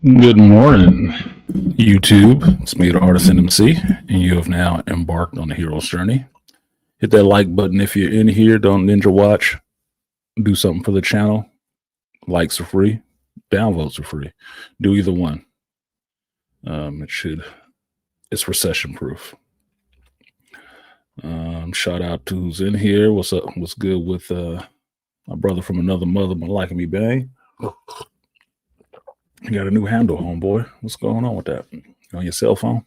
Good morning, YouTube. It's me, the artisanmc, and you have now embarked on the hero's journey. Hit that like button if you're in here. Don't ninja watch. Do something for the channel. Likes are free. Downvotes are free. Do either one. It's recession proof. Shout out to who's in here. What's up? What's good with my brother from another mother, liking me bang. You got a new handle, homeboy. What's going on with that? On your cell phone?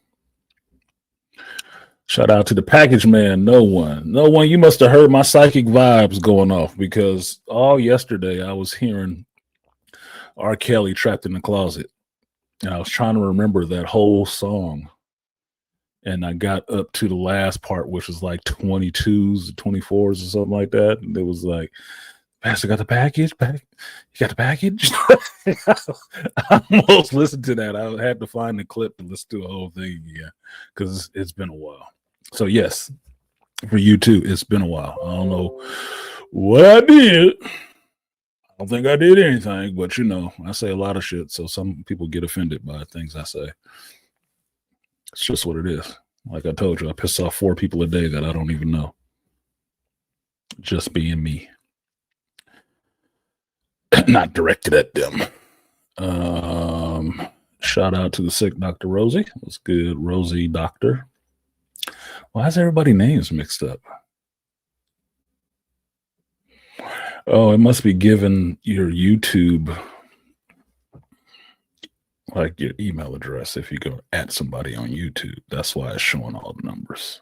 Shout out to the package man. No one. You must have heard my psychic vibes going off because all yesterday I was hearing R. Kelly Trapped in the Closet. And I was trying to remember that whole song. And I got up to the last part, which was like 22s, 24s, or something like that. And it was like, Pastor got the package. You got the package? I almost listened to that. I had to find the clip and listen to the whole thing again because it's been a while. So, yes, for you too, it's been a while. I don't know what I did. I don't think I did anything, but I say a lot of shit. So some people get offended by things I say. It's just what it is. Like I told you, I piss off 4 people a day that I don't even know. Just being me. Not directed at them. Shout out to the sick Dr. Rosie. What's good, Rosie Doctor? Why is everybody's names mixed up? Oh, it must be given your YouTube, like your email address. If you go at somebody on YouTube, that's why it's showing all the numbers.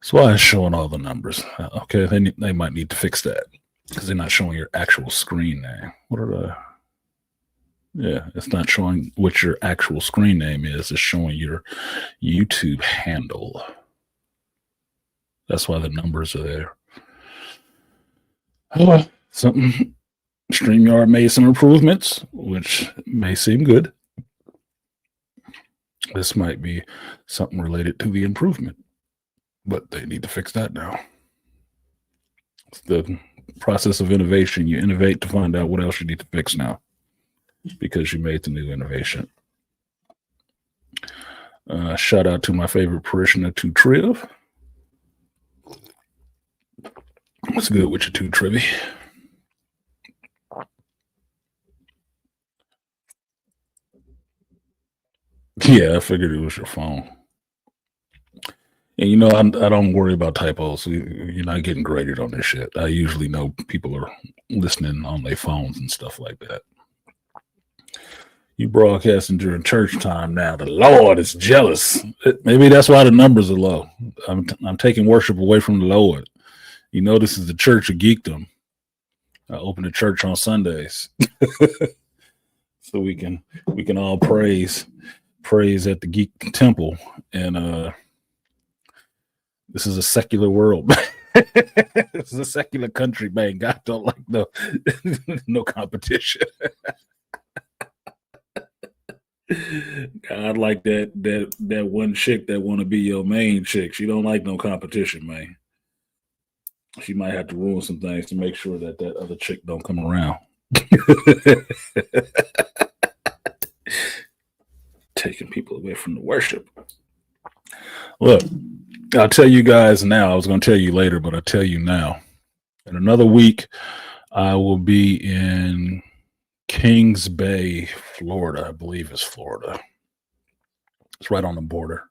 That's why it's showing all the numbers. Okay, they might need to fix that because they're not showing your actual screen name. Yeah, it's not showing what your actual screen name is. It's showing your YouTube handle. That's why the numbers are there. Something. StreamYard made some improvements, which may seem good. This might be something related to the improvement, but they need to fix that now. It's the process of innovation. You innovate to find out what else you need to fix now because you made the new innovation. Shout out to my favorite parishioner, 2 Triv. What's good with your 2 Trivy? Yeah, I figured it was your phone. And I don't worry about typos. You're not getting graded on this shit. I usually know people are listening on their phones and stuff like that. You broadcasting during church time now. The Lord is jealous. Maybe that's why the numbers are low. I'm taking worship away from the Lord. This is the church of geekdom. I open the church on Sundays. So we can all praise at the Geek Temple. And this is a secular world. This is a secular country, man. God don't like no competition. God like that one chick that want to be your main chick. She don't like no competition, man. She might have to ruin some things to make sure that other chick don't come around. Taking people away from the worship. Look, I'll tell you guys now. I was going to tell you later, but I'll tell you now. In another week, I will be in Kings Bay, Florida. I believe it's Florida. It's right on the border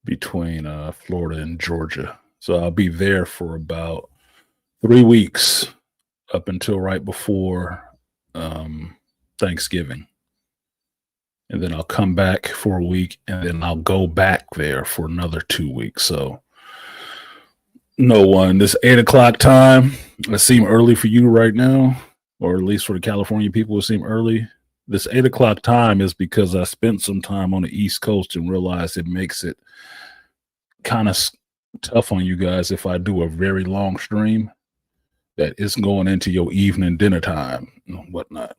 between Florida and Georgia. So I'll be there for about 3 weeks up until right before Thanksgiving. And then I'll come back for a week, and then I'll go back there for another 2 weeks. So this 8 o'clock time, it seem early for you right now, or at least for the California people, it seem early. This 8 o'clock time is because I spent some time on the East Coast and realized it makes it kind of tough on you guys if I do a very long stream that is going into your evening dinner time and whatnot,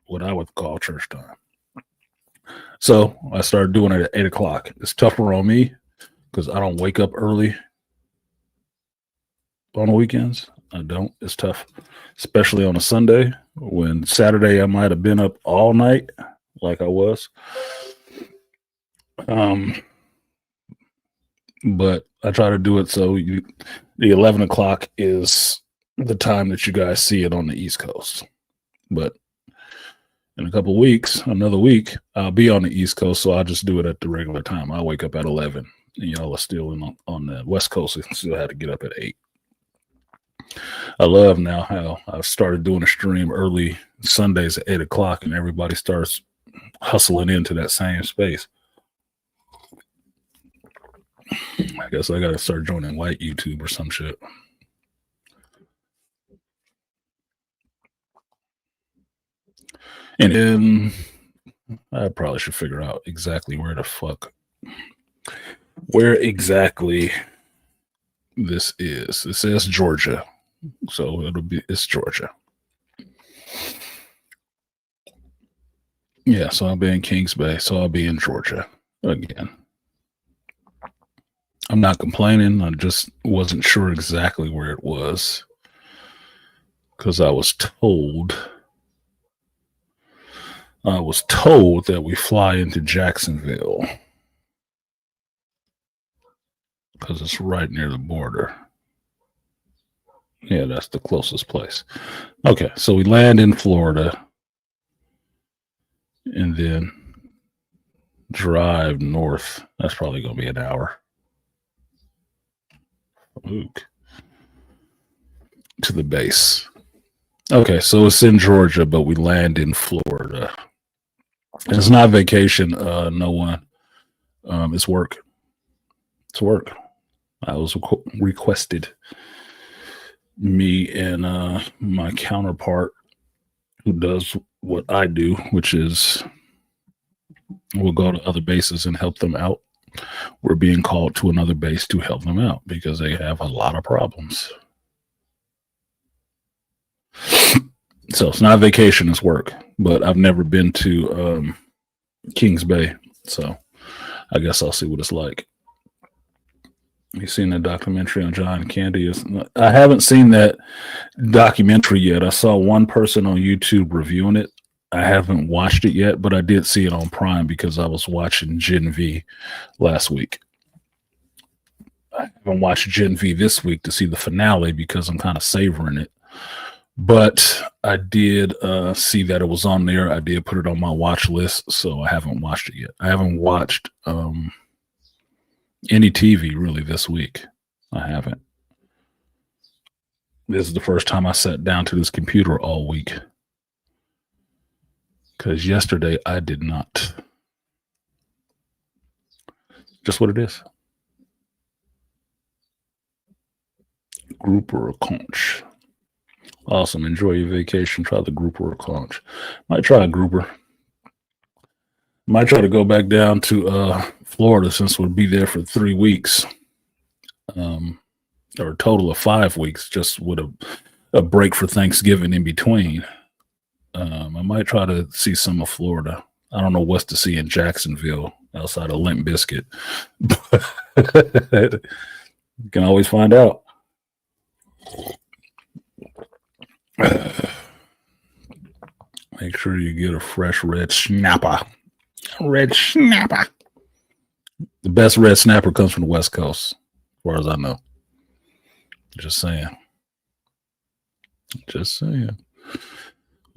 what I would call church time. So I started doing it at 8 o'clock. It's tougher on me because I don't wake up early on the weekends. I don't. It's tough, especially on a Sunday. When Saturday I might have been up all night, like I was. But I try to do it so the 11 o'clock is the time that you guys see it on the East Coast. But in a couple of weeks, another week, I'll be on the East Coast, so I'll just do it at the regular time. I'll wake up at 11, and y'all are still on the West Coast, and still have to get up at 8. I love now how I've started doing a stream early Sundays at 8 o'clock, and everybody starts hustling into that same space. I guess I got to start joining Light YouTube or some shit. And then I probably should figure out exactly where exactly this is. It says Georgia, so it's Georgia. Yeah, so I'll be in Kings Bay, so I'll be in Georgia again. I'm not complaining. I just wasn't sure exactly where it was because I was told that we fly into Jacksonville because it's right near the border. Yeah, that's the closest place. Okay, so we land in Florida and then drive north. That's probably going to be an hour. To the base. Okay, so it's in Georgia, but we land in Florida. And it's not vacation, no one. It's work. It's work. I was requested. Me and my counterpart who does what I do, which is we'll go to other bases and help them out. We're being called to another base to help them out because they have a lot of problems. So it's not vacation, it's work. But I've never been to Kings Bay, so I guess I'll see what it's like. You seen the documentary on John Candy? I haven't seen that documentary yet. I saw one person on YouTube reviewing it. I haven't watched it yet, but I did see it on Prime because I was watching Gen V last week. I haven't watched Gen V this week to see the finale because I'm kind of savoring it. But I did see that it was on there. I did put it on my watch list, so I haven't watched it yet. I haven't watched any TV really this week. I haven't. This is the first time I sat down to this computer all week. Because yesterday I did not. Just what it is. Grouper or conch. Awesome. Enjoy your vacation. Try the grouper or conch. Might try a grouper. Might try to go back down to Florida since we'll be there for 3 weeks. Or a total of 5 weeks, just with a break for Thanksgiving in between. I might try to see some of Florida. I don't know what's to see in Jacksonville outside of Limp Bizkit. But you can always find out. Make sure you get a fresh red snapper. Red snapper. The best red snapper comes from the West Coast, as far as I know. Just saying. Just saying.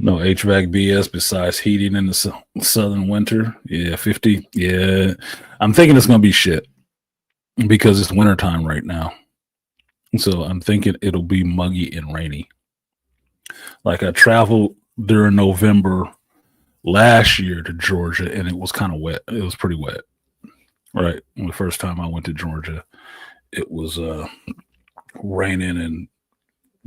No HVAC BS besides heating in the southern winter. Yeah, 50. Yeah. I'm thinking it's going to be shit because it's wintertime right now. So I'm thinking it'll be muggy and rainy. Like I traveled during November last year to Georgia and it was kind of wet. It was pretty wet. Right. The first time I went to Georgia, it was raining and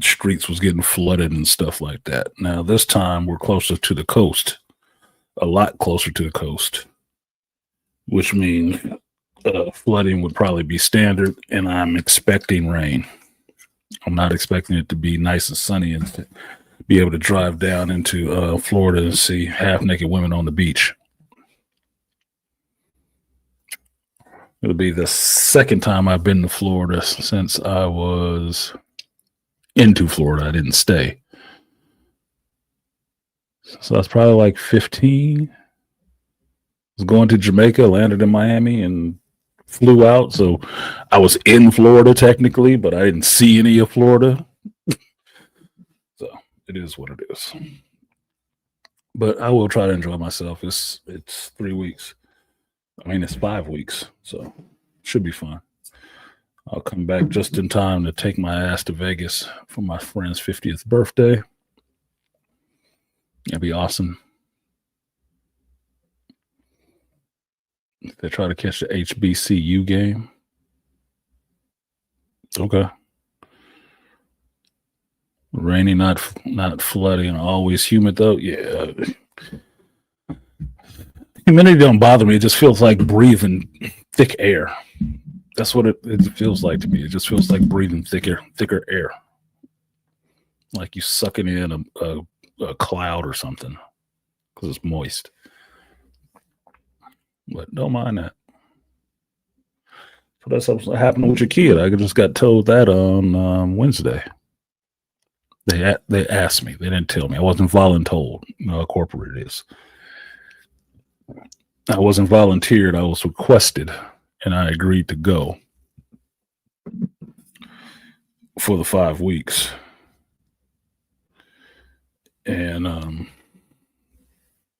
streets was getting flooded and stuff like that. Now this time we're closer to the coast, a lot closer to the coast, which means flooding would probably be standard, and I'm expecting rain. I'm not expecting it to be nice and sunny and be able to drive down into Florida and see half-naked women on the beach. It'll be the second time I've been to Florida since I was into Florida. I didn't stay. So that's probably like 15. I was going to Jamaica, landed in Miami, and flew out. So I was in Florida technically, but I didn't see any of Florida. So it is what it is. But I will try to enjoy myself. It's 3 weeks. I mean, it's 5 weeks, so should be fun. I'll come back just in time to take my ass to Vegas for my friend's 50th birthday. That'd be awesome. They try to catch the HBCU game. Okay. Rainy, not flooding, always humid though. Yeah. Humidity don't bother me. It just feels like breathing thick air. That's what it feels like to me. It just feels like breathing thicker air. Like you sucking in a cloud or something because it's moist. But don't mind that. So that's something happened with your kid. I just got told that on Wednesday. They asked me. They didn't tell me. I wasn't voluntold. You know how corporate it is. I wasn't volunteered. I was requested, and I agreed to go for the 5 weeks. And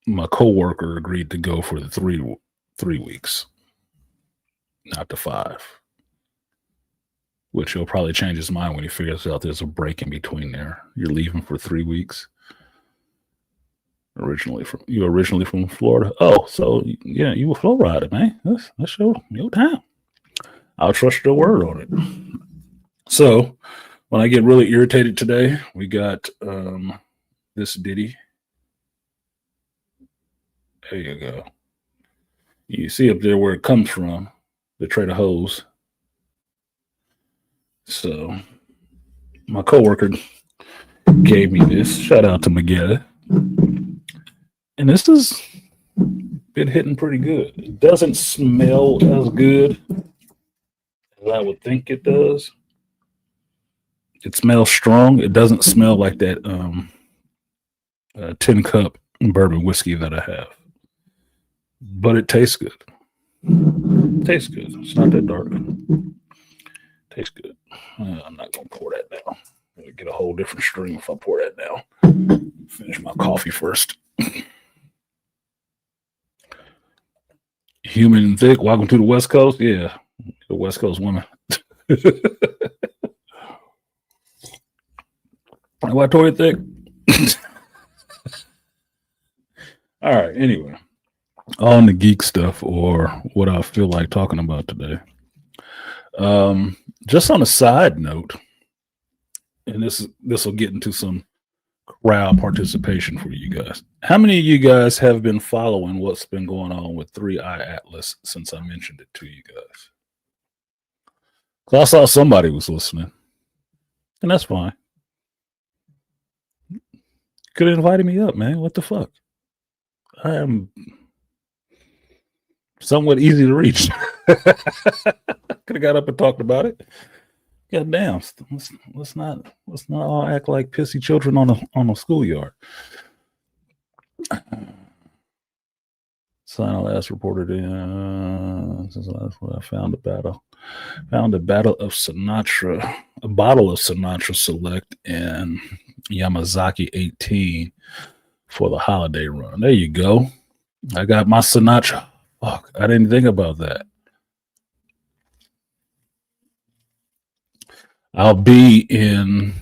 my coworker agreed to go for the three weeks, not the 5. Which he'll probably change his mind when he figures out there's a break in between there. You're leaving for 3 weeks. Originally from Florida. Oh, so yeah, you a Flow Rider, man. That's your town. I'll trust your word on it. So when I get really irritated today, we got this ditty. There you go. You see up there where it comes from, the Trader Hose. So my coworker gave me this. Shout out to Miguel. And this has been hitting pretty good. It doesn't smell as good as I would think it does. It smells strong. It doesn't smell like that 10 cup bourbon whiskey that I have. But it tastes good. Tastes good. It's not that dark. Tastes good. I'm not going to pour that now. I'm going to get a whole different stream if I pour that now. Finish my coffee first. Human and thick. Welcome to the West Coast. Yeah, the West Coast women. Why Tory thick? All right. Anyway, on the geek stuff or what I feel like talking about today. Just on a side note, and this will get into some crowd participation for you guys. How many of you guys have been following what's been going on with 3i Atlas since I mentioned it to you guys? I saw somebody was listening, and that's fine. Could have invited me up, man. What the fuck? I am somewhat easy to reach. Could have got up and talked about it. God damn, let's not all act like pissy children on a schoolyard. Sign last reported in since last what I found a battle of Sinatra, a bottle of Sinatra Select and Yamazaki 18 for the holiday run. There you go. I got my Sinatra. Fuck, I didn't think about that. I'll be in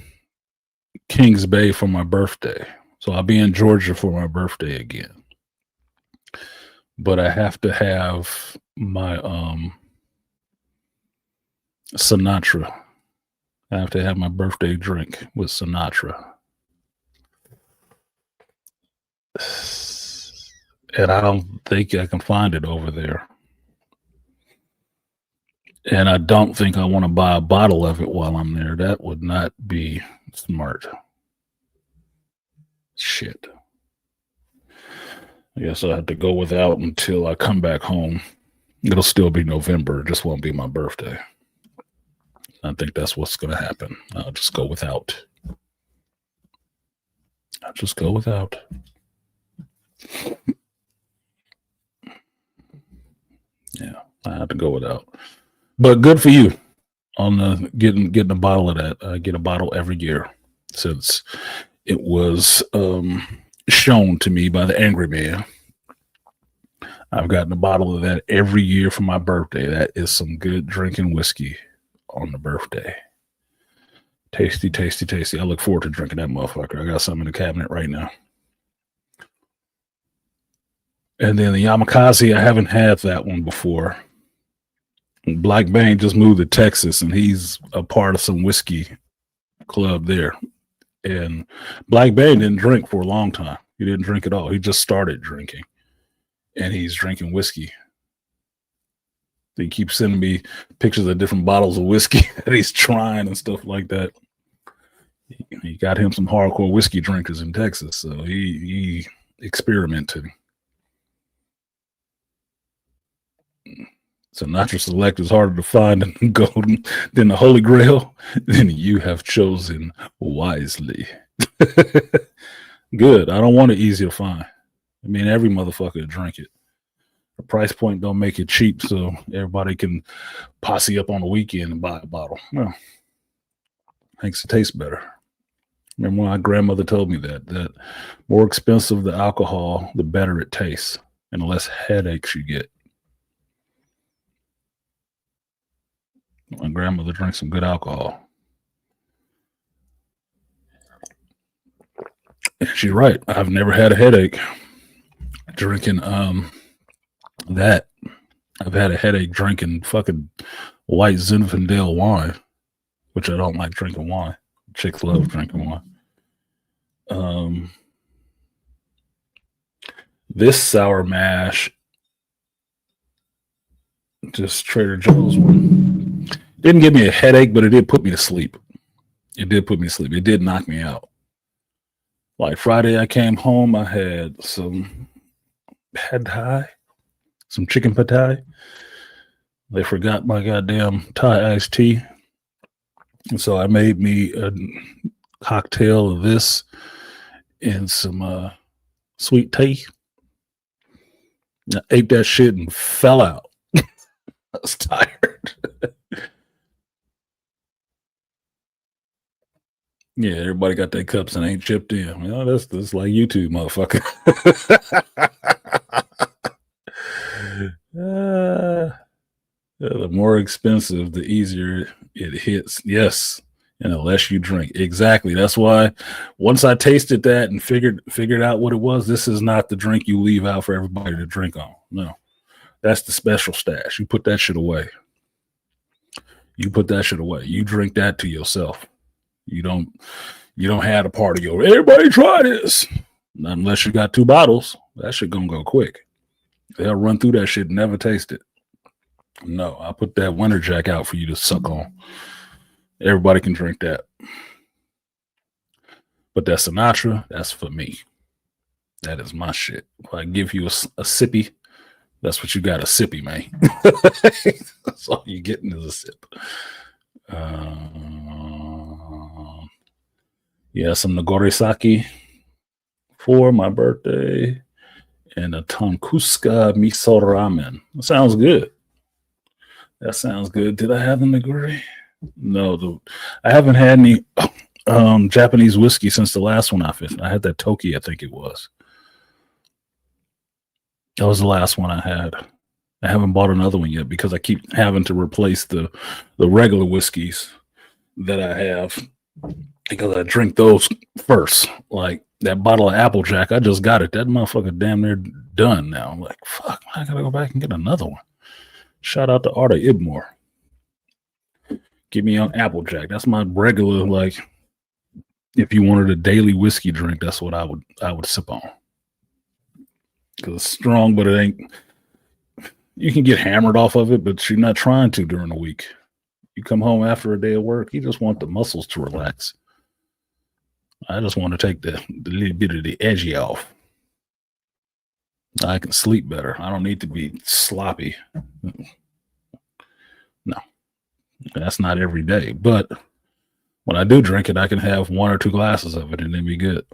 Kings Bay for my birthday. So I'll be in Georgia for my birthday again. But I have to have my Sinatra. I have to have my birthday drink with Sinatra. And I don't think I can find it over there. And I don't think I want to buy a bottle of it while I'm there. That would not be smart. Shit. I guess I have to go without until I come back home. It'll still be November. It just won't be my birthday. I think that's what's going to happen. I'll just go without. Yeah, I had to go without. But good for you on the getting a bottle of that. I get a bottle every year since it was shown to me by the Angry Man. I've gotten a bottle of that every year for my birthday. That is some good drinking whiskey on the birthday. Tasty, tasty, tasty. I look forward to drinking that motherfucker. I got some in the cabinet right now. And then the Yamakasi, I haven't had that one before. Black Bang just moved to Texas, and he's a part of some whiskey club there. And Black Bang didn't drink for a long time. He didn't drink at all. He just started drinking, and he's drinking whiskey. He keeps sending me pictures of different bottles of whiskey that he's trying and stuff like that. He got him some hardcore whiskey drinkers in Texas, so he experimented. So Nitro Select is harder to find and golden than the Holy Grail. Then you have chosen wisely. Good. I don't want it easy to find. I mean, every motherfucker drink it. The price point don't make it cheap, so everybody can posse up on the weekend and buy a bottle. Well, makes it taste better. Remember when my grandmother told me that more expensive the alcohol, the better it tastes, and the less headaches you get. My grandmother drinks some good alcohol. And she's right. I've never had a headache drinking that. I've had a headache drinking fucking white Zinfandel wine, which I don't like drinking wine. Chicks love drinking wine. This sour mash, just Trader Joe's one, didn't give me a headache, but it did put me to sleep. It did knock me out. Like Friday, I came home, I had some pad thai, some chicken pad thai. They forgot my goddamn Thai iced tea. And so I made me a cocktail of this and some sweet tea. I ate that shit and fell out. I was tired. Yeah, everybody got their cups and ain't chipped in. Well, that's like YouTube, motherfucker. The more expensive, the easier it hits. Yes, and the less you drink. Exactly. That's why once I tasted that and figured out what it was, this is not the drink you leave out for everybody to drink on. No, that's the special stash. You put that shit away. You drink that to yourself. You don't have a party over. Everybody try this. Not unless you got 2 bottles. That shit gonna go quick. They'll run through that shit and never taste it. No, I put that Winter Jack out for you to suck on. Everybody can drink that. But that Sinatra, that's for me. That is my shit. If I give you a sippy, that's what you got, a sippy, man. That's all you getting is a sip. Yeah, some Nagorisaki for my birthday and a Tonkuska miso ramen. That sounds good. Did I have the Nagori? No, I haven't had any Japanese whiskey since the last one I finished. I had that Toki, I think it was. That was the last one I had. I haven't bought another one yet because I keep having to replace the regular whiskeys that I have because I drink those first. Like that bottle of Applejack, I just got it. That motherfucker damn near done now. I'm like, fuck, I gotta go back and get another one. Shout out to Arta Ibmore. Give me on Applejack. That's my regular, like, if you wanted a daily whiskey drink, that's what I would sip on. Because it's strong, but it ain't. You can get hammered off of it, but you're not trying to during the week. You come home after a day of work, you just want the muscles to relax. I just want to take the little bit of the edgy off. I can sleep better. I don't need to be sloppy. No, that's not every day. But when I do drink it, I can have 1 or 2 glasses of it and then be good.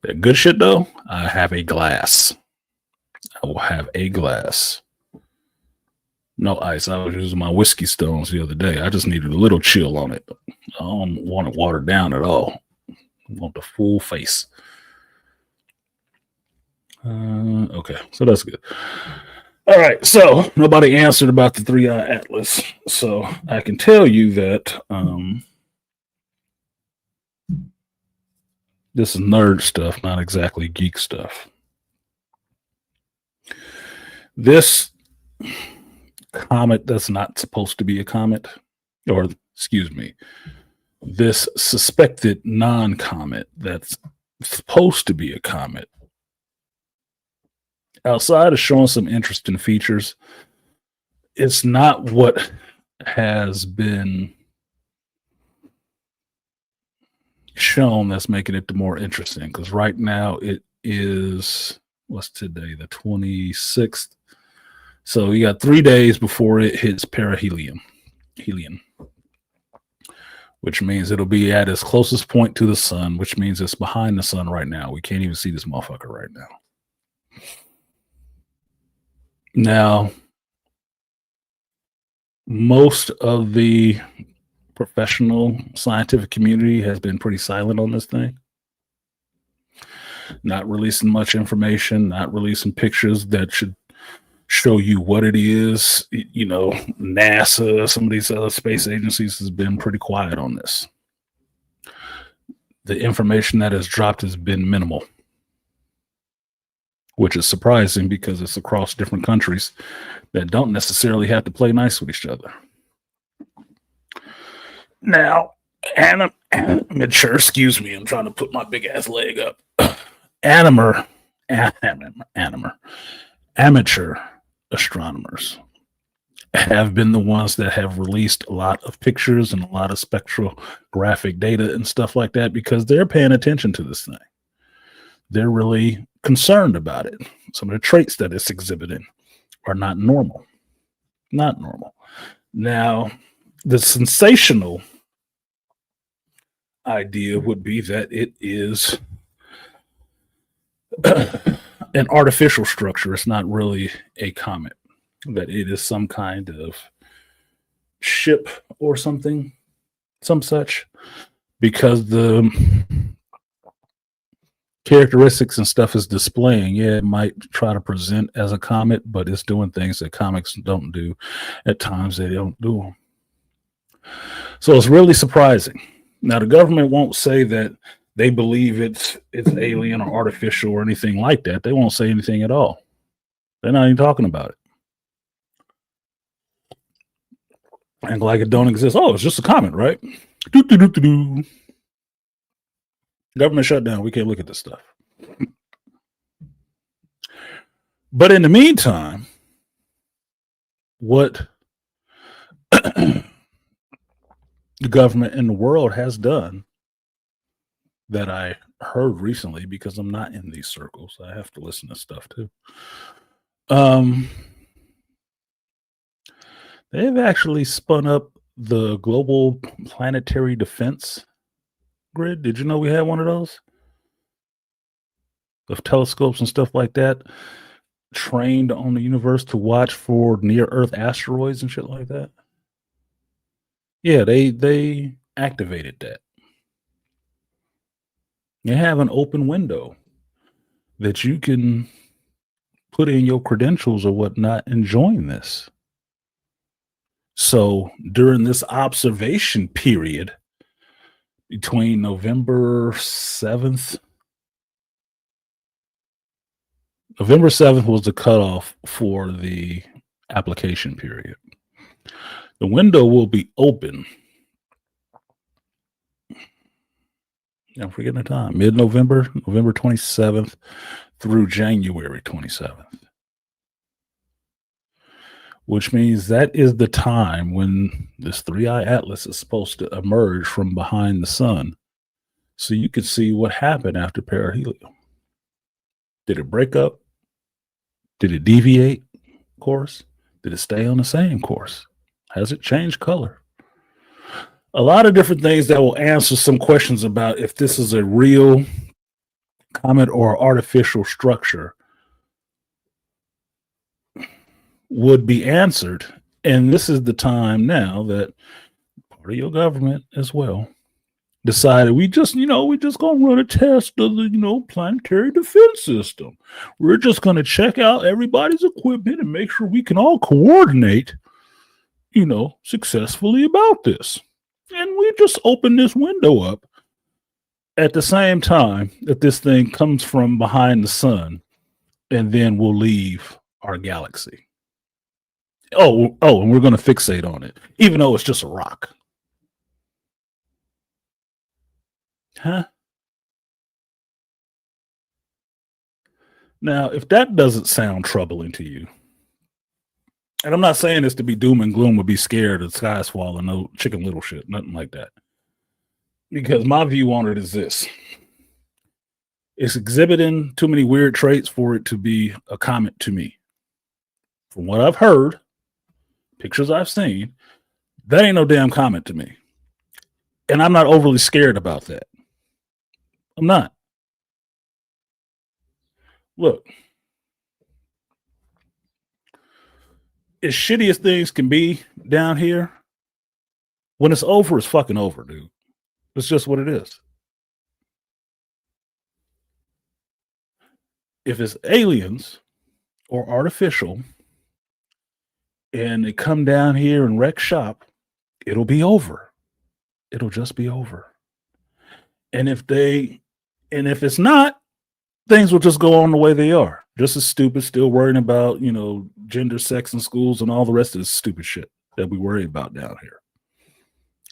That good shit though, I have a glass. I will have a glass. No ice. I was using my whiskey stones the other day. I just needed a little chill on it. I don't want it watered down at all. I want the full face. Okay, so that's good. All right, so nobody answered about the 3i Atlas. So I can tell you that this is nerd stuff, not exactly geek stuff. This comet that's not supposed to be a comet, or excuse me, this suspected non-comet that's supposed to be a comet, outside of showing some interesting features, it's not what has been shown that's making it the more interesting. Because right now it is, what's today, the 26th. So you got 3 days before it hits perihelion, which means it'll be at its closest point to the sun, which means it's behind the sun right now. We can't even see this motherfucker right now. Now, most of the professional scientific community has been pretty silent on this thing. Not releasing much information, not releasing pictures that should show you what it is. You know, NASA, some of these other space agencies has been pretty quiet on this. The information that has dropped has been minimal, which is surprising because it's across different countries that don't necessarily have to play nice with each other. Now, amateur, excuse me, I'm trying to put my big ass leg up. Amateur astronomers have been the ones that have released a lot of pictures and a lot of spectrographic data and stuff like that because they're paying attention to this thing. They're really concerned about it. Some of the traits that it's exhibiting are not normal. Not normal. Now, the sensational idea would be that it is an artificial structure. It's not really a comet, that it is some kind of ship or something, some such, because the characteristics and stuff is displaying. Yeah, it might try to present as a comet, but it's doing things that comets don't do. At times they don't do them. So it's really surprising. Now the government won't say that they believe it's alien or artificial or anything like that. They won't say anything at all. They're not even talking about it. And like it don't exist. Oh, it's just a comet, right? Government shut down. We can't look at this stuff. But in the meantime, what the government in the world has done that I heard recently, because I'm not in these circles, I have to listen to stuff too. They've actually spun up the global planetary defense grid. Did you know we had one of those? Of telescopes and stuff like that, trained on the universe to watch for near Earth asteroids and shit like that. Yeah, they activated that. You have an open window that you can put in your credentials or whatnot and join this. So during this observation period between November 7th was the cutoff for the application period. The window will be open. I'm forgetting the time. Mid-November, November 27th through January 27th. Which means that is the time when this 3i Atlas is supposed to emerge from behind the sun. So you can see what happened after perihelion. Did it break up? Did it deviate course? Did it stay on the same course? Has it changed color? A lot of different things that will answer some questions about if this is a real comet or artificial structure would be answered. And this is the time now that part of your government as well decided we just gonna run a test of the planetary defense system. We're just gonna check out everybody's equipment and make sure we can all coordinate, successfully about this. And we just open this window up at the same time that this thing comes from behind the sun, and then we'll leave our galaxy. And we're gonna fixate on it, even though it's just a rock. Huh? Now, if that doesn't sound troubling to you, and I'm not saying this to be doom and gloom or be scared of the sky's falling, no chicken little shit, nothing like that. Because my view on it is this. It's exhibiting too many weird traits for it to be a comet to me. From what I've heard, pictures I've seen, that ain't no damn comet to me. And I'm not overly scared about that. I'm not. Look, as shitty as things can be down here, when it's over, it's fucking over, dude. It's just what it is. If it's aliens or artificial and they come down here and wreck shop, it'll be over. It'll just be over. And if it's not, things will just go on the way they are. Just as stupid, still worrying about, gender, sex in schools and all the rest of this stupid shit that we worry about down here.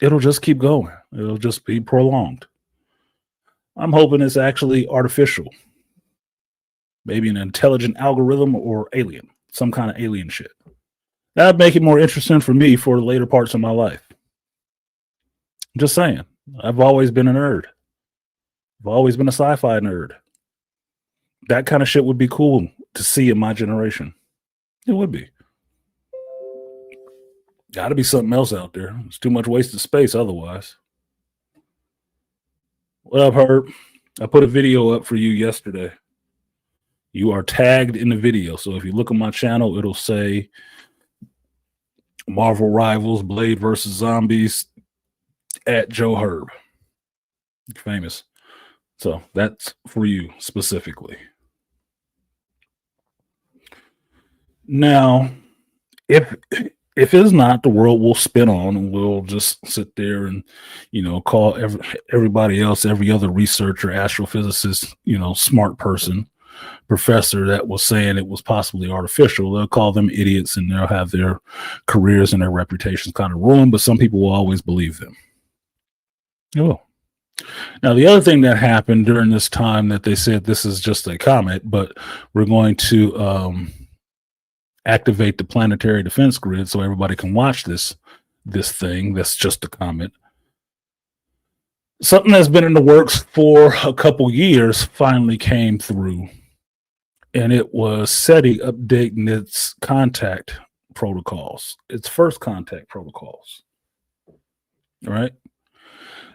It'll just keep going. It'll just be prolonged. I'm hoping it's actually artificial. Maybe an intelligent algorithm or alien, some kind of alien shit. That'd make it more interesting for me for the later parts of my life. I'm just saying. I've always been a nerd. I've always been a sci-fi nerd. That kind of shit would be cool to see in my generation. It would be. Got to be something else out there. It's too much wasted space otherwise. What up, Herb? I put a video up for you yesterday. You are tagged in the video. So if you look on my channel, it'll say Marvel Rivals, Blade versus Zombies at Joe Herb. Famous. So that's for you specifically. Now, if it's not, the world will spin on and we'll just sit there and, call everybody else, every other researcher, astrophysicist, smart person, professor that was saying it was possibly artificial. They'll call them idiots and they'll have their careers and their reputations kind of ruined, but some people will always believe them. Oh. Now, the other thing that happened during this time that they said this is just a comet, but we're going to activate the planetary defense grid so everybody can watch this thing that's just a comet. Something that's been in the works for a couple years finally came through, and it was SETI updating its contact protocols, its first contact protocols. All right.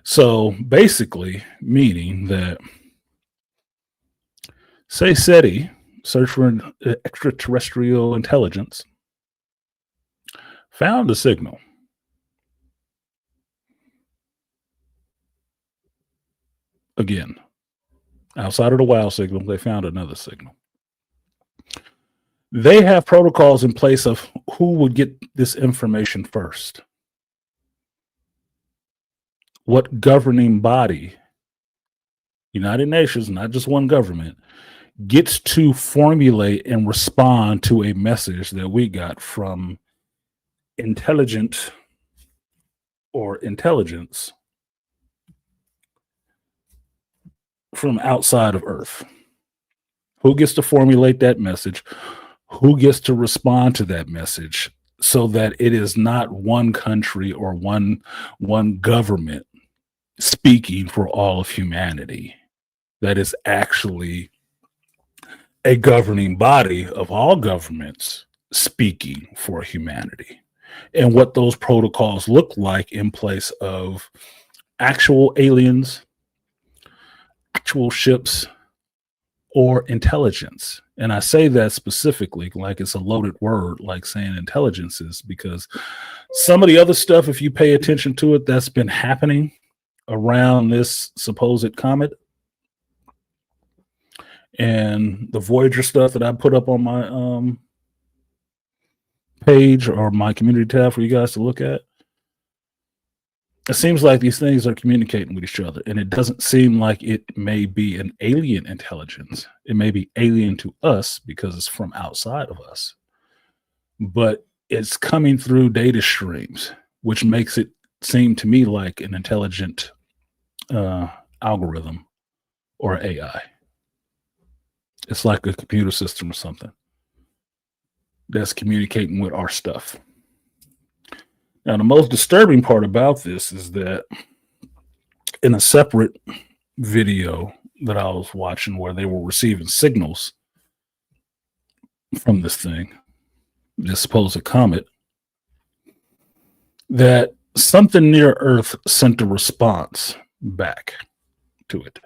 So basically, meaning that, say SETI, search for an extraterrestrial intelligence, found a signal. Again, outside of the WOW signal, they found another signal. They have protocols in place of who would get this information first. What governing body, United Nations, not just one government, gets to formulate and respond to a message that we got from intelligent or intelligence from outside of Earth. Who gets to formulate that message? Who gets to respond to that message so that it is not one country or one government speaking for all of humanity? That is actually a governing body of all governments speaking for humanity, and what those protocols look like in place of actual aliens, actual ships, or intelligence. And I say that specifically like it's a loaded word, like saying intelligence is, because some of the other stuff, if you pay attention to it, that's been happening around this supposed comet and the Voyager stuff that I put up on my page or my community tab for you guys to look at. It seems like these things are communicating with each other, and it doesn't seem like it may be an alien intelligence. It may be alien to us because it's from outside of us, but it's coming through data streams, which makes it seem to me like an intelligent algorithm or AI. It's like a computer system or something that's communicating with our stuff. Now, the most disturbing part about this is that in a separate video that I was watching where they were receiving signals from this thing, this supposed comet, that something near Earth sent a response back to it.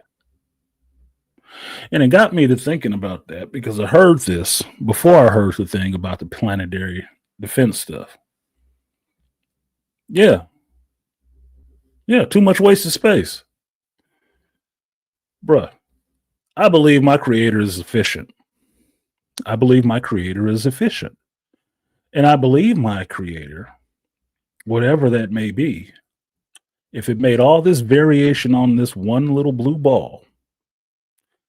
And it got me to thinking about that because I heard this before I heard the thing about the planetary defense stuff. Yeah. Too much wasted space. Bruh, I believe my creator is efficient. And I believe my creator, whatever that may be, if it made all this variation on this one little blue ball,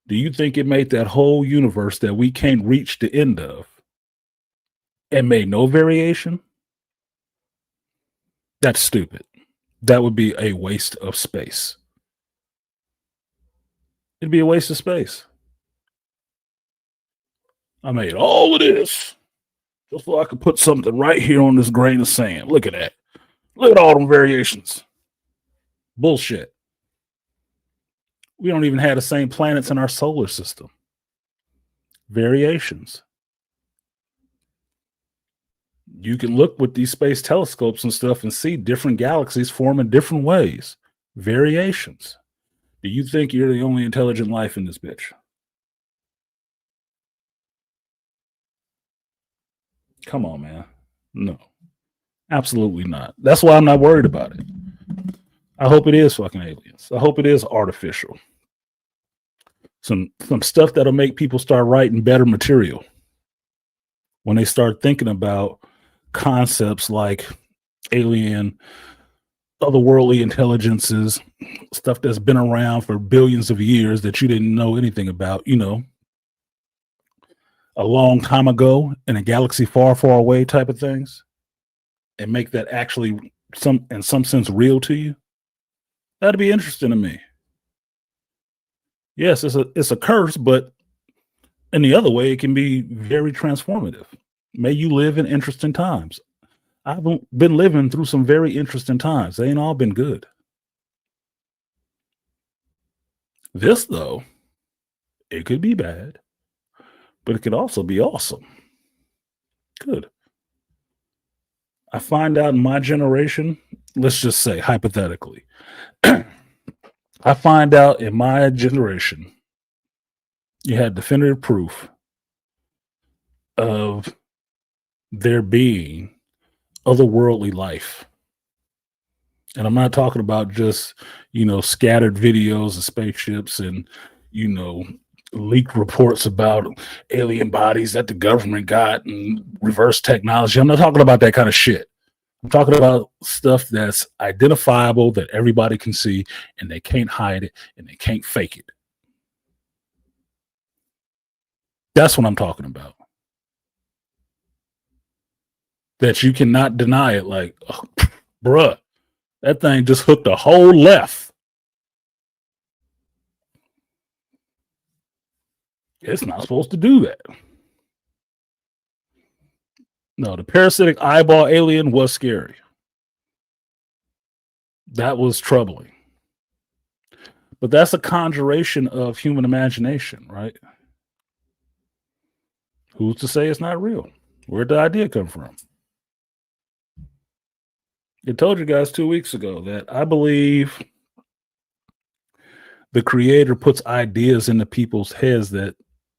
do you think it made that whole universe that we can't reach the end of and made no variation? That's stupid. That would be a waste of space. It'd be a waste of space. I made all of this just so I could put something right here on this grain of sand. Look at that. Look at all them variations. Bullshit. We don't even have the same planets in our solar system. Variations. You can look with these space telescopes and stuff and see different galaxies form in different ways. Variations. Do you think you're the only intelligent life in this bitch? Come on, man. No. Absolutely not. That's why I'm not worried about it. I hope it is fucking aliens. I hope it is artificial. Some stuff that'll make people start writing better material when they start thinking about concepts like alien, otherworldly intelligences, stuff that's been around for billions of years that you didn't know anything about, a long time ago in a galaxy far, far away type of things, and make that actually in some sense real to you. That'd be interesting to me. Yes, it's a curse, but in the other way, it can be very transformative. May you live in interesting times. I've been living through some very interesting times. They ain't all been good. This, though, it could be bad, but it could also be awesome. Good. I find out in my generation, let's just say hypothetically, I find out in my generation, you had definitive proof of there being otherworldly life. And I'm not talking about just, scattered videos of spaceships and, leaked reports about alien bodies that the government got and reverse technology. I'm not talking about that kind of shit. I'm talking about stuff that's identifiable that everybody can see and they can't hide it and they can't fake it. That's what I'm talking about. That you cannot deny it. Like, oh, bruh, that thing just hooked a whole left. It's not supposed to do that. No, the parasitic eyeball alien was scary. That was troubling. But that's a conjuration of human imagination, right? Who's to say it's not real? Where'd the idea come from? I told you guys 2 weeks ago that I believe the creator puts ideas into people's heads that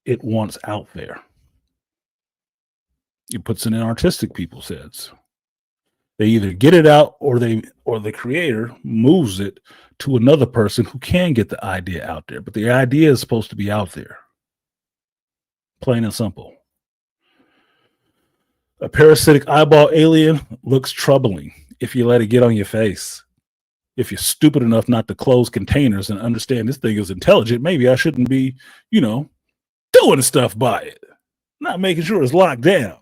it wants out there. It puts it in artistic people's heads. They either get it out or the creator moves it to another person who can get the idea out there. But the idea is supposed to be out there. Plain and simple. A parasitic eyeball alien looks troubling if you let it get on your face. If you're stupid enough not to close containers and understand this thing is intelligent, maybe I shouldn't be, doing stuff by it. Not making sure it's locked down,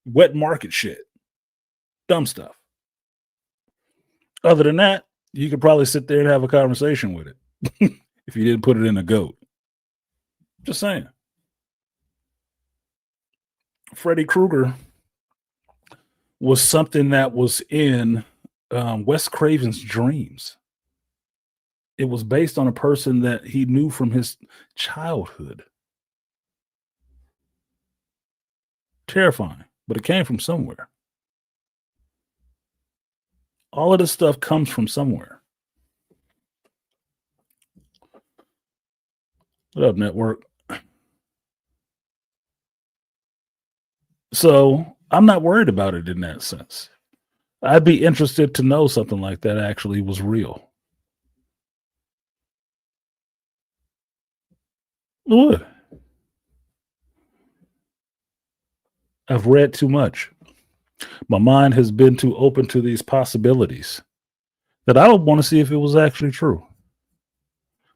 wet market shit. Dumb stuff. Other than that, you could probably sit there and have a conversation with it if you didn't put it in a goat. Just saying. Freddy Krueger was something that was in Wes Craven's dreams. It was based on a person that he knew from his childhood. Terrifying, but it came from somewhere. All of this stuff comes from somewhere. What up, network? So I'm not worried about it in that sense. I'd be interested to know something like that actually was real. Would. I've read too much. My mind has been too open to these possibilities that I would want to see if it was actually true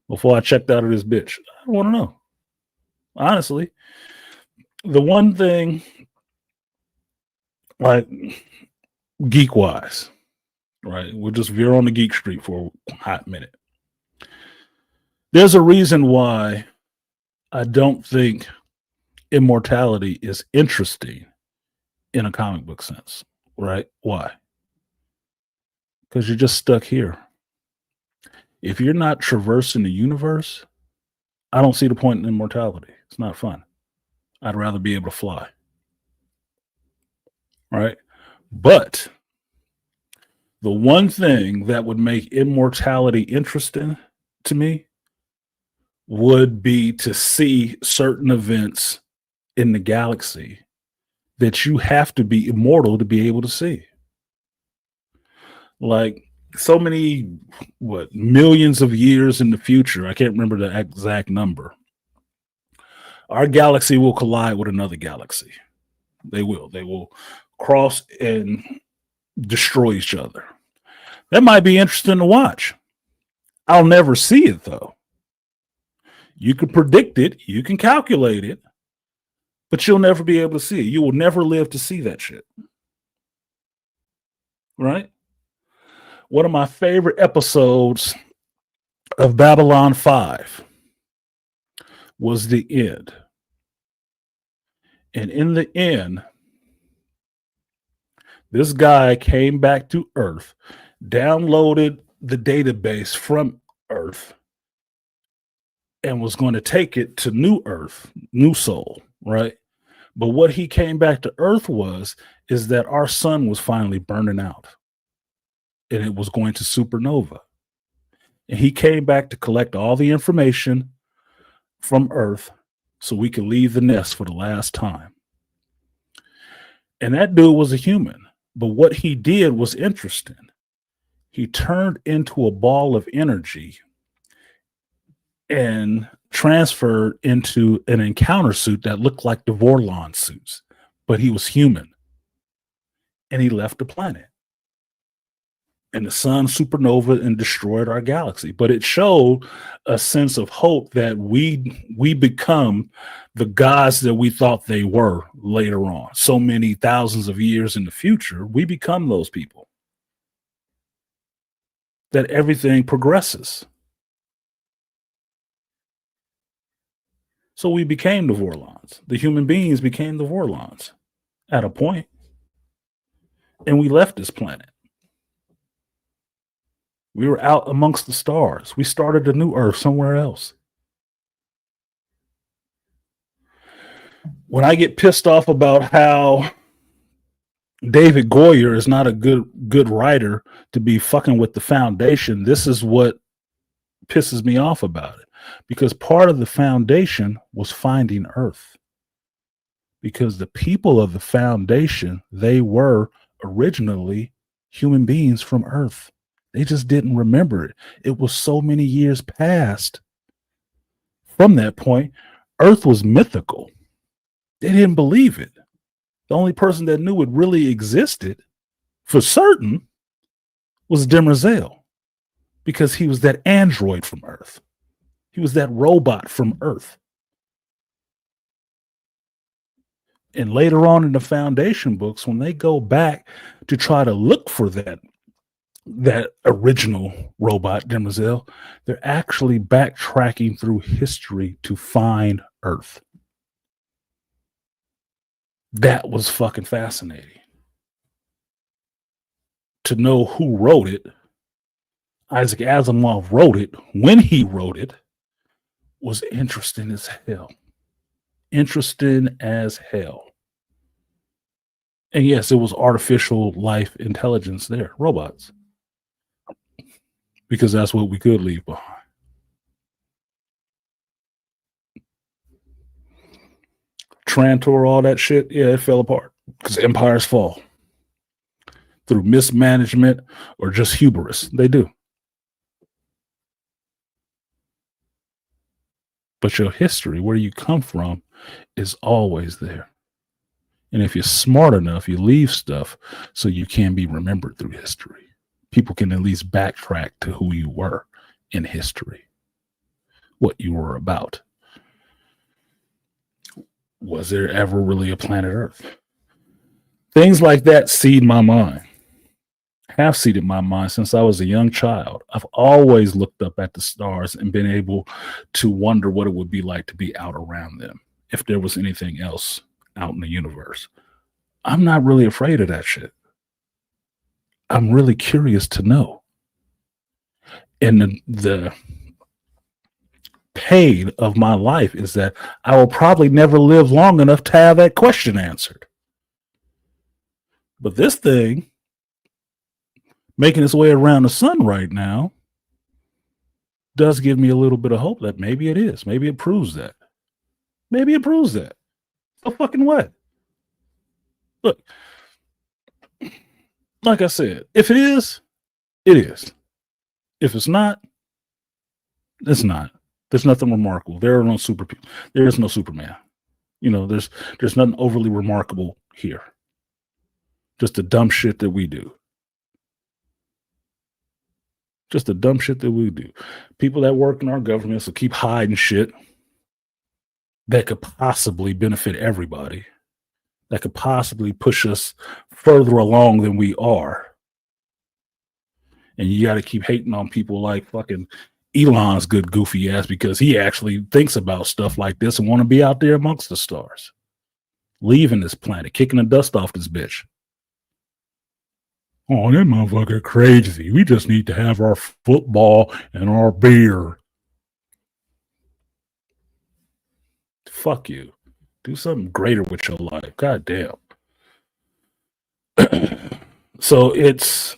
before I checked out of this bitch. I want to know. Honestly, the one thing, like geek wise, right? We'll just veer on the geek street for a hot minute. There's a reason why I don't think immortality is interesting in a comic book sense, right? Why? Because you're just stuck here. If you're not traversing the universe, I don't see the point in immortality. It's not fun. I'd rather be able to fly. Right? But the one thing that would make immortality interesting to me would be to see certain events in the galaxy that you have to be immortal to be able to see. Like so many, millions of years in the future, I can't remember the exact number, our galaxy will collide with another galaxy. They will cross and destroy each other. That might be interesting to watch. I'll never see it, though. You can predict it, you can calculate it, but you'll never be able to see it. You will never live to see that shit. Right? One of my favorite episodes of Babylon 5 was the end. And in the end, this guy came back to Earth, downloaded the database from Earth, and was going to take it to New Earth, New Soul, right? But what he came back to Earth is that our sun was finally burning out, and it was going to supernova. And he came back to collect all the information from Earth so we could leave the nest for the last time. And that dude was a human. But what he did was interesting. He turned into a ball of energy and transferred into an encounter suit that looked like the Vorlon suits, but he was human. And he left the planet. And the sun supernova and destroyed our galaxy. But it showed a sense of hope that we become the gods that we thought they were later on. So many thousands of years in the future, we become those people. That everything progresses. So we became the Vorlons. The human beings became the Vorlons at a point. And we left this planet. We were out amongst the stars. We started a new Earth somewhere else. When I get pissed off about how David Goyer is not a good writer to be fucking with the Foundation, this is what pisses me off about it. Because part of the foundation was finding Earth. Because the people of the foundation, they were originally human beings from Earth. They just didn't remember it. It was so many years past from that point. Earth was mythical. They didn't believe it. The only person that knew it really existed for certain was Demerzel, because he was that android from Earth. He was that robot from Earth. And later on in the Foundation books, when they go back to try to look for that original robot, Demerzel, they're actually backtracking through history to find Earth. That was fucking fascinating. To know who wrote it, Isaac Asimov wrote it, when he wrote it, was interesting as hell. Interesting as hell. And yes, it was artificial life intelligence there, robots. Because that's what we could leave behind. Trantor, all that shit, yeah, it fell apart. Because empires fall through mismanagement or just hubris. They do. But your history, where you come from, is always there. And if you're smart enough, you leave stuff so you can be remembered through history. People can at least backtrack to who you were in history, what you were about. Was there ever really a planet Earth? Things like that seed my mind. Have seeded my mind since I was a young child. I've always looked up at the stars and been able to wonder what it would be like to be out around them, if there was anything else out in the universe. I'm not really afraid of that shit. I'm really curious to know. And the pain of my life is that I will probably never live long enough to have that question answered. But this thing, making its way around the sun right now, does give me a little bit of hope that maybe it is. Maybe it proves that. Maybe it proves that. So fucking what? Look, like I said, if it is, it is. If it's not, it's not. There's nothing remarkable. There are no super people. There is no Superman. You know, there's nothing overly remarkable here. Just the dumb shit that we do. Just the dumb shit that we do. People that work in our governments will keep hiding shit that could possibly benefit everybody, that could possibly push us further along than we are. And you got to keep hating on people like fucking Elon's good goofy ass, because he actually thinks about stuff like this and want to be out there amongst the stars, leaving this planet, kicking the dust off this bitch. Oh, that motherfucker crazy. We just need to have our football and our beer. Fuck you. Do something greater with your life. God damn. So it's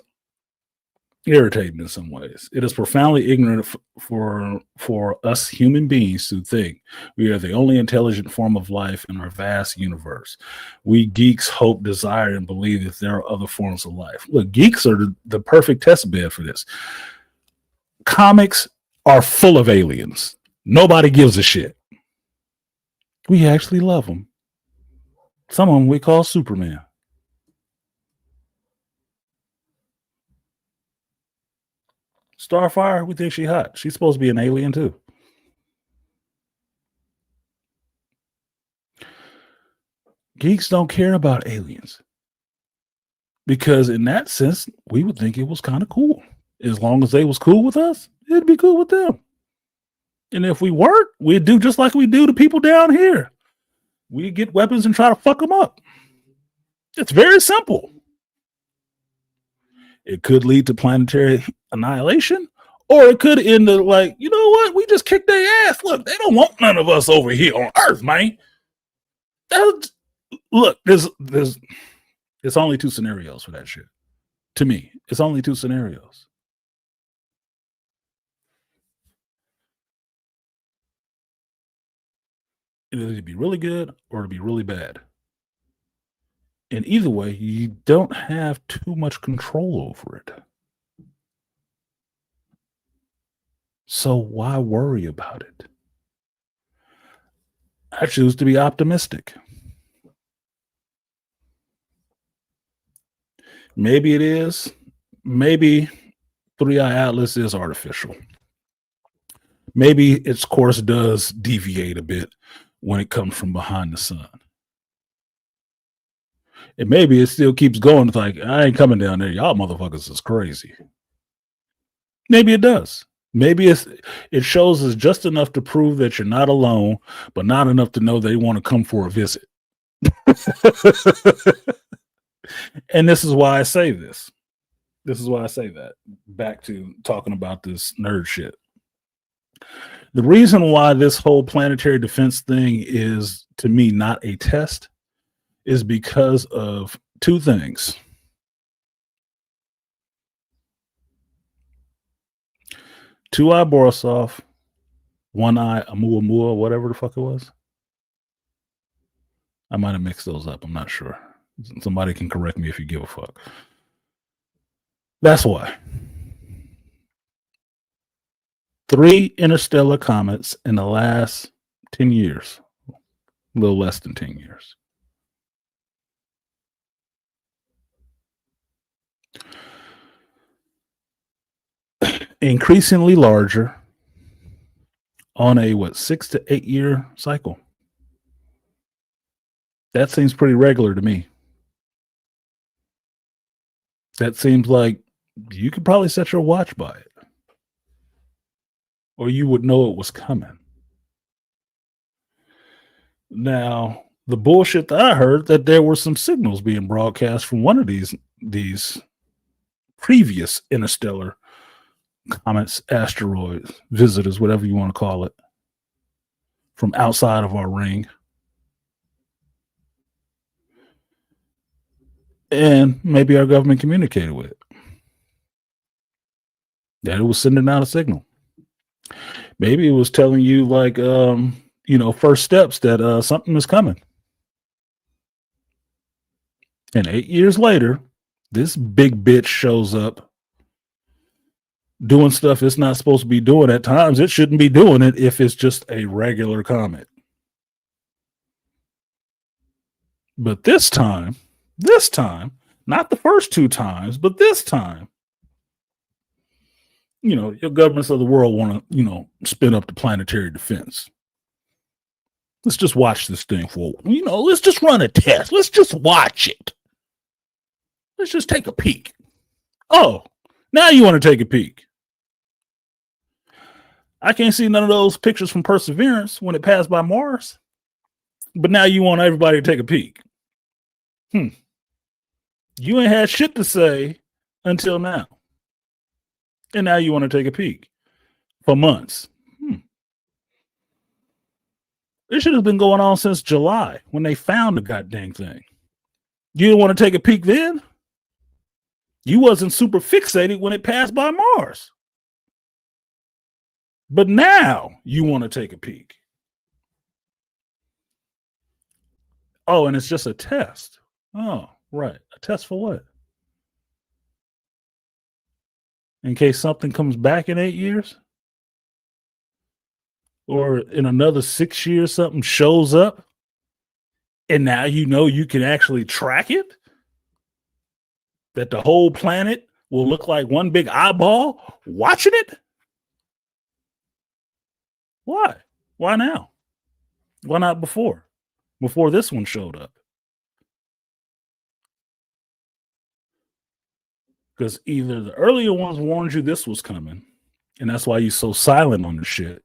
irritating in some ways. It is profoundly ignorant for us human beings to think we are the only intelligent form of life in our vast universe. We geeks hope, desire, and believe that there are other forms of life. Look, geeks are the perfect test bed for this. Comics are full of aliens. Nobody gives a shit. We actually love them. Some of them we call Superman. Starfire, we think she's hot. She's supposed to be an alien too. Geeks don't care about aliens, because in that sense, we would think it was kind of cool. As long as they was cool with us, it'd be cool with them. And if we weren't, we'd do just like we do to people down here. We get weapons and try to fuck them up. It's very simple. It could lead to planetary annihilation, or it could end up like, you know what? We just kicked their ass. Look, they don't want none of us over here on Earth, man. Look, there's only two scenarios for that shit. To me, it's only two scenarios. It'll either be really good or it'll be really bad. And either way, you don't have too much control over it. So why worry about it? I choose to be optimistic. Maybe it is. Maybe 3-Eye Atlas is artificial. Maybe its course does deviate a bit when it comes from behind the sun. And maybe it still keeps going. It's like, I ain't coming down there. Y'all motherfuckers is crazy. Maybe it does. Maybe it shows us just enough to prove that you're not alone, but not enough to know they want to come for a visit. And this is why I say this. This is why I say that. Back to talking about this nerd shit. The reason why this whole planetary defense thing is, to me, not a test is because of two things. Two-Eye Borisov, One-Eye Oumuamua, whatever the fuck it was. I might have mixed those up. I'm not sure. Somebody can correct me if you give a fuck. That's why. 3 interstellar comets in the last 10 years. A little less than 10 years. Increasingly larger on a 6 to 8 year cycle. That seems pretty regular to me. That seems like you could probably set your watch by it, or you would know it was coming. Now, the bullshit that I heard, that there were some signals being broadcast from one of these previous interstellar comets, asteroids, visitors, whatever you want to call it, from outside of our ring. And maybe our government communicated with it. That it was sending out a signal. Maybe it was telling you, like, first steps that something is coming. And 8 years later, this big bitch shows up doing stuff it's not supposed to be doing. At times, it shouldn't be doing it if it's just a regular comet. But this time, not the first 2 times, but this time, your governments of the world want to, spin up the planetary defense. Let's just watch this thing for, let's just run a test. Let's just watch it. Let's just take a peek. Oh, now you want to take a peek. I can't see none of those pictures from Perseverance when it passed by Mars. But now you want everybody to take a peek. You ain't had shit to say until now. And now you want to take a peek for months. This shit has been going on since July when they found the goddamn thing. You didn't want to take a peek then? You wasn't super fixated when it passed by Mars. But now you want to take a peek. Oh, and it's just a test. Oh, right. A test for what? In case something comes back in 8 years? Or in another 6 years, something shows up? And now you can actually track it? That the whole planet will look like one big eyeball watching it? Why? Why now? Why not before? Before this one showed up? Because either the earlier ones warned you this was coming, and that's why you're so silent on the shit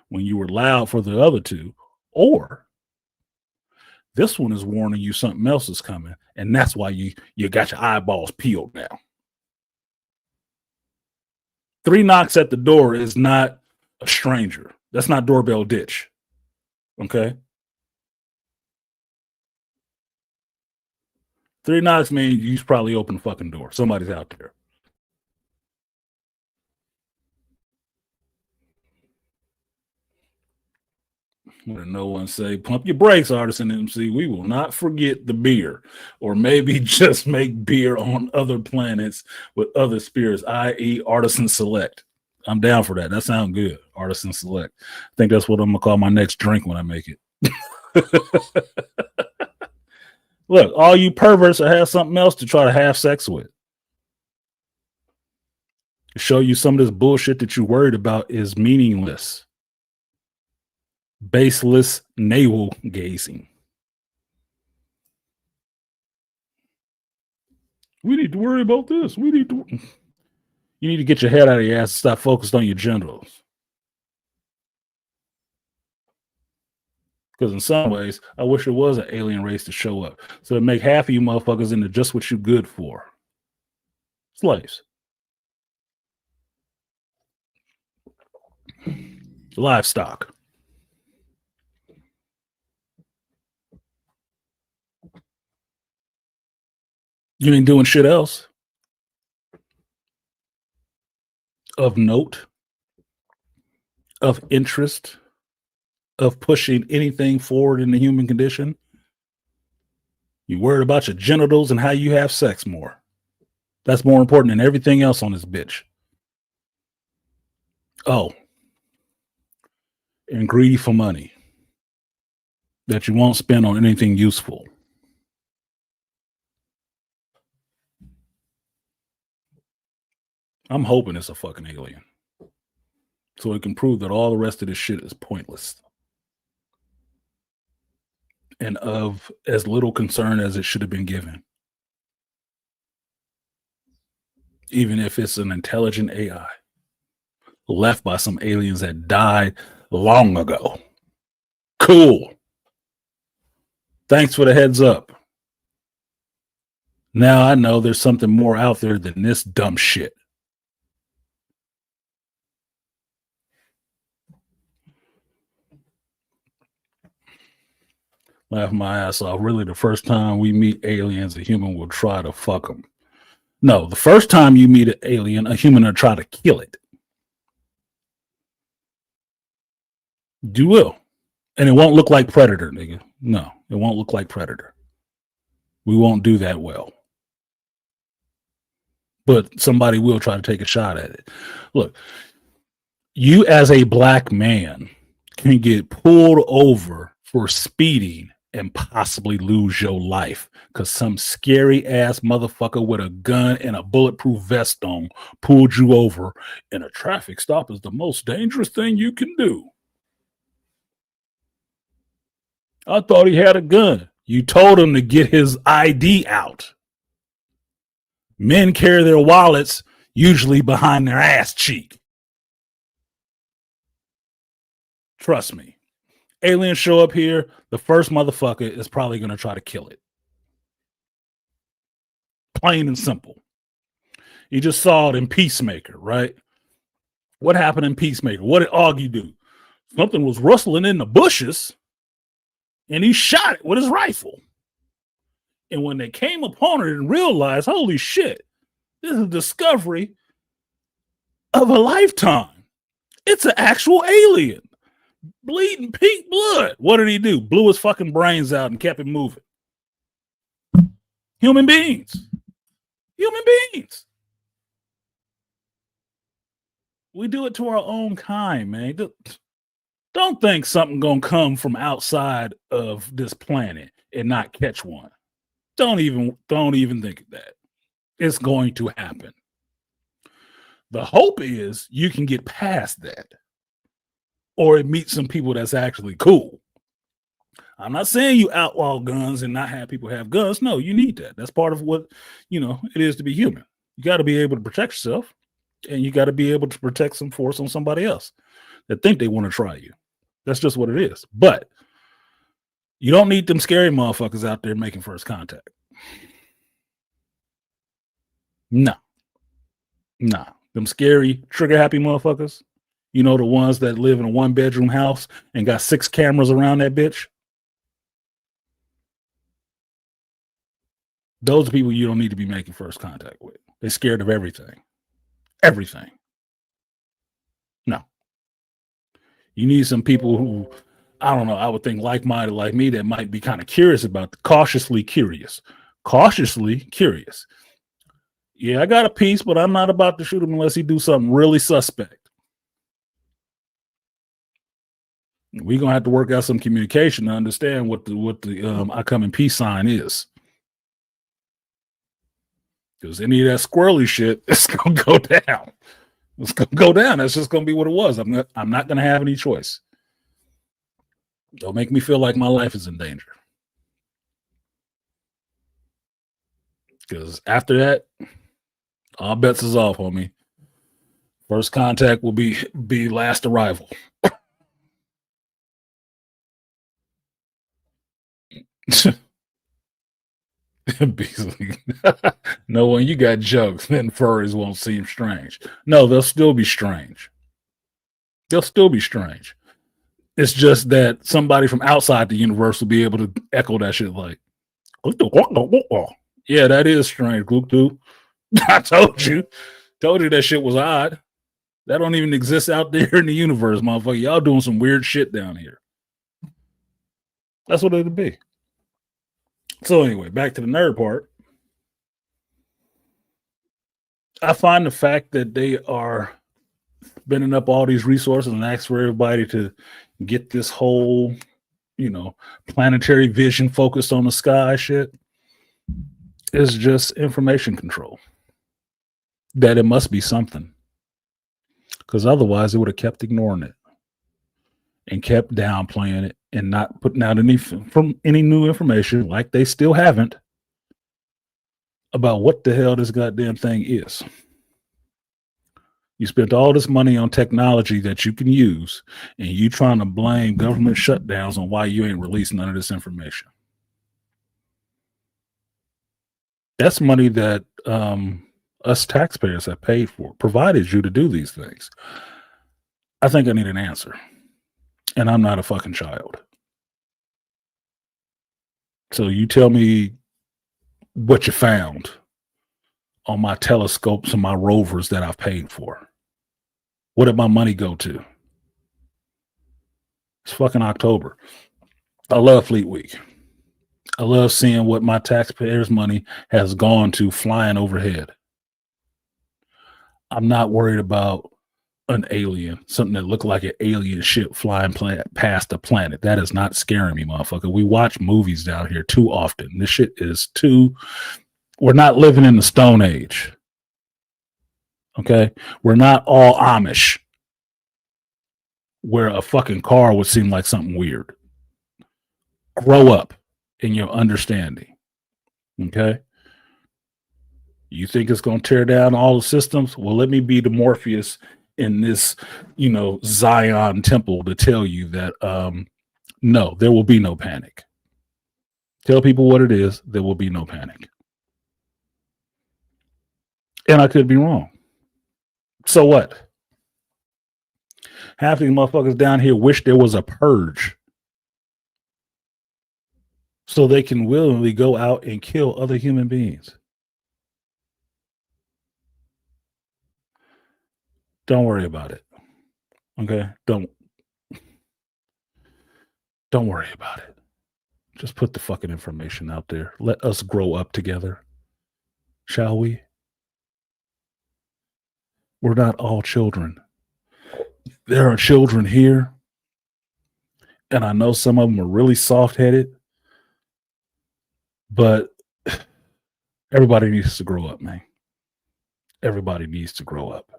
when you were loud for the other two, or this one is warning you something else is coming, and that's why you got your eyeballs peeled now. 3 knocks at the door is not a stranger. That's not doorbell ditch. Okay? 3 knocks means you probably open the fucking door. Somebody's out there. When no one say, pump your brakes, Artisan MC. We will not forget the beer, or maybe just make beer on other planets with other spirits, i.e., Artisan Select. I'm down for that. That sounds good. Artisan Select. I think that's what I'm gonna call my next drink when I make it. Look, all you perverts that have something else to try to have sex with. Show you some of this bullshit that you're worried about is meaningless. Baseless navel gazing. We need to worry about this. You need to get your head out of your ass and stop focused on your genitals. Because in some ways, I wish there was an alien race to show up. So to make half of you motherfuckers into just what you're good for. Slaves. Livestock. You ain't doing shit else of note, of interest, of pushing anything forward in the human condition. You worried about your genitals and how you have sex more. That's more important than everything else on this bitch. Oh, and greedy for money that you won't spend on anything useful. I'm hoping it's a fucking alien, so it can prove that all the rest of this shit is pointless and of as little concern as it should have been given. Even if it's an intelligent AI left by some aliens that died long ago. Cool. Thanks for the heads up. Now I know there's something more out there than this dumb shit. Laugh my ass off. Really, the first time we meet aliens, a human will try to fuck them. No, the first time you meet an alien, a human will try to kill it. You will. And it won't look like Predator, nigga. No, it won't look like Predator. We won't do that well. But somebody will try to take a shot at it. Look, you as a black man can get pulled over for speeding and possibly lose your life because some scary ass motherfucker with a gun and a bulletproof vest on pulled you over, and a traffic stop is the most dangerous thing you can do. I thought he had a gun. You told him to get his ID out. Men carry their wallets usually behind their ass cheek. Trust me. Aliens show up here, the first motherfucker is probably going to try to kill it. Plain and simple. You just saw it in Peacemaker, right? What happened in Peacemaker? What did Augie do? Something was rustling in the bushes, and he shot it with his rifle. And when they came upon it and realized, holy shit, this is a discovery of a lifetime. It's an actual alien. Bleeding pink blood. What did he do? Blew his fucking brains out and kept it moving. Human beings. Human beings. We do it to our own kind, man. Don't think something gonna come from outside of this planet and not catch one. Don't even think of that. It's going to happen. The hope is you can get past that, or meet some people that's actually cool. I'm not saying you outlaw guns and not have people have guns. No, you need that. That's part of what, it is to be human. You got to be able to protect yourself, and you got to be able to protect some force on somebody else that think they want to try you. That's just what it is. But you don't need them scary motherfuckers out there making first contact. No. Nah. Them scary, trigger-happy motherfuckers, the ones that live in a one-bedroom house and got 6 cameras around that bitch. Those are people you don't need to be making first contact with. They're scared of everything. Everything. No. You need some people who I don't know. I would think like-minded like me that might be kind of curious about cautiously curious. Cautiously curious. Yeah, I got a piece, but I'm not about to shoot him unless he do something really suspect. We're gonna have to work out some communication to understand what the I come in peace sign is. Because any of that squirrely shit, it's gonna go down. It's gonna go down. That's just gonna be what it was. I'm not gonna have any choice. Don't make me feel like my life is in danger. Because after that, all bets is off, homie. First contact will be last arrival. Beasley. No, when you got jokes, then furries won't seem strange. No, they'll still be strange. They'll still be strange. It's just that somebody from outside the universe will be able to echo that shit like, yeah, that is strange, Gloop 2. I told you that shit was odd. That don't even exist out there in the universe, motherfucker. Y'all doing some weird shit down here. That's what it'd be. So anyway, back to the nerd part. I find the fact that they are spending up all these resources and ask for everybody to get this whole, planetary vision focused on the sky shit is just information control. That it must be something. Because otherwise, they would have kept ignoring it and kept downplaying it and not putting out any new information, like they still haven't, about what the hell this goddamn thing is. You spent all this money on technology that you can use, and you trying to blame government shutdowns on why you ain't releasing none of this information. That's money that us taxpayers have paid for, provided you to do these things. I think I need an answer. And I'm not a fucking child. So you tell me what you found on my telescopes and my rovers that I've paid for. What did my money go to? It's fucking October. I love Fleet Week. I love seeing what my taxpayers' money has gone to flying overhead. I'm not worried about an alien, something that looked like an alien ship flying past the planet. That is not scaring me, motherfucker. We watch movies down here too often. This shit is we're not living in the Stone Age. Okay? We're not all Amish, where a fucking car would seem like something weird. Grow up in your understanding. Okay? You think it's going to tear down all the systems? Well, let me be the Morpheus in this, Zion temple to tell you that, no, there will be no panic. Tell people what it is. There will be no panic. And I could be wrong. So what? Half these motherfuckers down here wish there was a purge so they can willingly go out and kill other human beings. Don't worry about it. Okay? Don't worry about it. Just put the fucking information out there. Let us grow up together. Shall we? We're not all children. There are children here, and I know some of them are really soft-headed, but everybody needs to grow up, man. Everybody needs to grow up.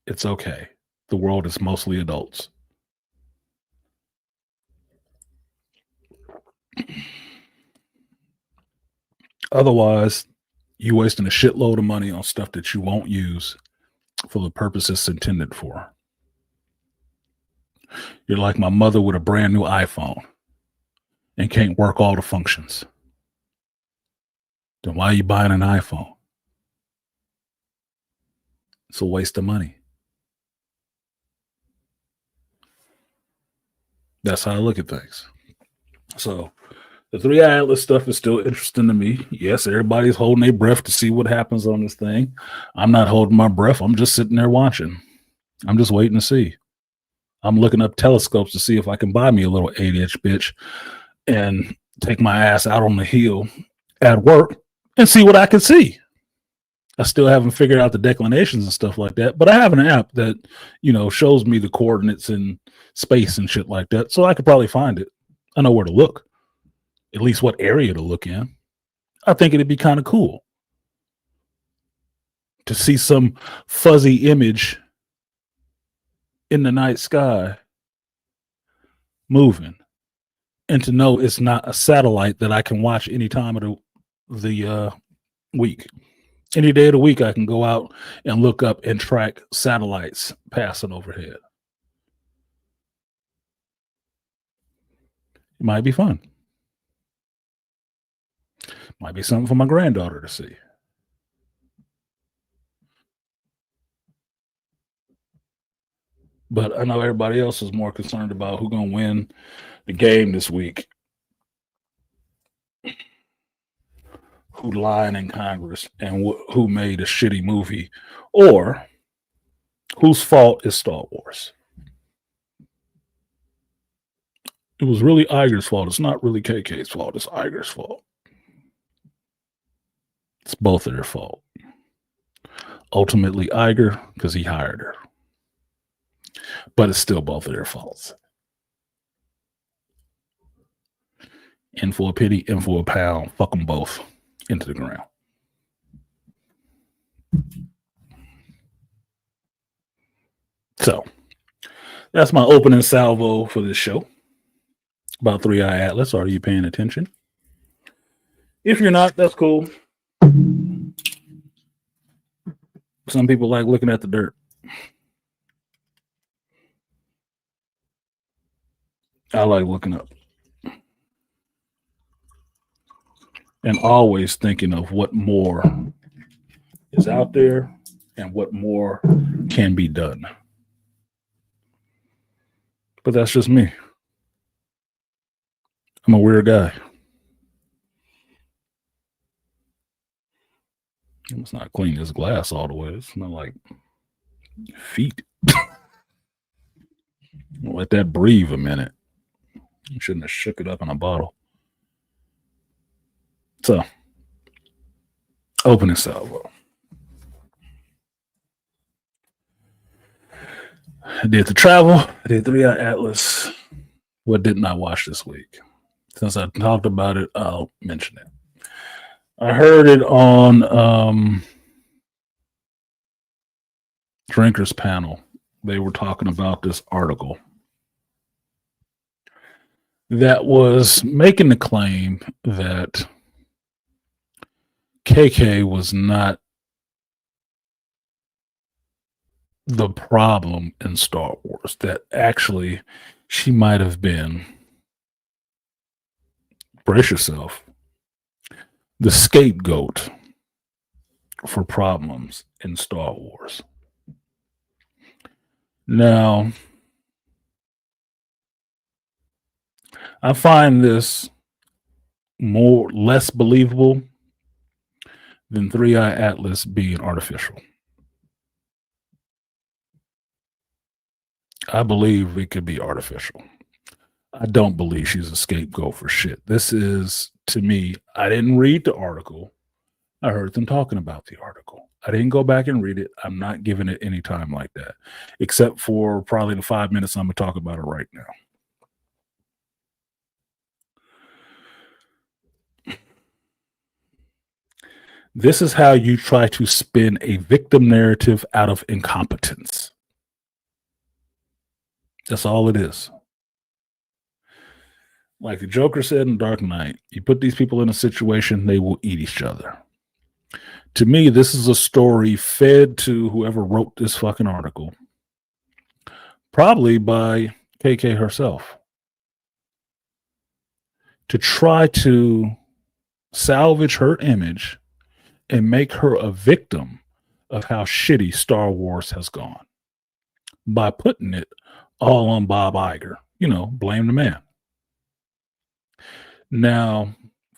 It's okay. The world is mostly adults. Otherwise, you're wasting a shitload of money on stuff that you won't use for the purpose it's intended for. You're like my mother with a brand new iPhone and can't work all the functions. Then why are you buying an iPhone? It's a waste of money. That's how I look at things. So the 3-Eye Atlas stuff is still interesting to me. Yes, everybody's holding their breath to see what happens on this thing. I'm not holding my breath. I'm just sitting there watching. I'm just waiting to see. I'm looking up telescopes to see if I can buy me a little 8-inch bitch and take my ass out on the hill at work and see what I can see. I still haven't figured out the declinations and stuff like that, but I have an app that, shows me the coordinates in space and shit like that. So I could probably find it. I know where to look, at least what area to look in. I think it'd be kind of cool to see some fuzzy image in the night sky moving, and to know it's not a satellite that I can watch any time of the week. Any day of the week, I can go out and look up and track satellites passing overhead. It might be fun. Might be something for my granddaughter to see. But I know everybody else is more concerned about who's going to win the game this week. Who lied in Congress and who made a shitty movie, or whose fault is Star Wars. It was really Iger's fault. It's not really KK's fault. It's Iger's fault. It's both of their fault. Ultimately, Iger, because he hired her. But it's still both of their faults. In for a penny, in for a pound. Fuck them both into the ground. So, that's my opening salvo for this show. About 3-Eye Atlas. Are you paying attention? If you're not, that's cool. Some people like looking at the dirt. I like looking up. And always thinking of what more is out there and what more can be done. But that's just me. I'm a weird guy. It's not clean as glass all the way. It's not like feet. Let that breathe a minute. You shouldn't have shook it up in a bottle. So, opening salvo. I did the travel. I did 3-Eye Atlas. What didn't I watch this week? Since I talked about it, I'll mention it. I heard it on Drinkers Panel. They were talking about this article that was making the claim that KK was not the problem in Star Wars, that actually she might have been, brace yourself, the scapegoat for problems in Star Wars. Now, I find this less believable than 3-Eye Atlas being artificial. I believe it could be artificial. I don't believe she's a scapegoat for shit. This is, to me, I didn't read the article. I heard them talking about the article. I didn't go back and read it. I'm not giving it any time like that, except for probably the 5 minutes I'm going to talk about it right now. This is how you try to spin a victim narrative out of incompetence. That's all it is. Like the Joker said in Dark Knight, you put these people in a situation, they will eat each other. To me, this is a story fed to whoever wrote this fucking article, probably by KK herself, to try to salvage her image and make her a victim of how shitty Star Wars has gone by putting it all on Bob Iger. Blame the man. Now,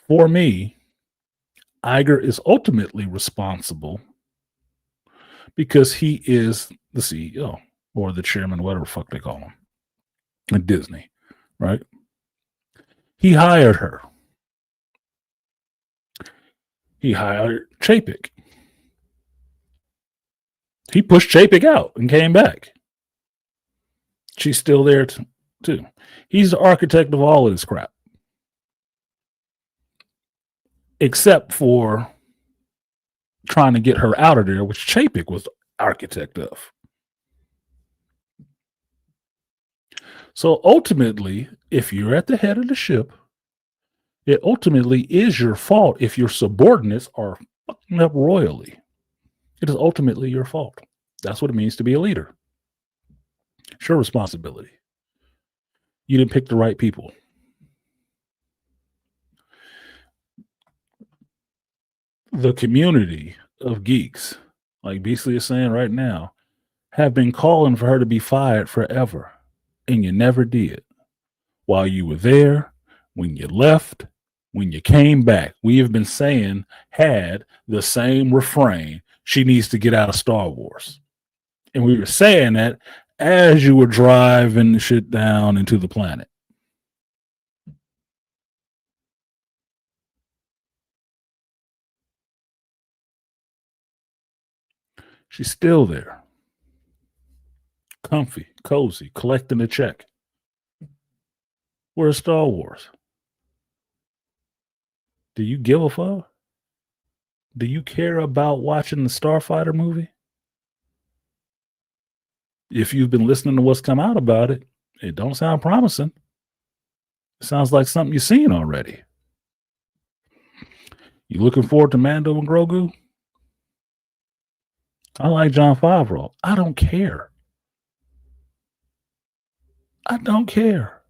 for me, Iger is ultimately responsible because he is the CEO or the chairman, whatever the fuck they call him. at Disney, right? He hired her. He hired Chapek. He pushed Chapek out and came back. She's still there too. He's the architect of all of this crap, except for trying to get her out of there, which Chapek was the architect of. So ultimately, if you're at the head of the ship, it ultimately is your fault if your subordinates are fucking up royally. It is ultimately your fault. That's what it means to be a leader. It's your responsibility. You didn't pick the right people. The community of geeks, like Beasley is saying right now, have been calling for her to be fired forever, and you never did. While you were there, when you left, when you came back, we have been saying had the same refrain: she needs to get out of Star Wars. And we were saying that as you were driving the shit down into the planet. She's still there. Comfy, cozy, collecting a check. Where's Star Wars? Do you give a fuck? Do you care about watching the Starfighter movie? If you've been listening to what's come out about it, it don't sound promising. It sounds like something you've seen already. You looking forward to Mando and Grogu? I like Jon Favreau. I don't care. I don't care.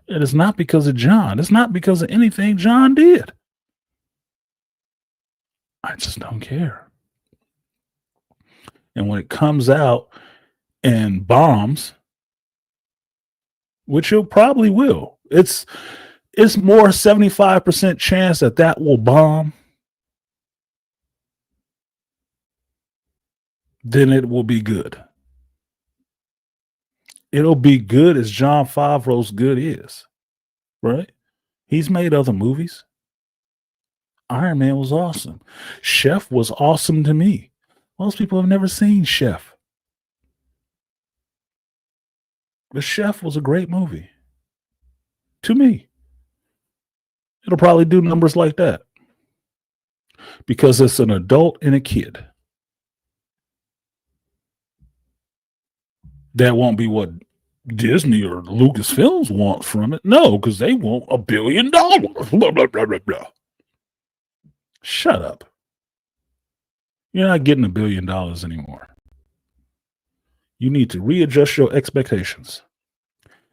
It is not because of John. It's not because of anything John did. I just don't care. And when it comes out and bombs, which it probably will, it's more 75% chance that will bomb than it will be good. It'll be good as Jon Favreau's good is, right? He's made other movies. Iron Man was awesome. Chef was awesome to me. Most people have never seen Chef. The Chef was a great movie. To me. It'll probably do numbers like that. Because it's an adult and a kid. That won't be what Disney or Lucasfilms want from it. No, because they want $1 billion. Blah, blah, blah, blah, blah. Shut up. You're not getting $1 billion anymore. You need to readjust your expectations,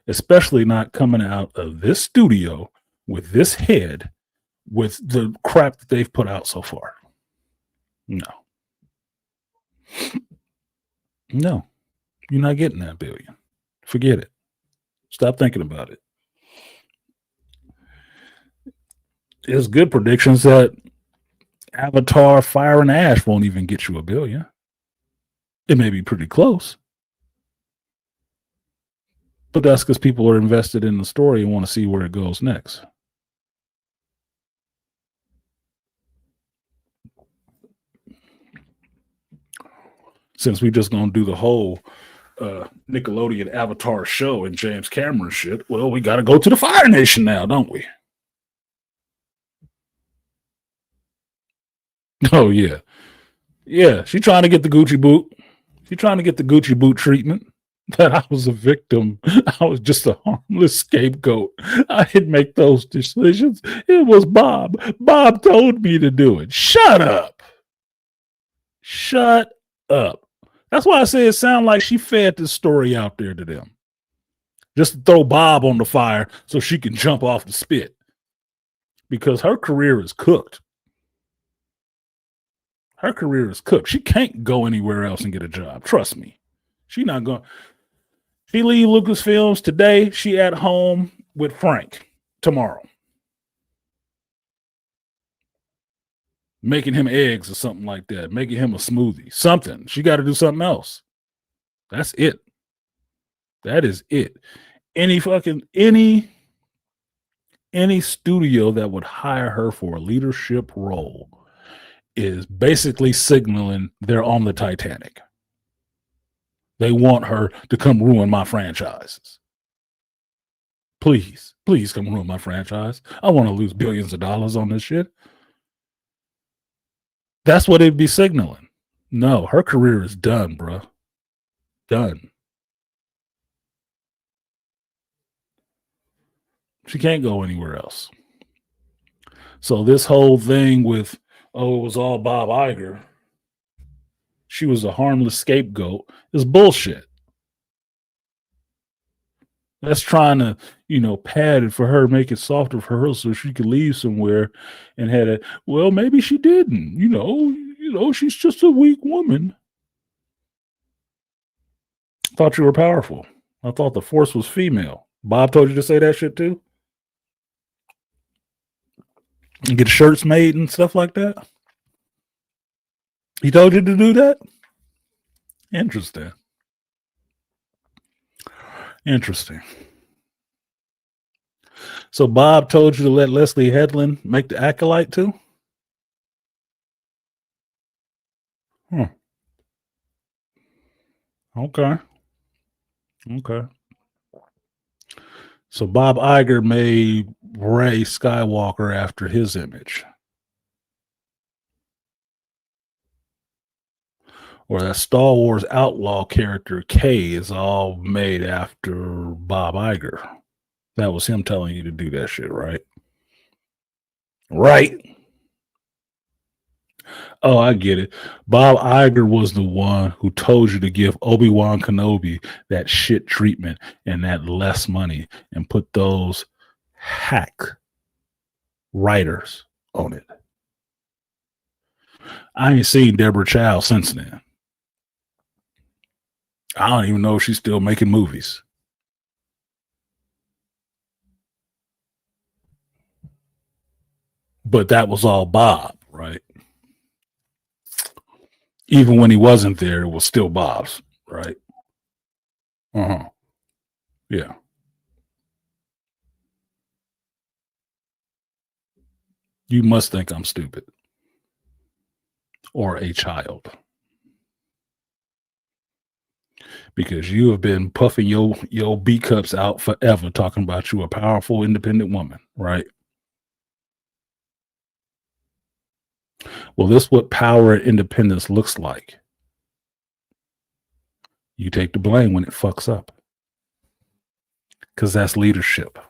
especially not coming out of this studio with this head with the crap that they've put out so far. No. No. You're not getting that $1 billion. Forget it. Stop thinking about it. There's good predictions that Avatar, Fire and Ash won't even get you $1 billion. It may be pretty close. But that's because people are invested in the story and want to see where it goes next. Since we just going to do the whole Nickelodeon Avatar show and James Cameron shit, well, we got to go to the Fire Nation now, don't we? Oh, yeah. Yeah, she's trying to get the Gucci boot. She's trying to get the Gucci boot treatment. That I was a victim. I was just a harmless scapegoat. I didn't make those decisions. It was Bob. Bob told me to do it. Shut up. Shut up. That's why I say it sounds like she fed this story out there to them. Just to throw Bob on the fire so she can jump off the spit. Because her career is cooked. Her career is cooked. She can't go anywhere else and get a job. Trust me. She's not going. She leave Lucasfilms today. She at home with Frank tomorrow. Making him eggs or something like that. Making him a smoothie. Something. She got to do something else. That's it. That is it. Any studio that would hire her for a leadership role is basically signaling they're on the Titanic. They want her to come ruin my franchises. Please come ruin my franchise. I want to lose billions of dollars on this shit. That's what it'd be signaling. No, her career is done, bro. Done. She can't go anywhere else. So this whole thing with, oh, it was all Bob Iger, she was a harmless scapegoat, is bullshit. That's trying to, pad it for her, make it softer for her so she could leave somewhere and had a, well, maybe she didn't, she's just a weak woman. Thought you were powerful. I thought the force was female. Bob told you to say that shit too? And get shirts made and stuff like that? He told you to do that? Interesting. So Bob told you to let Leslie Headland make the Acolyte too? Okay. So Bob Iger made Rey Skywalker after his image. Or that Star Wars outlaw character K is all made after Bob Iger. That was him telling you to do that shit, right? Right. Oh, I get it. Bob Iger was the one who told you to give Obi-Wan Kenobi that shit treatment and that less money and put those hack writers on it. I ain't seen Deborah Chow since then. I don't even know if she's still making movies. But that was all Bob, right? Even when he wasn't there, it was still Bob's, right? Yeah. You must think I'm stupid. Or a child. Because you have been puffing your B cups out forever talking about you a powerful, independent woman, right? Well, this is what power and independence looks like. You take the blame when it fucks up. Because that's leadership.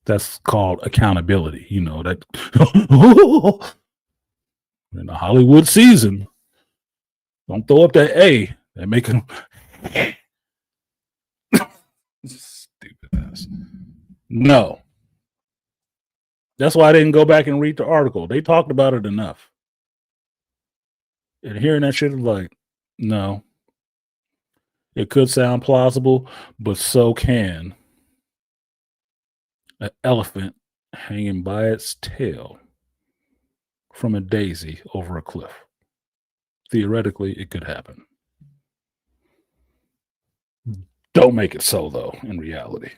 That's called accountability. You know, that in the Hollywood season, don't throw up that A. They make them stupid ass. No. That's why I didn't go back and read the article. They talked about it enough. And hearing that shit is like, no. It could sound plausible, but so can an elephant hanging by its tail from a daisy over a cliff. Theoretically, it could happen. Don't make it so, though, in reality.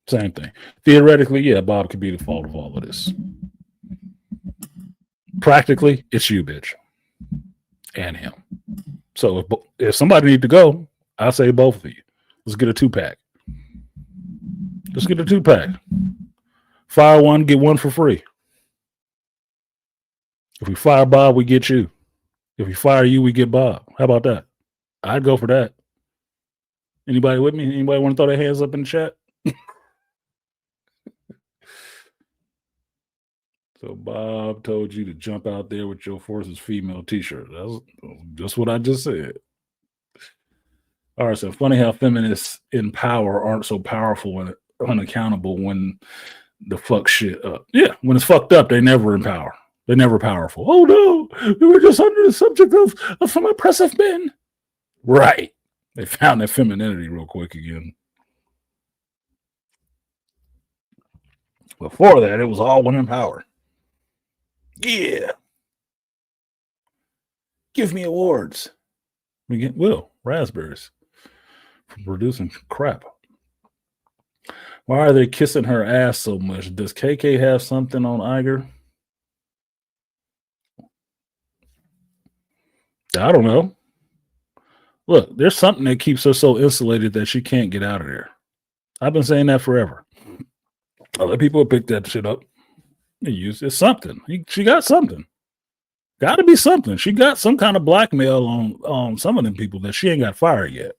Same thing. Theoretically, yeah, Bob could be the fault of all of this. Practically, it's you, bitch. And him. So if somebody need to go, I say both of you. Let's get a 2-pack. Let's get a 2-pack. Fire one, get one for free. If we fire Bob, we get you. If we fire you, we get Bob. How about that? I'd go for that. Anybody with me? Anybody want to throw their hands up in the chat? So Bob told you to jump out there with your Forces Female t-shirt. That's just what I just said. All right, so funny how feminists in power aren't so powerful and unaccountable when the fuck shit up. Yeah, when it's fucked up, they never in power. They're never powerful. Oh no, we were just under the subject of some oppressive men. Right. They found their femininity real quick again. Before that, it was all women in power. Yeah. Give me awards. We get raspberries for producing crap. Why are they kissing her ass so much? Does KK have something on Iger? I don't know. Look, there's something that keeps her so insulated that she can't get out of there. I've been saying that forever. Other people have picked that shit up. It's something. She got something. Got to be something. She got some kind of blackmail on some of them people that she ain't got fired yet.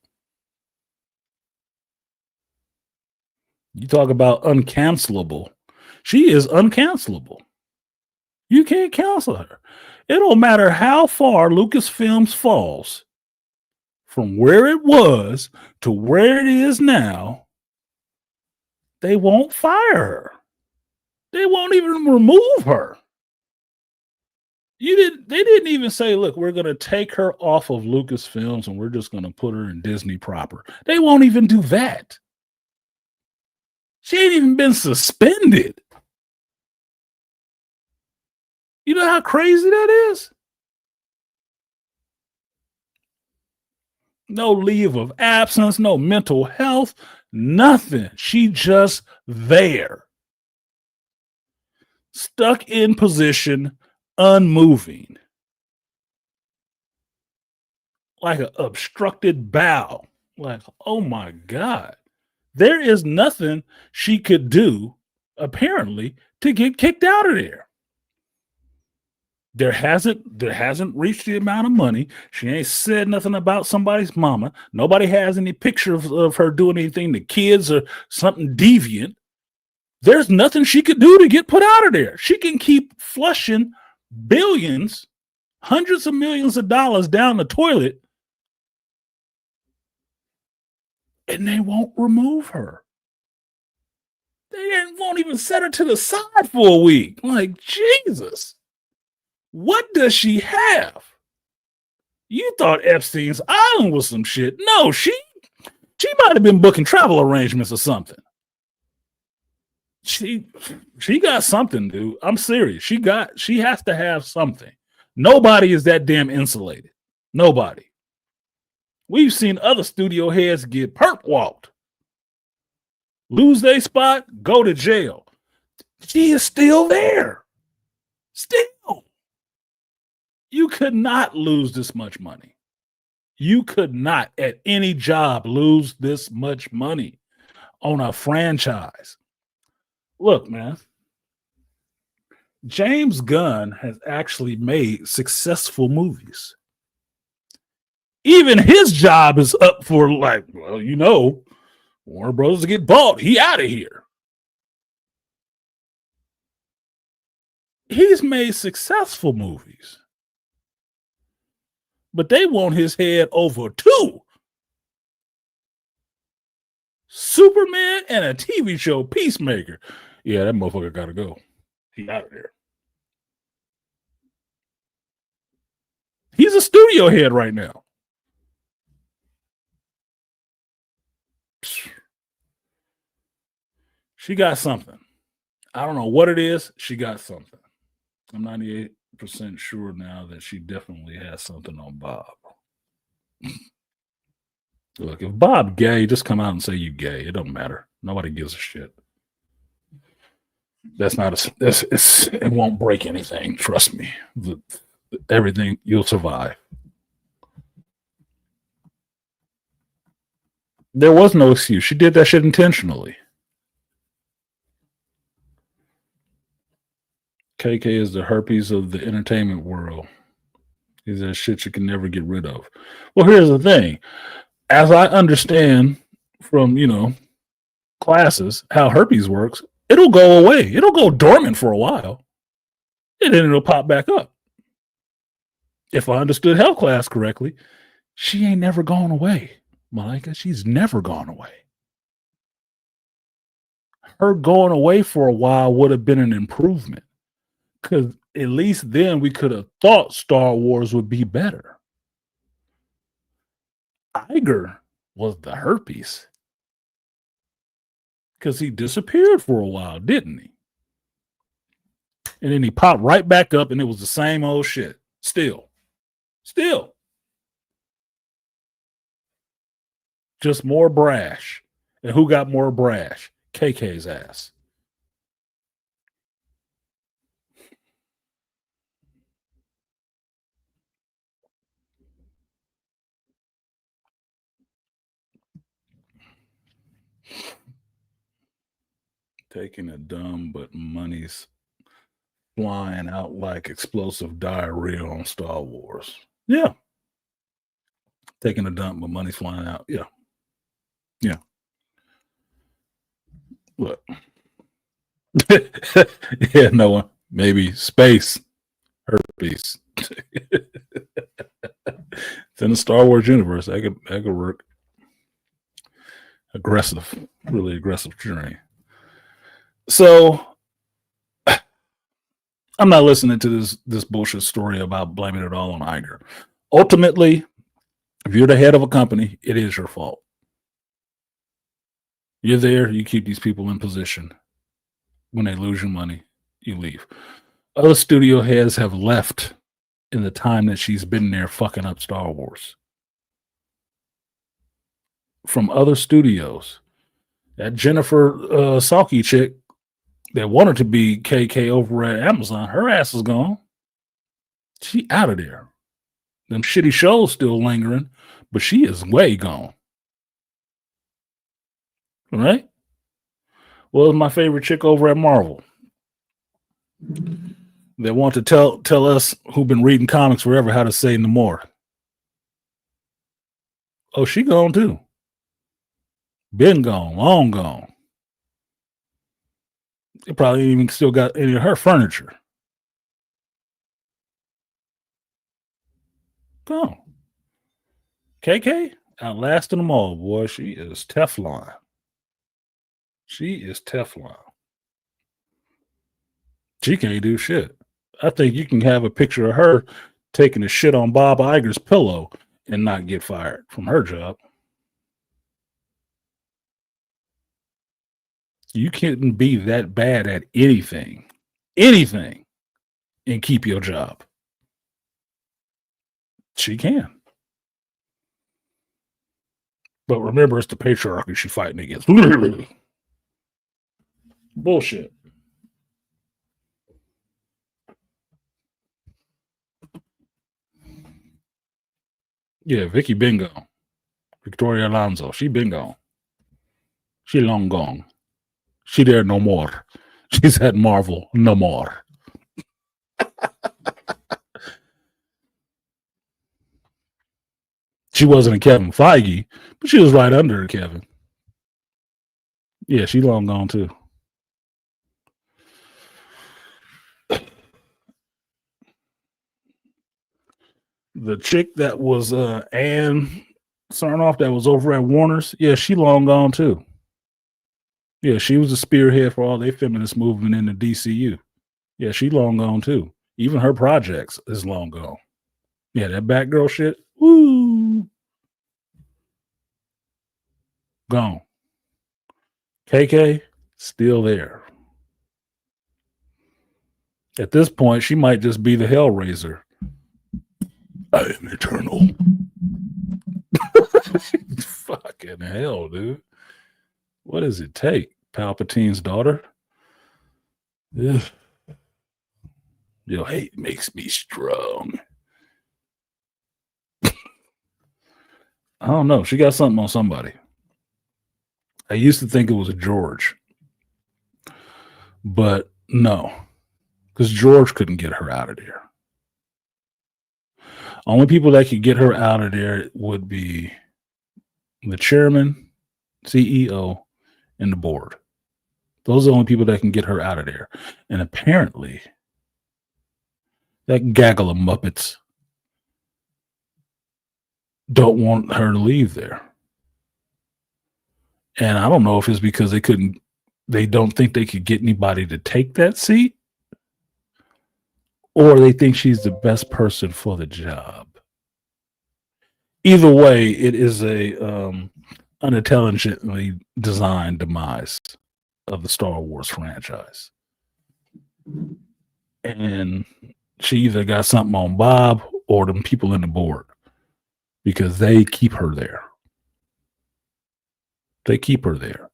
You talk about uncancelable. She is uncancelable. You can't cancel her. It don't matter how far Lucasfilms falls from where it was to where it is now. They won't fire her. They won't even remove her. They didn't even say, look, we're going to take her off of Lucasfilms and we're just going to put her in Disney proper. They won't even do that. She ain't even been suspended. You know how crazy that is? No leave of absence, no mental health, nothing. She just there. Stuck in position, unmoving. Like an obstructed bowel. Like, oh my God. There is nothing she could do, apparently, to get kicked out of there. There hasn't reached the amount of money. She ain't said nothing about somebody's mama. Nobody has any picture of her doing anything to kids or something deviant. There's nothing she could do to get put out of there. She can keep flushing billions, hundreds of millions of dollars down the toilet, and they won't remove her. They won't even set her to the side for a week. Like, Jesus. What does she have? You thought Epstein's Island was some shit. No, she might have been booking travel arrangements or something. She got something, dude. I'm serious. She has to have something. Nobody is that damn insulated. Nobody. We've seen other studio heads get perp walked, lose their spot, go to jail. She is still there. Still. You could not lose this much money. You could not at any job lose this much money on a franchise. Look, man, James Gunn has actually made successful movies. Even his job is up for, like, well, you know, Warner Brothers to get bought. He out of here. He's made successful movies. But they want his head over two. Superman and a TV show, Peacemaker. Yeah, that motherfucker got to go. He out of there. He's a studio head right now. She got something. I don't know what it is. She got something. I'm 98% sure now that she definitely has something on Bob. Look, if Bob gay, just come out and say you gay. It don't matter. Nobody gives a shit. That's not it won't break anything. Trust me. Everything, you'll survive. There was no excuse. She did that shit intentionally. KK is the herpes of the entertainment world. Is that shit you can never get rid of. Well, here's the thing. As I understand from, classes, how herpes works, it'll go away. It'll go dormant for a while. And then it'll pop back up. If I understood health class correctly, she ain't never gone away, Malika. She's never gone away. Her going away for a while would have been an improvement. Because at least then we could have thought Star Wars would be better. Iger was the herpes. Because he disappeared for a while, didn't he? And then he popped right back up and it was the same old shit. Still. Just more brash. And who got more brash? KK's ass. Taking a dumb, but money's flying out like explosive diarrhea on Star Wars. Yeah. Taking a dump, but money's flying out. Yeah. Yeah. What? Yeah, Noah. Maybe space. Herpes. It's in the Star Wars universe. I could work. Aggressive. Really aggressive journey. So I'm not listening to this bullshit story about blaming it all on Iger. Ultimately, if you're the head of a company, it is your fault. You're there, you keep these people in position. When they lose your money, you leave. Other studio heads have left in the time that she's been there fucking up Star Wars. From other studios. That Jennifer Salke chick that wanted to be KK over at Amazon, her ass is gone. She out of there. Them shitty shows still lingering, but she is way gone. Right? Well, my favorite chick over at Marvel. They want to tell us who've been reading comics forever how to say no more. Oh, she gone too. Been gone, long gone. They probably even still got any of her furniture. Gone. KK outlasting them all, boy. She is Teflon. She is Teflon. She can't do shit. I think you can have a picture of her taking a shit on Bob Iger's pillow and not get fired from her job. You can't be that bad at anything, and keep your job. She can. But remember, it's the patriarchy she's fighting against. Bullshit. Yeah, Vicky been gone. Victoria Alonso, she been gone. She long gone. She there no more. She's at Marvel no more. She wasn't a Kevin Feige, but she was right under Kevin. Yeah, she long gone too. The chick that was Anne Sarnoff that was over at Warner's, yeah, she long gone too. Yeah, she was a spearhead for all their feminist movement in the DCU. Yeah, she long gone too. Even her projects is long gone. Yeah, that Batgirl shit, woo, gone. KK, still there. At this point, she might just be the Hellraiser. I am eternal. Fucking hell, dude. What does it take? Palpatine's daughter? Ugh. Your hate makes me strong. I don't know. She got something on somebody. I used to think it was a George. But no. Because George couldn't get her out of there. Only people that could get her out of there would be the chairman, CEO, and the board. Those are the only people that can get her out of there. And apparently, that gaggle of Muppets don't want her to leave there. And I don't know if it's because they don't think they could get anybody to take that seat, or they think she's the best person for the job. Either way, it is a unintelligently designed demise of the Star Wars franchise. And she either got something on Bob or them people in the board because they keep her there. They keep her there.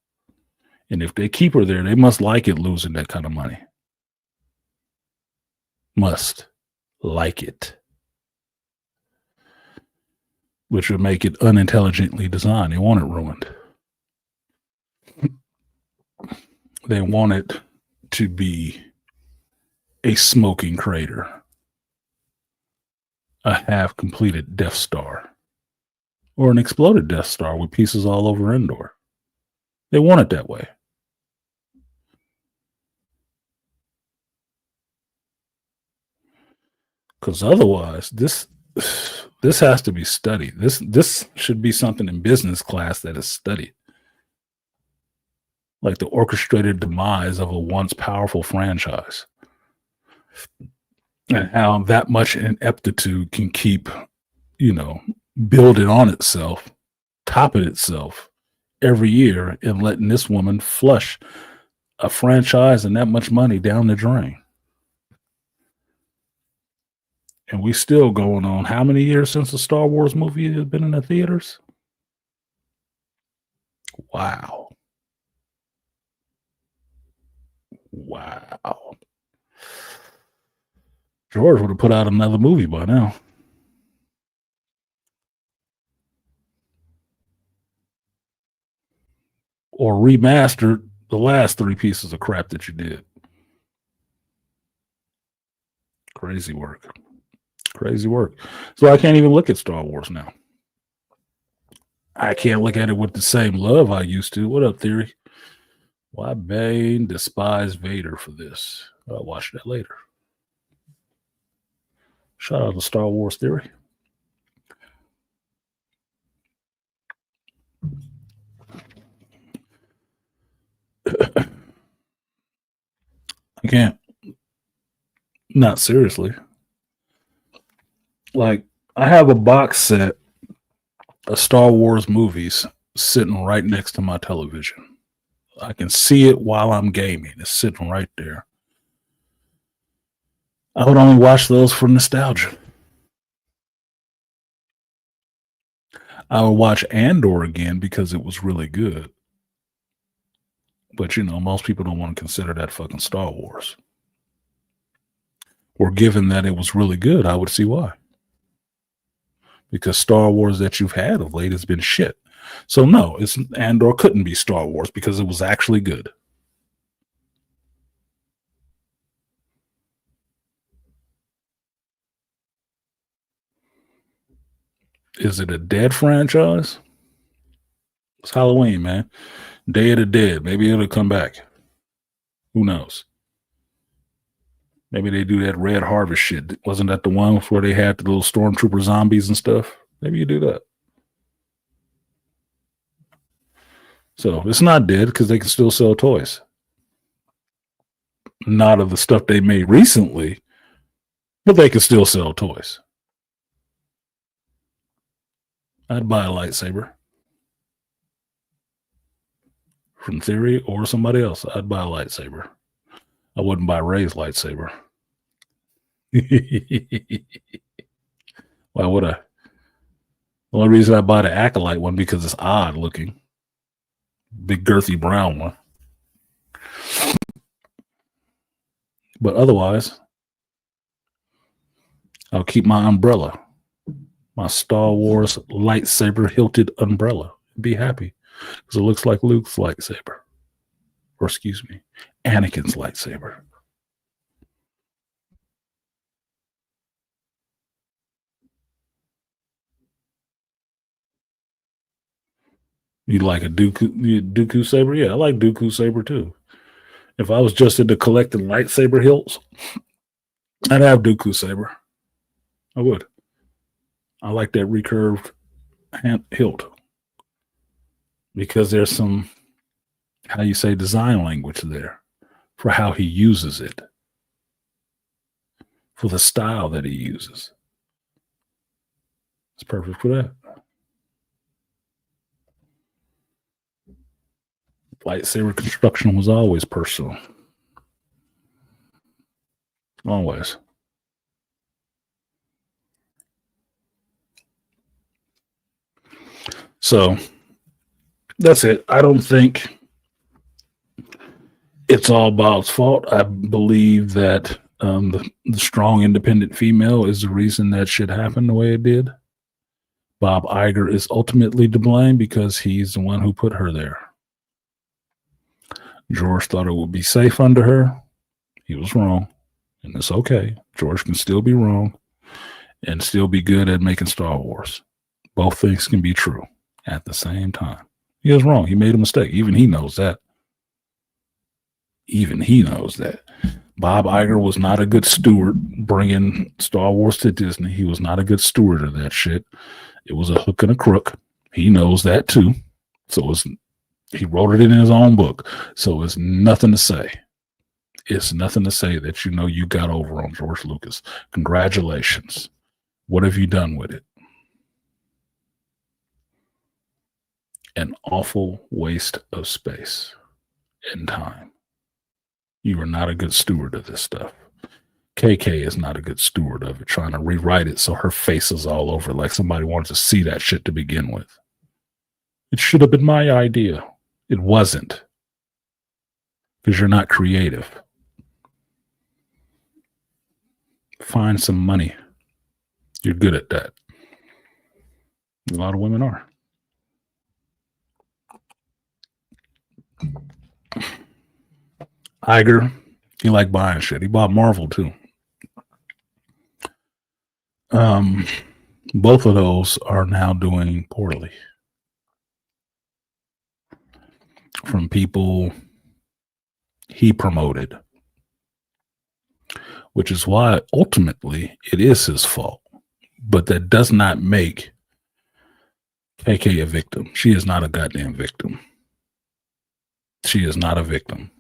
And if they keep her there, they must like it losing that kind of money. Must like it. Which would make it unintelligently designed. They want it ruined. They want it to be a smoking crater, a half-completed Death Star, or an exploded Death Star with pieces all over Endor. They want it that way. Because otherwise, this has to be studied. This should be something in business class that is studied. Like the orchestrated demise of a once powerful franchise. And how that much ineptitude can keep, building on itself, topping itself every year and letting this woman flush a franchise and that much money down the drain. And we still going on how many years since the Star Wars movie has been in the theaters? Wow. George would have put out another movie by now. Or remastered the last 3 pieces of crap that you did. Crazy work. So I can't even look at Star Wars now. I can't look at it with the same love I used to. What up, Theory? Why Bane despise Vader for this? I'll watch that later. Shout out to Star Wars Theory. I can't. Not seriously. Like, I have a box set of Star Wars movies sitting right next to my television. I can see it while I'm gaming. It's sitting right there. I would only watch those for nostalgia. I would watch Andor again because it was really good. But, most people don't want to consider that fucking Star Wars. Or given that it was really good, I would see why. Because Star Wars that you've had of late has been shit. So no, Andor couldn't be Star Wars because it was actually good. Is it a dead franchise? It's Halloween, man. Day of the Dead. Maybe it'll come back. Who knows? Maybe they do that Red Harvest shit. Wasn't that the one where they had the little stormtrooper zombies and stuff? Maybe you do that. So it's not dead because they can still sell toys. Not of the stuff they made recently, but they can still sell toys. I'd buy a lightsaber from Theory or somebody else. I'd buy a lightsaber. I wouldn't buy Rey's lightsaber. Why would I? The only reason I buy the Acolyte one because it's odd looking. Big girthy brown one. But otherwise, I'll keep my umbrella. My Star Wars lightsaber hilted umbrella. Be happy. Because it looks like Luke's lightsaber. Or excuse me, Anakin's lightsaber. You like a Dooku saber? Yeah, I like Dooku saber too. If I was just into collecting lightsaber hilts, I'd have Dooku saber. I would. I like that recurved hilt because there's some, how you say, design language there for how he uses it, for the style that he uses. It's perfect for that. Lightsaber construction was always personal. Always. So That's it. I don't think it's all Bob's fault. I believe that the strong, independent female is the reason that shit happened the way it did. Bob Iger is ultimately to blame because he's the one who put her there. George thought it would be safe under her. He was wrong, and it's okay. George can still be wrong and still be good at making Star Wars. Both things can be true at the same time. He was wrong. He made a mistake. Even he knows that. Even he knows that. Bob Iger was not a good steward bringing Star Wars to Disney. He was not a good steward of that shit. It was a hook and a crook. He knows that too. So he wrote it in his own book. So it's nothing to say. It's nothing to say that you got over on George Lucas. Congratulations. What have you done with it? An awful waste of space and time. You are not a good steward of this stuff. KK is not a good steward of it, trying to rewrite it so her face is all over like somebody wanted to see that shit to begin with. It should have been my idea. It wasn't. Because you're not creative. Find some money. You're good at that. A lot of women are. Iger, he liked buying shit. He bought Marvel too. Both of those are now doing poorly. From people he promoted. Which is why ultimately it is his fault. But that does not make KK a victim. She is not a goddamn victim. She is not a victim.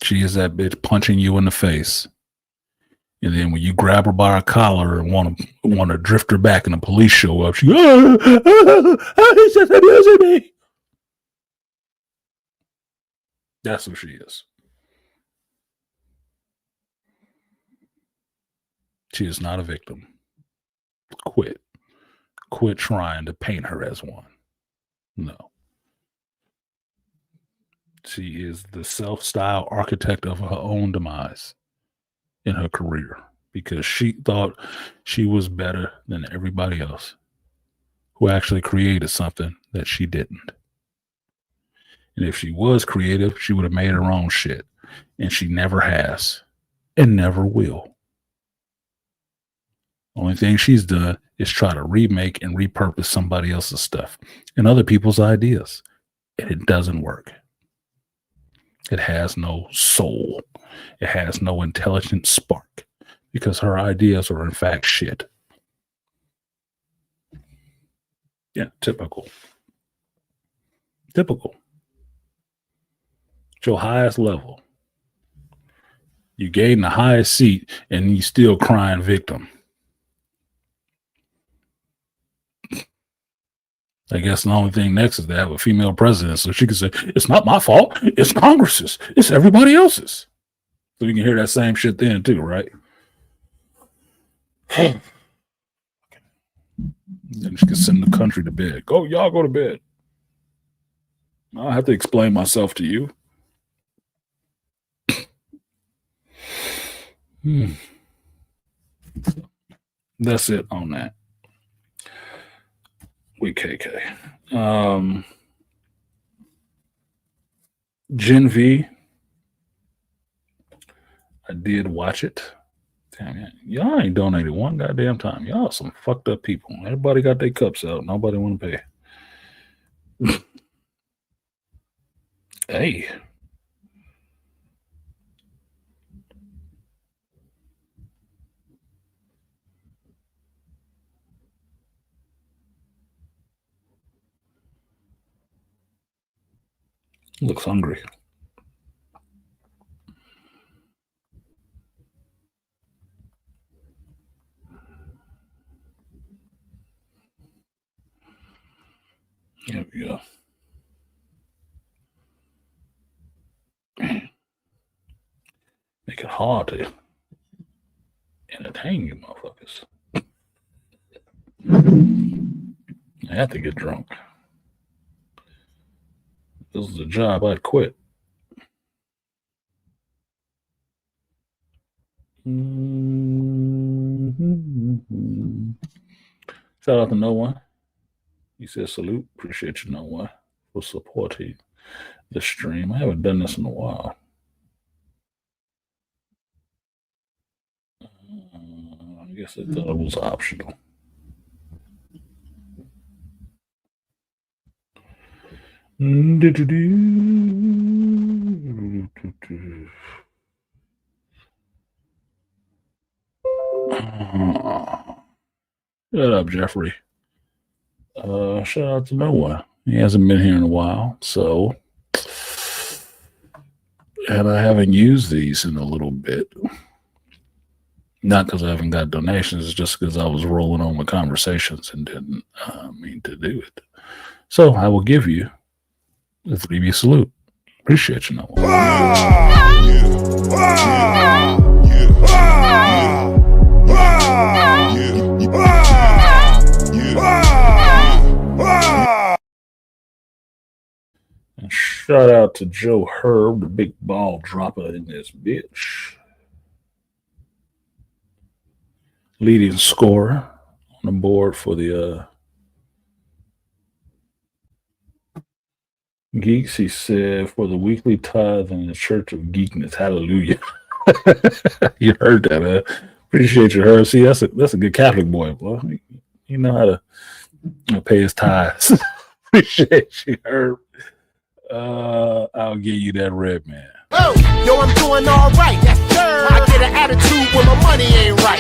She is that bitch punching you in the face. And then when you grab her by her collar and want to drift her back and the police show up, he's just abusing me. That's who she is. She is not a victim. Quit trying to paint her as one. No. She is the self-styled architect of her own demise in her career because she thought she was better than everybody else who actually created something that she didn't. And if she was creative, she would have made her own shit. And she never has and never will. Only thing she's done is try to remake and repurpose somebody else's stuff and other people's ideas. And it doesn't work. It has no soul. It has no intelligent spark because her ideas are in fact shit. Yeah, typical. At your highest level. You gain the highest seat and you still crying victim. I guess the only thing next is to have a female president so she can say, it's not my fault. It's Congress's. It's everybody else's. So you can hear that same shit then too, right? Then she can send the country to bed. Y'all go to bed. I don't have to explain myself to you. That's it on that. With KK. Gen V. I did watch it. Damn, y'all ain't donated one goddamn time. Y'all some fucked up people. Everybody got their cups out. Nobody want to pay. Hey. Looks hungry. There we go. Make it hard to entertain you motherfuckers. I had to get drunk. This is a job I'd quit. Shout out to No One. He says salute. Appreciate you, No One, for supporting the stream. I haven't done this in a while. I guess I thought it was optional. Shut up, Jeffrey. Shout out to No One. He hasn't been here in a while, so, and I haven't used these in a little bit. Not because I haven't got donations, it's just because I was rolling on with conversations and didn't mean to do it. So I will give you the 3B salute. Appreciate you, No One. And shout out to Joe Herb, the big ball dropper in this bitch. Leading scorer on the board for the Geeks. He said, for the weekly tithe in the Church of Geekness. Hallelujah. You heard that, man. Appreciate you, Herb. See, that's a good Catholic boy, boy. You know how to pay his tithes. Appreciate you, Herb. I'll give you that red, man. Oh, yo, I'm doing all right. Yes, sir. I get an attitude when my money ain't right.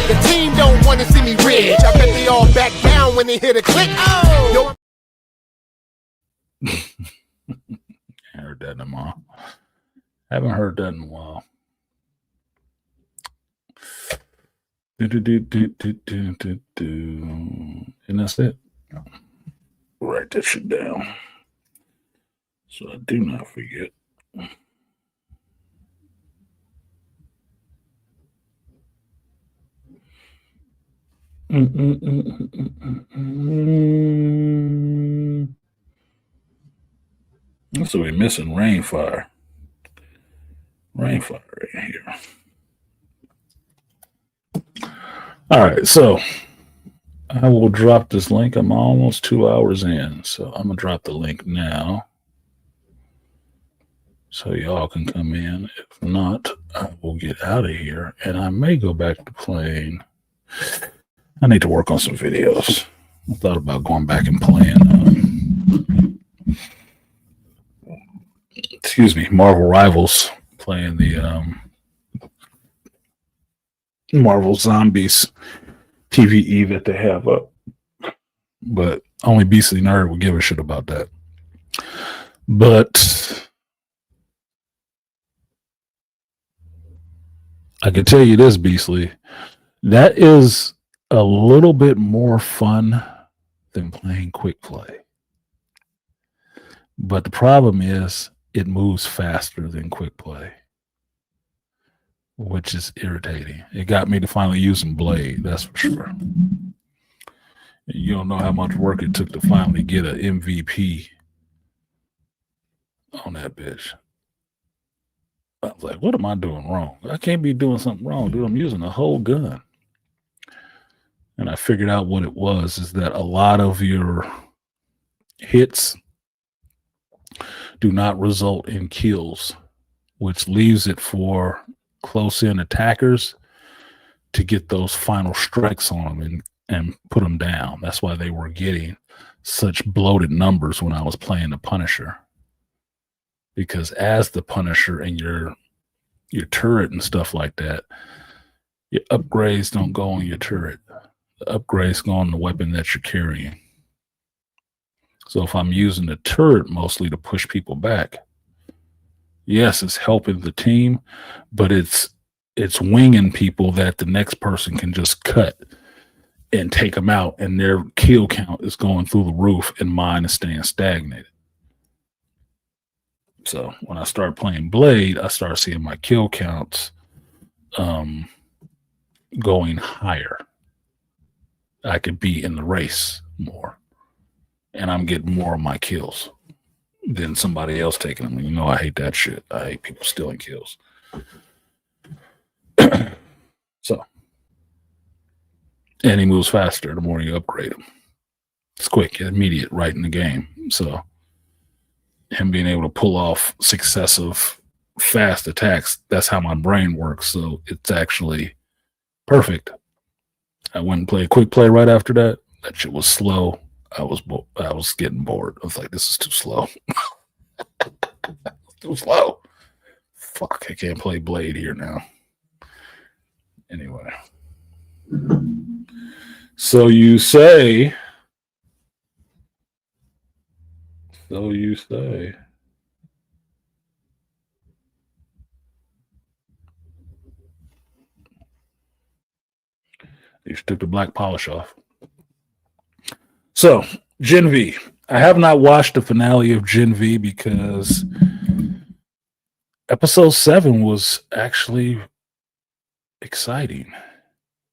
The team don't want to see me rich. I bet they all back down when they hear the click. Oh, yo. I heard that in a while. Haven't heard that in a while. And that's it. Write that shit down so I do not forget. So we're missing Rainfire. Rainfire right here. All right, so I will drop this link. I'm almost 2 hours in, so I'm gonna drop the link now so y'all can come in. If not, I will get out of here, and I may go back to playing. I need to work on some videos. I thought about going back and playing, Marvel Rivals, playing the Marvel Zombies TVE that they have up. But only Beastly Nerd would give a shit about that. But I can tell you this, Beastly, that is a little bit more fun than playing quick play. But the problem is it moves faster than quick play, which is irritating. It got me to finally using Blade, that's for sure. You don't know how much work it took to finally get an MVP on that bitch. I was like, what am I doing wrong? I can't be doing something wrong, dude. I'm using a whole gun. And I figured out what it was, is that a lot of your hits do not result in kills, which leaves it for close-in attackers to get those final strikes on them and put them down. That's why they were getting such bloated numbers when I was playing the Punisher. Because as the Punisher and your turret and stuff like that, your upgrades don't go on your turret. The upgrades go on the weapon that you're carrying. So if I'm using the turret mostly to push people back, yes, it's helping the team, but it's winging people that the next person can just cut and take them out, and their kill count is going through the roof and mine is staying stagnated. So when I start playing Blade, I start seeing my kill counts going higher. I could be in the race more. and I'm getting more of my kills than somebody else taking them. And you know, I hate that shit. I hate people stealing kills. So, and he moves faster the more you upgrade him. It's quick, immediate, right in the game. So, him being able to pull off successive fast attacks, that's how my brain works. So, it's actually perfect. I went and played quick play right after that. That shit was slow. I was getting bored. I was like, this is too slow. Too slow. Fuck, I can't play Blade here now. Anyway. So you say. You just took the black polish off. So, Gen V. I have not watched the finale of Gen V because episode 7 was actually exciting,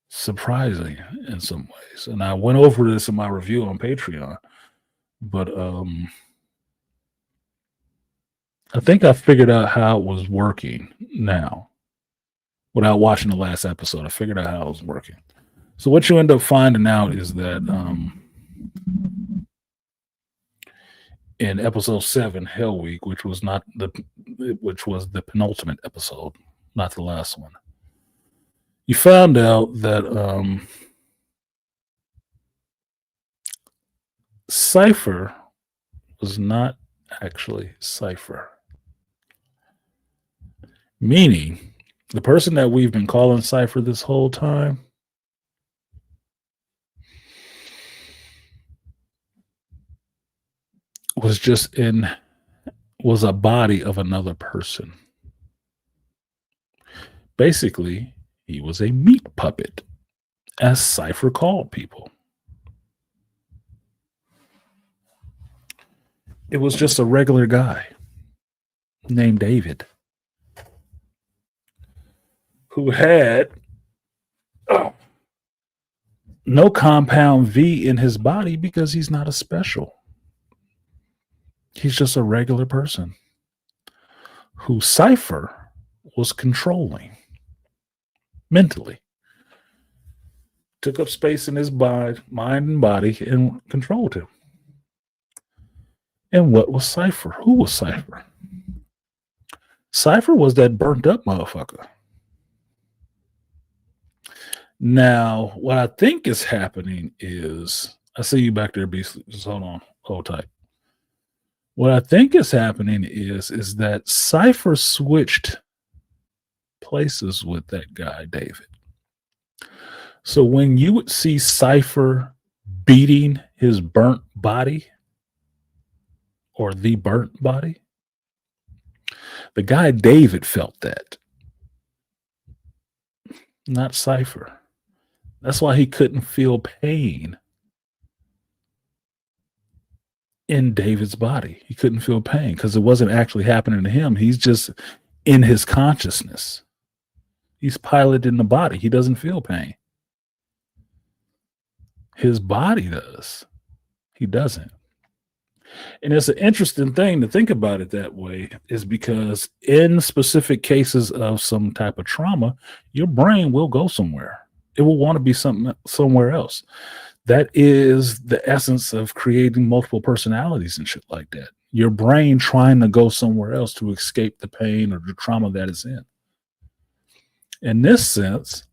surprising in some ways. And I went over this in my review on Patreon. But I think I figured out how it was working now. Without watching the last episode, I figured out how it was working. So what you end up finding out is that in episode 7, Hell Week, which was the penultimate episode, not the last one, you found out that Cypher was not actually Cypher. Meaning, the person that we've been calling Cypher this whole time was a body of another person. Basically, he was a meat puppet, as Cypher called people. It was just a regular guy named David who had no compound V in his body because he's not a special. He's just a regular person who Cypher was controlling mentally. Took up space in his mind and body and controlled him. And what was Cypher? Who was Cypher? Cypher was that burnt up motherfucker. Now, what I think is happening is, I see you back there, Beastly. Just hold on. Hold tight. What I think is happening is that Cypher switched places with that guy, David. So when you would see Cypher beating his burnt body, or the burnt body, the guy David felt that, not Cypher. That's why he couldn't feel pain in David's body. He couldn't feel pain because it wasn't actually happening to him. He's just in his consciousness. He's piloting the body. He doesn't feel pain. His body does. He doesn't. And it's an interesting thing to think about it that way, is because in specific cases of some type of trauma, your brain will go somewhere. It will want to be somewhere else. That is the essence of creating multiple personalities and shit like that. Your brain trying to go somewhere else to escape the pain or the trauma that it's in. In this sense,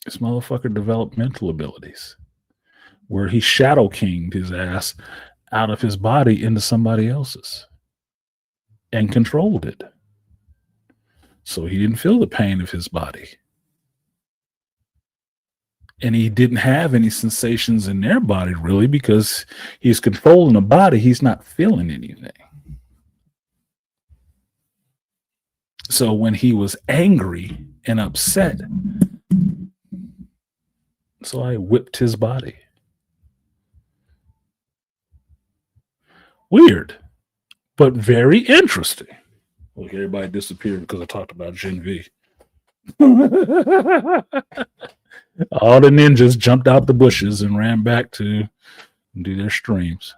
this motherfucker developed mental abilities where he shadow kinged his ass out of his body into somebody else's and controlled it. So he didn't feel the pain of his body. And he didn't have any sensations in their body really because he's controlling the body. He's not feeling anything. So when he was angry and upset, so I whipped his body. Weird, but very interesting. Look, everybody disappeared because I talked about Gen V. All the ninjas jumped out the bushes and ran back to and do their streams.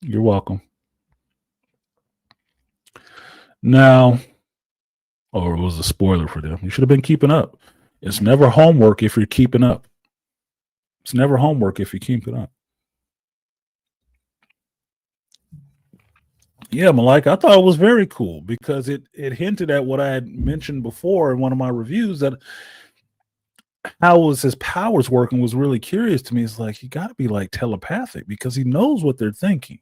You're welcome. Now, or it was a spoiler for them. You should have been keeping up. It's never homework if you're keeping up. It's never homework if you keep it up. Yeah, Malika, I thought it was very cool because it hinted at what I had mentioned before in one of my reviews, that how was his powers working was really curious to me. It's like, he got to be like telepathic because he knows what they're thinking.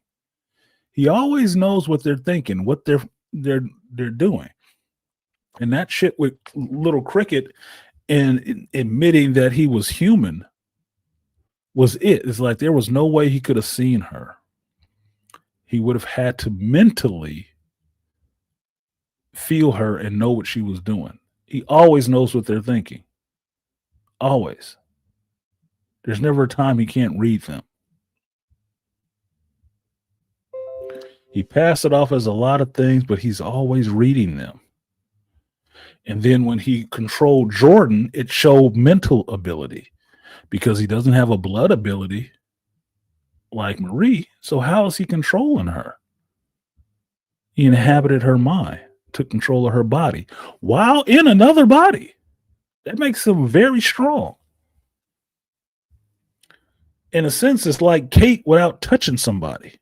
He always knows what they're thinking, what they're doing. And that shit with little Cricket and admitting that he was human was it. It's like there was no way he could have seen her. He would have had to mentally feel her and know what she was doing. He always knows what they're thinking. Always. There's never a time he can't read them. He passed it off as a lot of things, but he's always reading them. And then when he controlled Jordan, it showed mental ability because he doesn't have a blood ability like Marie. So how is he controlling her? He inhabited her mind, took control of her body while in another body. That makes him very strong. In a sense, it's like Kate without touching somebody.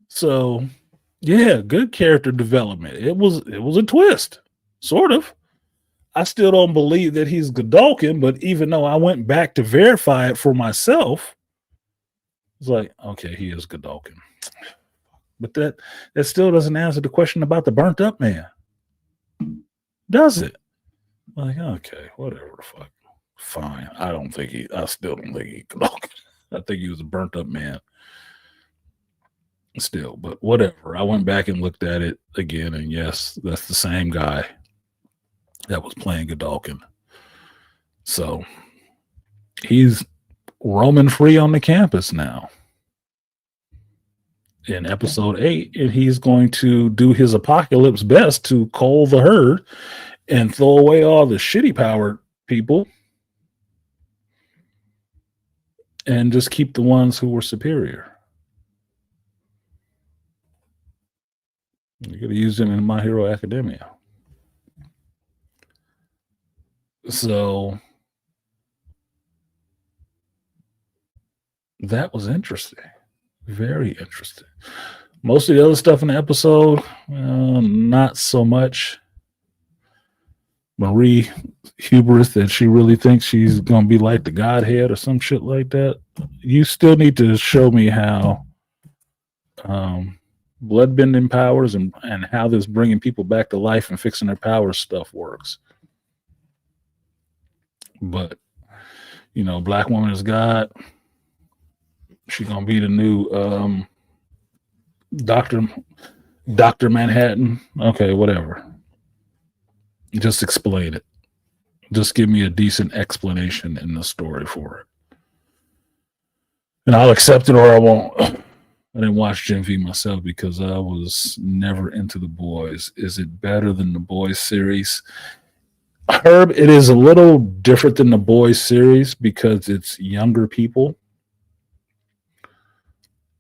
So, yeah, good character development. It was a twist, sort of. I still don't believe that he's Godolkin, but even though I went back to verify it for myself, it's like, okay, he is Godolkin. But that still doesn't answer the question about the burnt up man. Does it? Like, okay, whatever the fuck. Fine. I still don't think he Godolkin. I think he was a burnt up man. Still, but whatever. I went back and looked at it again, and yes, that's the same guy that was playing Godolkin. So he's roaming free on the campus now in episode 8, and he's going to do his apocalypse best to cull the herd and throw away all the shitty powered people and just keep the ones who were superior. You could have used him in My Hero Academia. So that was interesting. Very interesting. Most of the other stuff in the episode, not so much. Marie hubris that she really thinks she's going to be like the Godhead or some shit like that. You still need to show me how bloodbending powers and how this bringing people back to life and fixing their powers stuff works. But, black woman is God. She's going to be the new Dr. Manhattan. Okay, whatever. Just explain it. Just give me a decent explanation in the story for it. And I'll accept it or I won't. I didn't watch Gen V myself because I was never into The Boys. Is it better than The Boys series? Herb, it is a little different than The Boys series because it's younger people.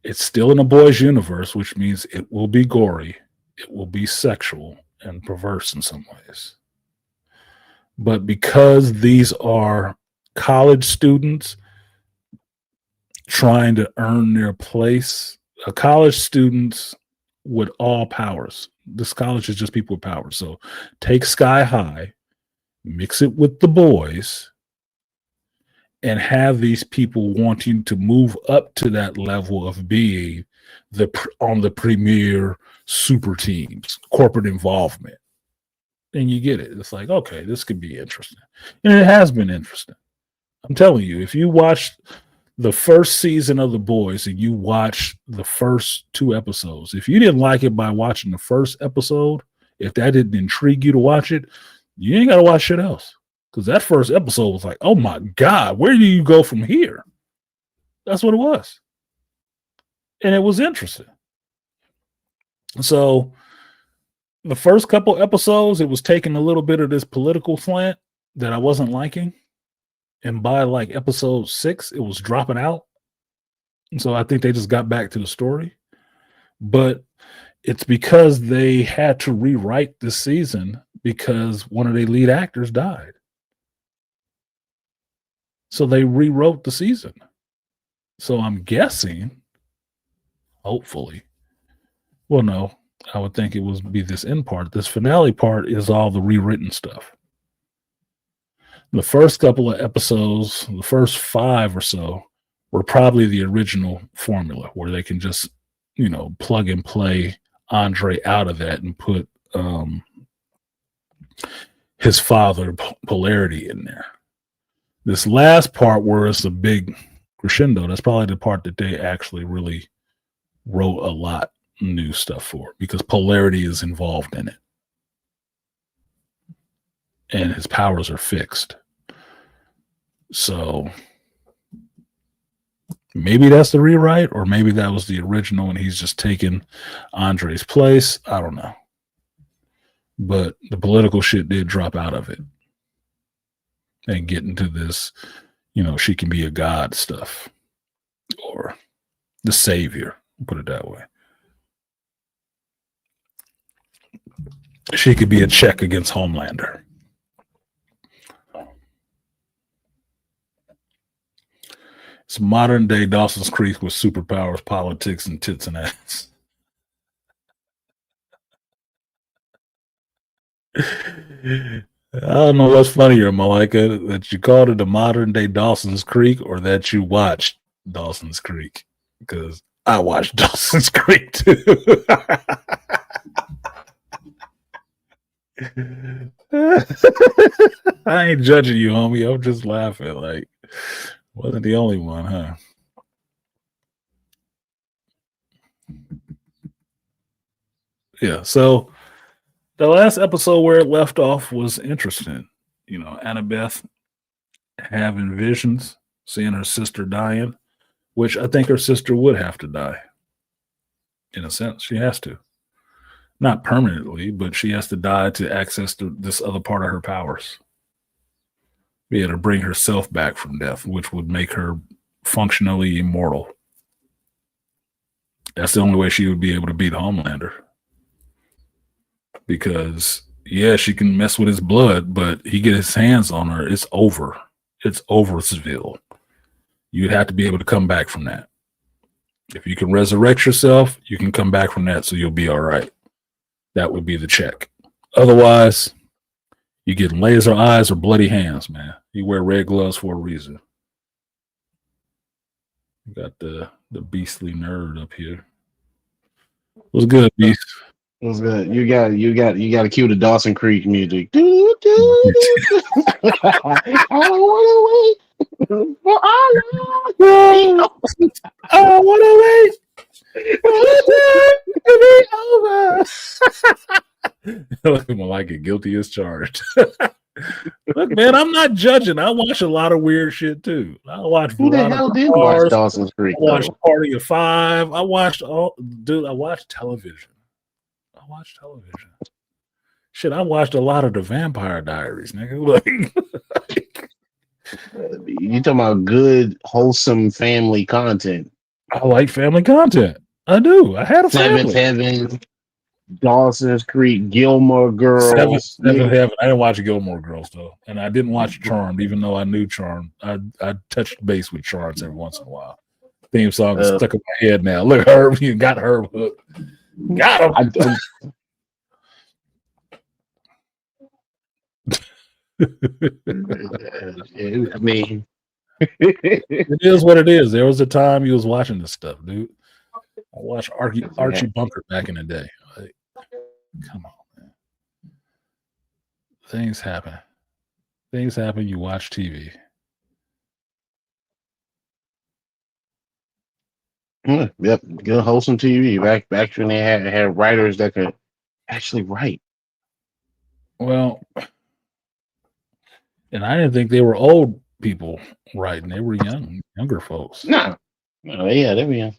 It's still in a boys universe, which means it will be gory, it will be sexual and perverse in some ways. But because these are college students trying to earn their place, college students with all powers. This college is just people with power. So take Sky High, mix it with The Boys, and have these people wanting to move up to that level of being on the premier super teams, corporate involvement. And you get it. It's like, okay, this could be interesting. And it has been interesting. I'm telling you, if you watch the first season of The Boys and you watch the first 2 episodes, if you didn't like it by watching the first episode, if that didn't intrigue you to watch it, you ain't got to watch shit else. Because that first episode was like, oh my God, where do you go from here? That's what it was. And it was interesting. So the first couple episodes, it was taking a little bit of this political slant that I wasn't liking. And by like episode 6, it was dropping out. And so I think they just got back to the story. But it's because they had to rewrite this season because one of their lead actors died. So they rewrote the season. So I'm guessing, hopefully, well, no, I would think it would be this end part. This finale part is all the rewritten stuff. The first couple of episodes, the first 5 or so, were probably the original formula where they can just, plug and play Andre out of that and put his father, Polarity, in there. This last part where it's a big crescendo, that's probably the part that they actually really wrote a lot new stuff for because Polarity is involved in it. And his powers are fixed. So maybe that's the rewrite, or maybe that was the original and he's just taking Andre's place. I don't know. But the political shit did drop out of it and get into this, she can be a god stuff or the savior, put it that way. She could be a check against Homelander. It's modern day Dawson's Creek with superpowers, politics, and tits and ass. I don't know what's funnier, Malika, that you called it a modern day Dawson's Creek or that you watched Dawson's Creek. Because I watched Dawson's Creek too. I ain't judging you, homie. I'm just laughing. Like, wasn't the only one, huh? Yeah, so the last episode where it left off was interesting. Annabeth having visions, seeing her sister dying, which I think her sister would have to die. In a sense, she has to. Not permanently, but she has to die to access this other part of her powers. Be able to bring herself back from death, which would make her functionally immortal. That's the only way she would be able to beat Homelander. Because, yeah, she can mess with his blood, but he get his hands on her, it's over. It's Oversville. You'd have to be able to come back from that. If you can resurrect yourself, you can come back from that, so you'll be all right. That would be the check. Otherwise, you get laser eyes or bloody hands, man. You wear red gloves for a reason. You got the beastly nerd up here. What's good, Beast? It was good. You got to cue the Dawson Creek music. I don't want to wait for I don't want to wait for the time to be over. Look at Malika, guilty as charged. Look, man, I'm not judging. I watch a lot of weird shit too. I watch. Who the hell did watch Dawson's Creek? I watched Party of Five. I watched I watched television. Shit, I watched a lot of the Vampire Diaries, nigga. You talking about good, wholesome family content? I like family content. I do. I had a family. Seventh Heaven, Dawson's Creek, Gilmore Girls. Seventh Heaven. I didn't watch Gilmore Girls though, and I didn't watch Charmed, even though I knew Charmed. I touched base with Charmed every once in a while. Theme song is stuck in my head now. Look, Herb, you got Herb hooked. Got him. I mean, it is what it is. There was a time you was watching this stuff, dude. I watched Archie Bunker back in the day. Like, come on, man. Things happen. You watch TV. Yep, good wholesome TV. Back when they had writers that could actually write. Well, and I didn't think they were old people writing. They were younger folks. No, yeah, they were young.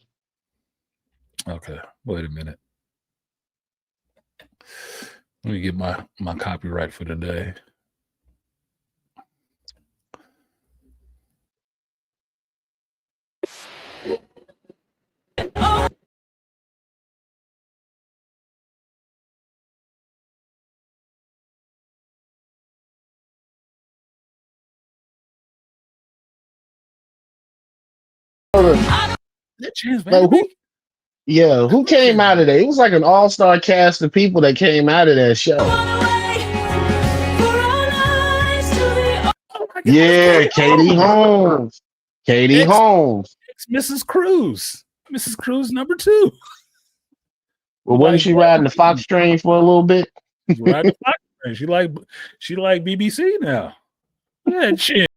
Okay, wait a minute. Let me get my copyright for today. That chance, Like, who came out of that? It was like an all-star cast of people that came out of that show. Yeah, Katie Holmes. Katie Holmes. Mrs. Cruz. Mrs. Cruz number 2. Well, wasn't she riding the Fox train for a little bit? Riding the Fox train. She like BBC now. Yeah, shit.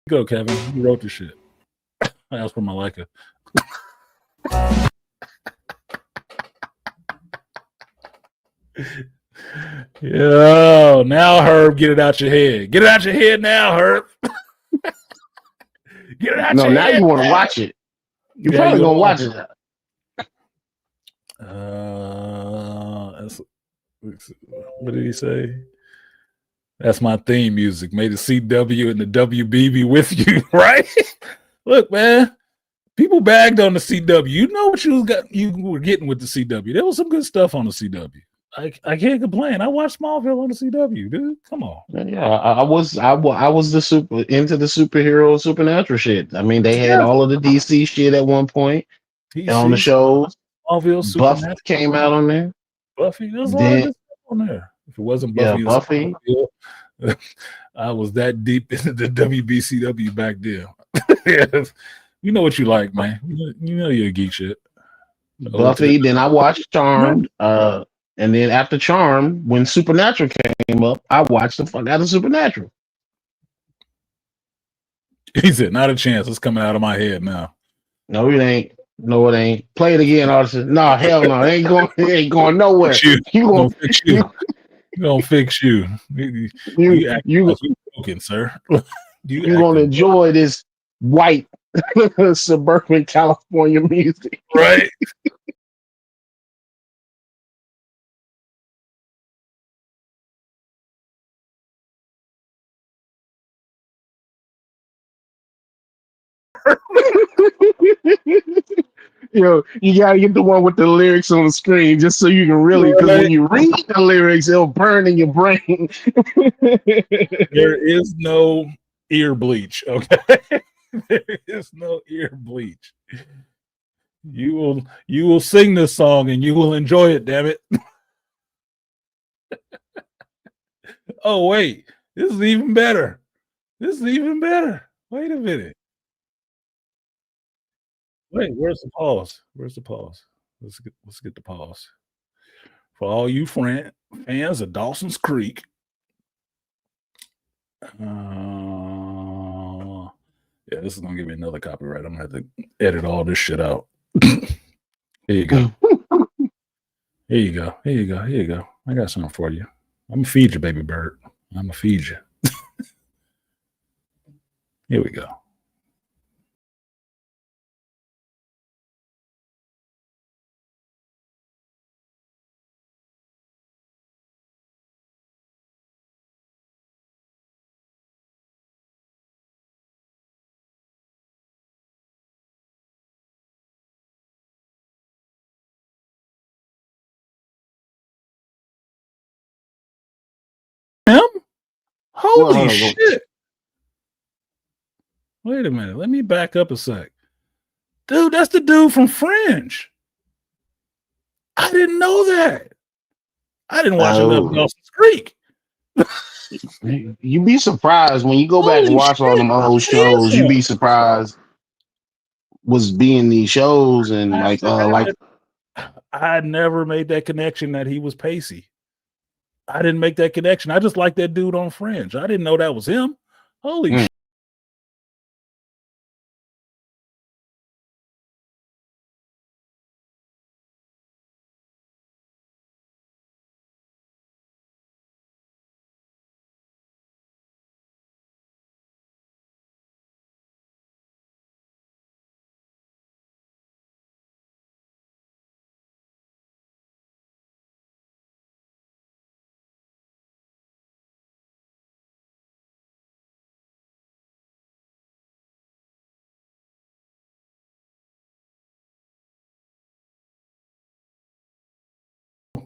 Go, Kevin. You wrote the shit. I asked for my Leica. Yo, now Herb, get it out your head. Get it out your head now, Herb. Get it out your head. Now you want to watch it. You're probably gonna watch it. What did he say? That's my theme music. May the CW and the WB be with you, right? Look, man, people bagged on the CW. You know what you were getting with the CW. There was some good stuff on the CW. I can't complain. I watched Smallville on the CW, dude. Come on. Yeah, I was into the superhero supernatural shit. I mean, they had all of the DC shit at one point on the shows. Smallville, Buffy came out on there. Buffy, there's a lot of good stuff on there. If it wasn't Buffy, Buffy. I was that deep into the WBCW back then. You know what you like, man. You know you're a geek shit. Buffy. Then I watched Charmed. And then after Charmed, when Supernatural came up, I watched the fuck out of Supernatural. He said, "Not a chance. It's coming out of my head now." No, it ain't. No, it ain't. Play it again, artist. No, hell no. It ain't going nowhere. You gonna fix you. You gonna fix you. You broken, sir. You're gonna enjoy this white suburban California music, right? You gotta get the one with the lyrics on the screen just so you can really, because when you read the lyrics, it'll burn in your brain. There is no ear bleach, okay? There is no ear bleach. You will sing this song and you will enjoy it, damn it. Oh, wait. This is even better. This is even better. Wait a minute. Wait, where's the pause? Where's the pause? Let's get the pause. For all you fans of Dawson's Creek. Yeah, this is gonna give me another copyright. I'm gonna have to edit all this shit out. Here you go. Here you go. Here you go. Here you go. I got something for you. I'm gonna feed you, baby bird. I'm gonna feed you. Here we go. Him? Holy shit. Wait a minute. Let me back up a sec. Dude, that's the dude from Fringe. I didn't know that. I didn't watch enough Dawson's Creek. You be surprised when you go back and Holy watch all shit! them old shows. You be surprised was being these shows and I never made that connection that he was Pacey. I didn't make that connection. I just like that dude on Fringe. I didn't know that was him. Holy shit.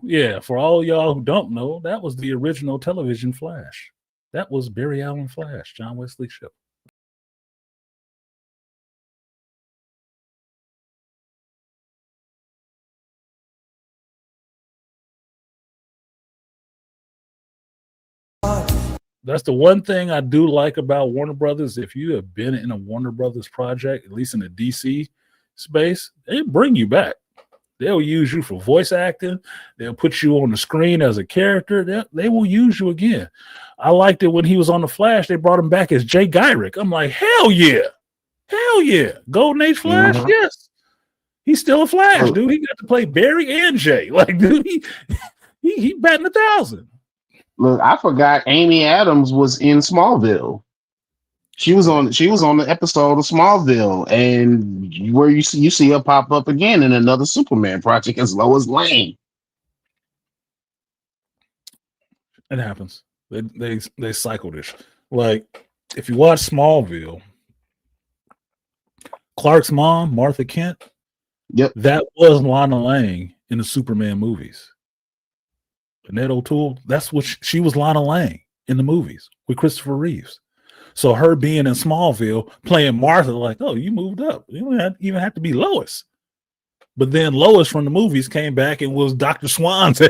Yeah, for all y'all who don't know, that was the original television Flash. That was Barry Allen Flash, John Wesley Shipp. That's the one thing I do like about Warner Brothers. If you have been in a Warner Brothers project, at least in the DC space, they bring you back. They'll use you for voice acting. They'll put you on the screen as a character. They will use you again. I liked it when he was on The Flash. They brought him back as Jay Gyrick. I'm like, hell yeah. Hell yeah. Golden Age Flash? Mm-hmm. Yes. He's still a Flash, dude. He got to play Barry and Jay. Like, dude, he batting 1,000. Look, I forgot Amy Adams was in Smallville. She was on the episode of Smallville, and where you see her pop up again in another Superman project as Lois Lane. It happens. They cycle this. Like, if you watch Smallville, Clark's mom, Martha Kent, yep, that was Lana Lang in the Superman movies. Annette O'Toole, that's what she was, Lana Lang in the movies with Christopher Reeves. So her being in Smallville playing Martha, like, oh, you moved up. You don't even have to be Lois. But then Lois from the movies came back and was Dr. Swan's.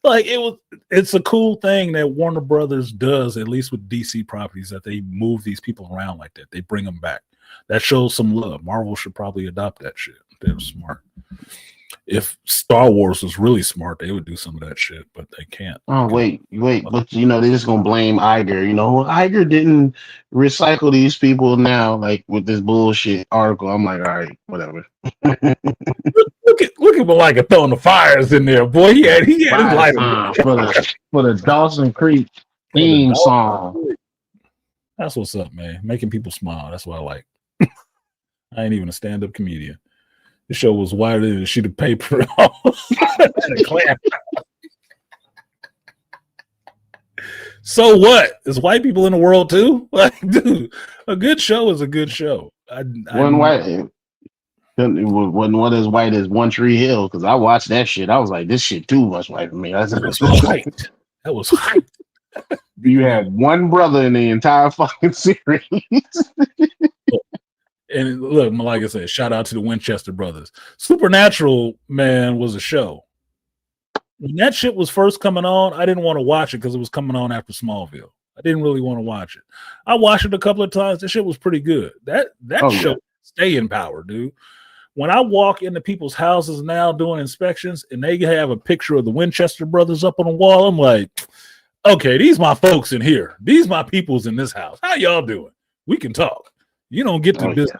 Like, it's a cool thing that Warner Brothers does, at least with DC properties, that they move these people around like that. They bring them back. That shows some love. Marvel should probably adopt that shit. They're smart. If Star Wars was really smart, they would do some of that shit, but they can't. Oh, wait, but they're just gonna blame Iger. Iger didn't recycle these people now, like with this bullshit article. I'm like, all right, whatever. look at Malika throwing the fires in there, boy. He had his life for the Dawson Creek theme song. That's what's up, man. Making people smile. That's what I like. I ain't even a stand-up comedian. The show was wider than a sheet of paper. So what? There's white people in the world too? Like, dude, a good show is a good show. Wasn't one as white as One Tree Hill, because I watched that shit. I was like, this shit too much white for me. That was hyped. That was hyped. You had one brother in the entire fucking series. And look, like I said, shout out to the Winchester brothers. Supernatural, man, was a show. When that shit was first coming on, I didn't want to watch it because it was coming on after Smallville. I didn't really want to watch it. I watched it a couple of times. That shit was pretty good. That show, staying power, dude. When I walk into people's houses now doing inspections and they have a picture of the Winchester brothers up on the wall, I'm like, okay, these my folks in here. These my peoples in this house. How y'all doing? We can talk. You don't get the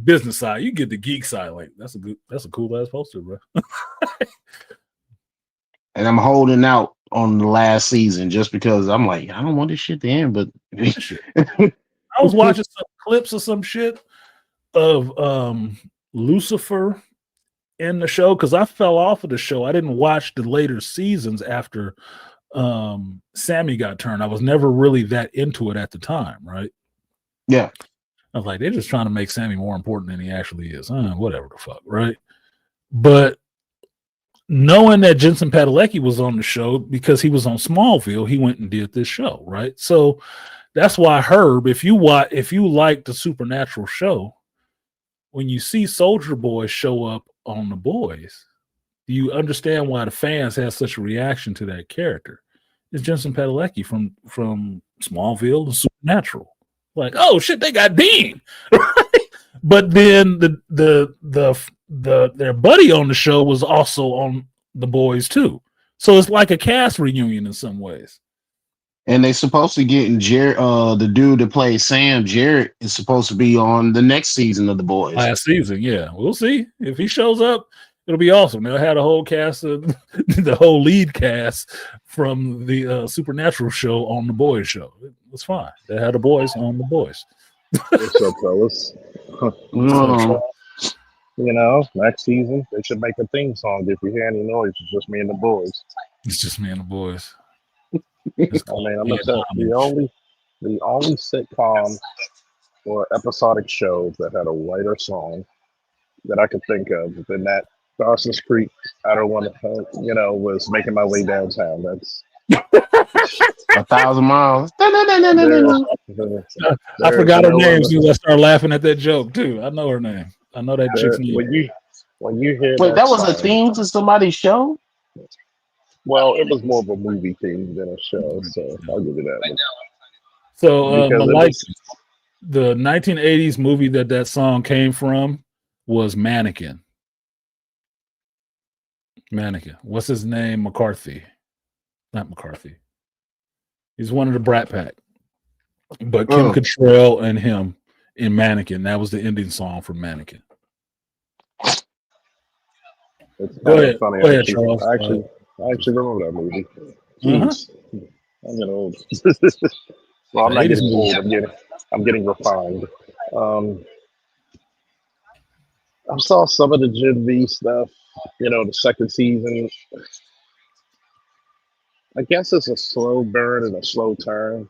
business side. You get the geek side. Like, that's a cool ass poster, bro. And I'm holding out on the last season just because I'm like, I don't want this shit to end. But I was watching some clips of some shit of Lucifer in the show because I fell off of the show. I didn't watch the later seasons after Sammy got turned. I was never really that into it at the time, right? Yeah. I was like, they're just trying to make Sammy more important than he actually is. Whatever the fuck, right? But knowing that Jensen Padalecki was on the show because he was on Smallville, he went and did this show, right? So that's why Herb, if you like the Supernatural show, when you see Soldier Boy show up on The Boys, you understand why the fans have such a reaction to that character. It's Jensen Padalecki from Smallville and Supernatural. Like, oh shit, they got Dean. But then their buddy on the show was also on The Boys too. So it's like a cast reunion in some ways. And they supposed to get Jared, the dude that plays Sam, Jarrett, is supposed to be on the next season of The Boys. Last season, yeah. We'll see. If he shows up, it'll be awesome. They'll have a whole cast of the whole lead cast from the Supernatural show on The Boys show. It's fine. They had The Boys on The Boys. What's up, fellas? You know, next season they should make a theme song. If you hear any noise, it's just me and the boys. It's just me and the boys. I mean, I'm gonna tell you, the only sitcom or episodic show that had a whiter song that I could think of than that Dawson's Creek. I don't want to, was Making My Way Downtown. That's 1,000 miles. I forgot her name since I started laughing at that joke too. I know her name. I know that chick's name. When you hear wait, that was a theme to somebody's show? Well, it was more of a movie theme than a show, so I'll give you that one. So, like the 1980s movie that song came from was Mannequin. Mannequin. What's his name? McCarthy. Not McCarthy. He's one of the Brat Pack. But Kim Cattrall and him in Mannequin. That was the ending song for Mannequin. It's Go ahead, Charles. I actually remember that movie. Jeez. I'm getting old. Well, I'm not getting old. I'm getting refined. I saw some of the Gen V stuff. The second season. I guess it's a slow burn and a slow turn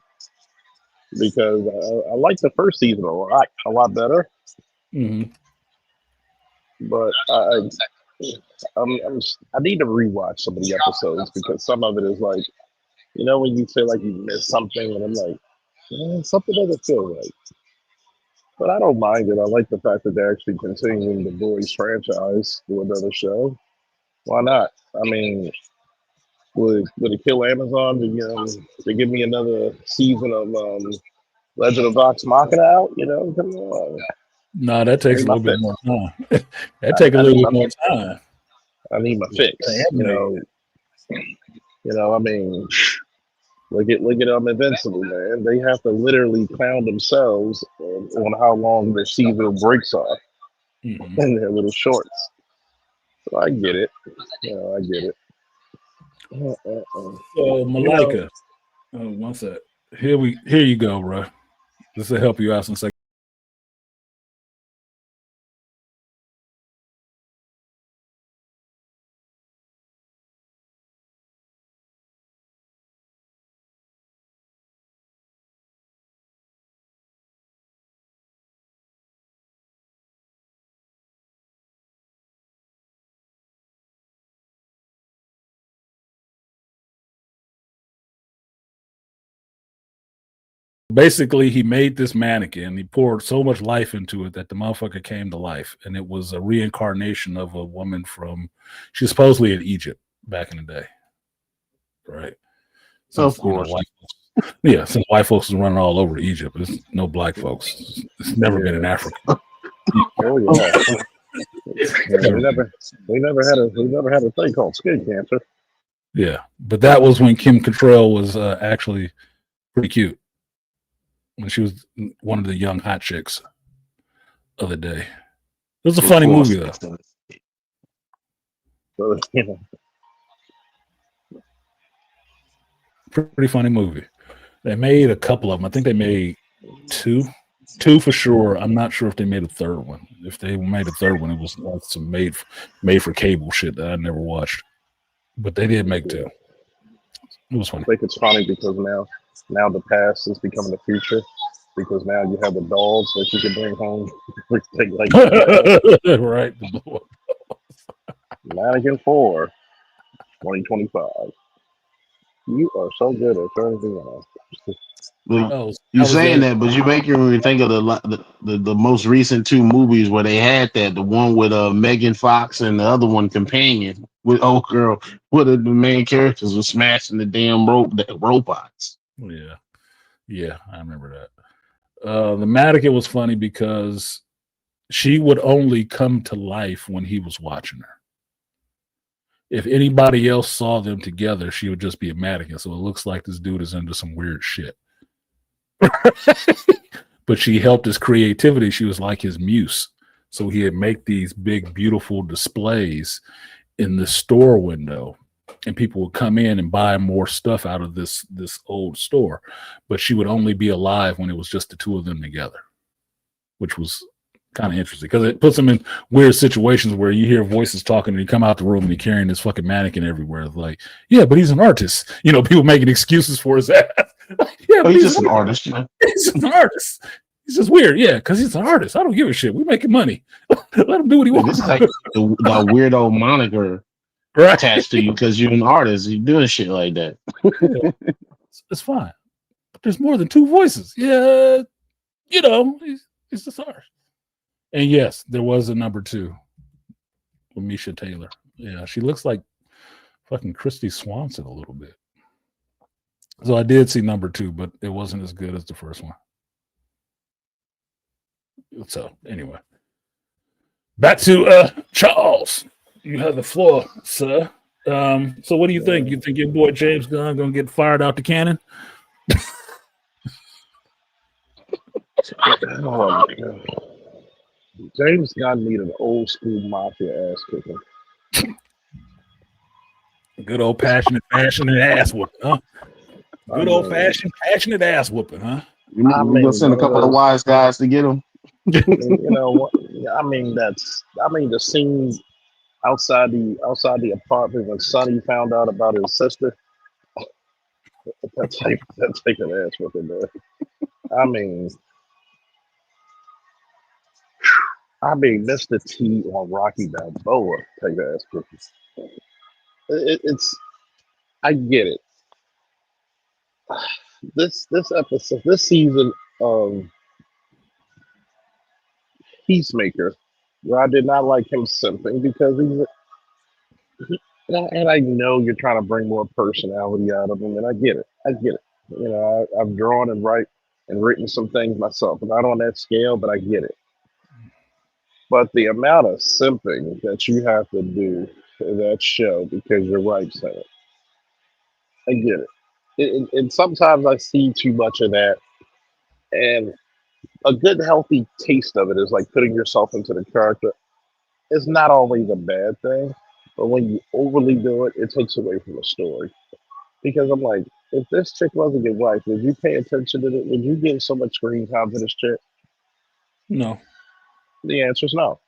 because I like the first season a lot better. Mm-hmm. But I need to rewatch some of the episodes because some of it is like, when you feel like you missed something, and I'm like, something doesn't feel right. But I don't mind it. I like the fact that they're actually continuing the Boys franchise to another show. Why not? I mean, would it kill Amazon to give me another season of Legend of Vox Machina out? Come on. No, that takes a little bit more time. That takes a little bit more time. I need my fix. I mean, look at Invincible, man. They have to literally clown themselves on how long their seasonal breaks are in their little shorts. So I get it. I get it. So Malika, one sec. Here you go, bro. This will help you out in a second. Basically, he made this mannequin. He poured so much life into it that the motherfucker came to life, and it was a reincarnation of a woman she's supposedly in Egypt back in the day, right? Of course, since white folks is running all over Egypt, there's no black folks. It's never been in Africa. Oh yeah, we never had a thing called skin cancer. Yeah, but that was when Kim Cattrall was actually pretty cute. When she was one of the young hot chicks of the day. It was a funny movie, though. Pretty funny movie. They made a couple of them. I think they made two for sure. I'm not sure if they made a third one. If they made a third one, it was like some made for cable shit that I never watched. But they did make two. It was funny. I think it's funny because now the past is becoming the future because now you have the dolls that you can bring home. Right. Mannequin 4, 2025. You are so good at everything else. You're saying that, but you make me think of the most recent two movies where they had that. The one with Megan Fox and the other one Companion. with old girl. One of the main characters was smashing the damn robots. Yeah, I remember that. The Madigan was funny because she would only come to life when he was watching her. If anybody else saw them together, she would just be a Madigan. So it looks like this dude is into some weird shit. But she helped his creativity. She was like his muse. So he'd make these big, beautiful displays in the store window, and people would come in and buy more stuff out of this old store. But she would only be alive when it was just the two of them together, which was kind of interesting because it puts them in weird situations where you hear voices talking and you come out the room and you're carrying this fucking mannequin everywhere. It's like, yeah, but he's an artist. You know, people making excuses for his ass. Yeah, he's just an artist. You know? He's an artist. He's just weird, yeah, because he's an artist. I don't give a shit. We're making money. Let him do what he wants. It's like the weirdo moniker attached to you because you're an artist. You're doing shit like that. Yeah. It's fine. But there's more than two voices. Yeah, you know, he's just artist. And yes, there was a number 2 with Misha Taylor. Yeah, she looks like fucking Christy Swanson a little bit. So I did see number 2, but it wasn't as good as the first one. So anyway, back to Charles. You have the floor, sir. So what do you think? You think your boy James Gunn gonna get fired out the cannon? Oh my God. James Gunn needed an old school mafia ass kicking. Good old passionate ass whooping, huh? Good old fashioned passionate ass whooping, huh? We're gonna send a couple of wise guys to get him. You know, I mean the scene outside the apartment when Sonny found out about his sister. That's taking ass whooping there. I mean, Mr. T on Rocky Balboa take ass whooping. It's I get it. This episode, this season of Peacemaker, where I did not like him simping because and I know you're trying to bring more personality out of him, and I get it. You know, I've drawn and written some things myself, not on that scale, but I get it. But the amount of simping that you have to do in that show because your wife's in it, I get it. And sometimes I see too much of that, and a good healthy taste of it is like putting yourself into the character. It's not always a bad thing, but when you overly do it, it takes away from the story. Because I'm like, if this chick wasn't your wife, would you pay attention to it? Would you give so much screen time to this chick? No. The answer is no.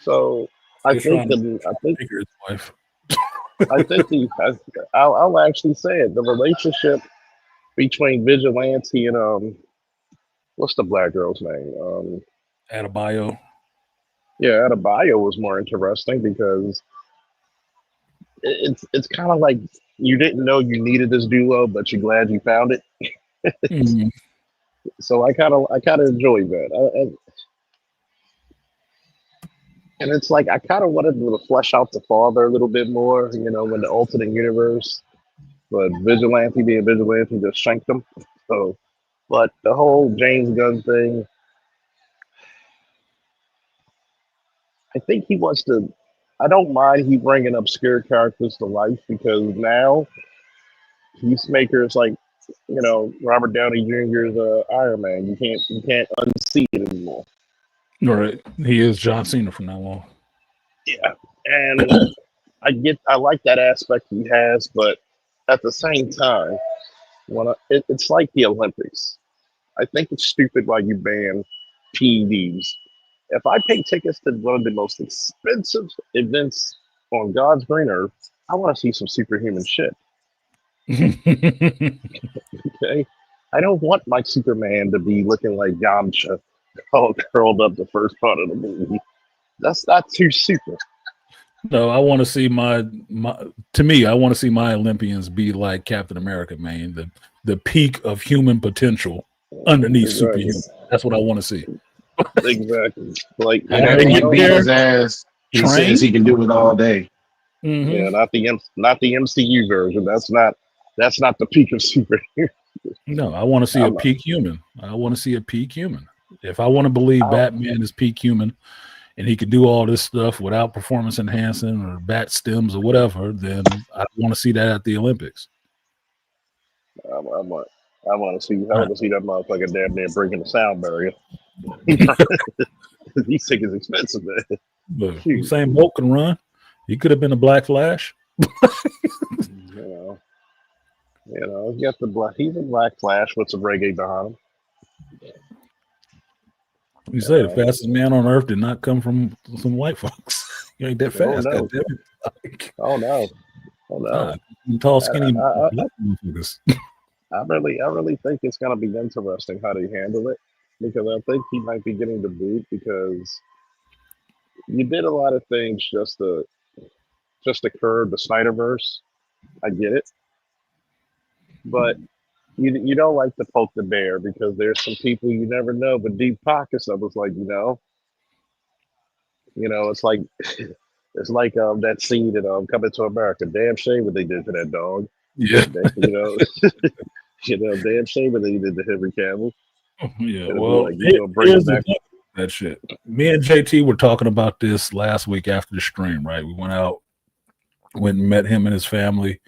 So I think his wife. I'll actually say it. The relationship between Vigilante and what's the black girl's name? Adebayo. Yeah, Adebayo was more interesting because it's kind of like you didn't know you needed this duo, but you're glad you found it. Mm-hmm. So I kind of enjoyed that. And it's like I kind of wanted to flesh out the father a little bit more, you know, in the alternate universe. But Vigilante being Vigilante just shanked him. So, but the whole James Gunn thing, I think he wants to. I don't mind he bringing obscure characters to life because now Peacemaker is like, you know, Robert Downey Jr.'s Iron Man. You can't unsee it anymore. Right, he is John Cena from now on. Yeah, and I like that aspect he has, but at the same time, it's like the Olympics. I think it's stupid why you ban PEDs. If I pay tickets to one of the most expensive events on God's green earth, I want to see some superhuman shit. Okay, I don't want my Superman to be looking like Yamcha, all curled up the first part of the movie. That's not too super. No, I want to see my to me, I want to see my Olympians be like Captain America, man. The peak of human potential underneath superhuman. That's what I want to see. Exactly. Like he beat his ass. He says he can do it all day. Mhm. Yeah, not the MCU version. That's not the peak of superhero. No, I want to see a I'm, peak human. I want to see a peak human. If I want to believe I, Batman is peak human and he could do all this stuff without performance enhancing or bat stems or whatever, then I want to see that at the Olympics. I want I want to see Right. that motherfucker damn near breaking the sound barrier. These tickets expensive, man. But Shoot, Usain Bolt can run. He could have been a Black Flash. you you got the black. He's a Black Flash with some reggae behind him. You say the fastest man on earth did not come from some white folks. You ain't that fast. no. Oh no, oh no. Tall, skinny I, black motherfuckers. I really think it's gonna be interesting how they handle it, because I think he might be getting the boot because you did a lot of things just to curb the Snyderverse. I get it, but you don't like to poke the bear because there's some people you never know, but deep pockets. I was like, it's like it's like that scene in Coming to America. Damn shame what they did to that dog. Yeah. Damn shame what they did to Henry Cavill. Yeah. It'll Well, be like, you gonna bring here's it the back. thing about that shit. Me and JT were talking about this last week after the stream, right? We went and met him and his family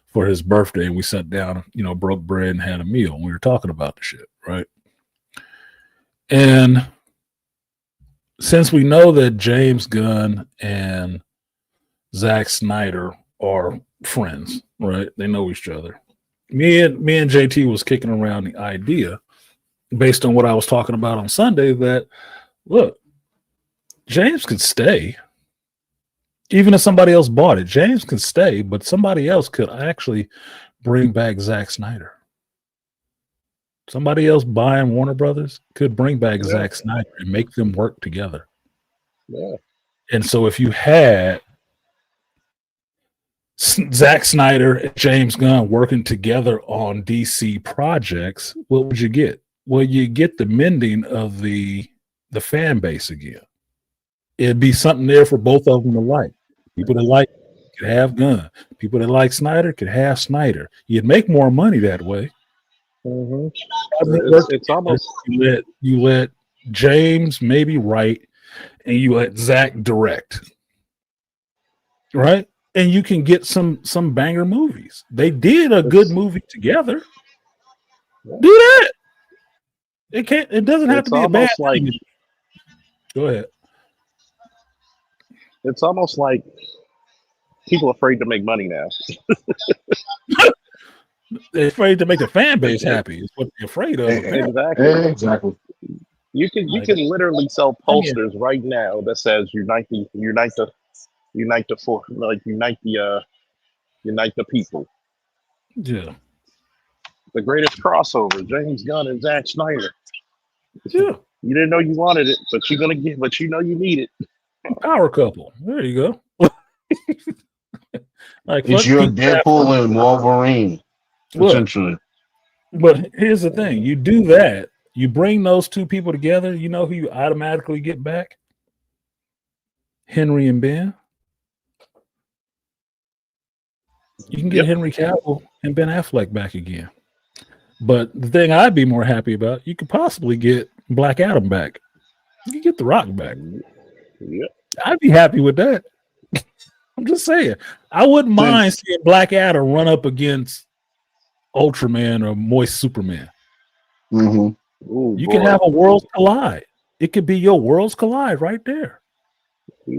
for his birthday, and we sat down, broke bread and had a meal. And we were talking about the shit, right? And since we know that James Gunn and Zack Snyder are friends, right? They know each other. Me and JT was kicking around the idea, based on what I was talking about on Sunday, that look, James could stay. Even if somebody else bought it, James can stay, but somebody else could actually bring back Zack Snyder. Somebody else buying Warner Brothers could bring back Zack Snyder and make them work together. Yeah. And so if you had Zack Snyder and James Gunn working together on DC projects, what would you get? Well, you get the mending of the fan base again. It'd be something there for both of them to like. People that like could have Gunn. People that like Snyder could have Snyder. You'd make more money that way. Mm-hmm. It's almost you let James maybe write, and you let Zach direct, right? And you can get some banger movies. They did a good movie together. Do that. It doesn't have to be a bad thing. Go ahead. It's almost like people are afraid to make money now. They're afraid to make the fan base happy. Is what they're afraid of. Exactly. You can literally sell posters right now that says unite the people. Yeah. The greatest crossover, James Gunn and Zack Snyder. Yeah. You didn't know you wanted it, but you're gonna get, but you know you need it. Power couple. There you go. It's your Deadpool and Wolverine, potentially. But here's the thing: you do that, you bring those two people together. You know who you automatically get back? Henry and Ben. You can get Henry Cavill and Ben Affleck back again. But the thing I'd be more happy about, you could possibly get Black Adam back. You can get The Rock back. Yep. I'd be happy with that. I'm just saying. I wouldn't mind seeing Black Adam run up against Ultraman or Moist Superman. Mm-hmm. Ooh, you can have a worlds collide. It could be your worlds collide right there. Come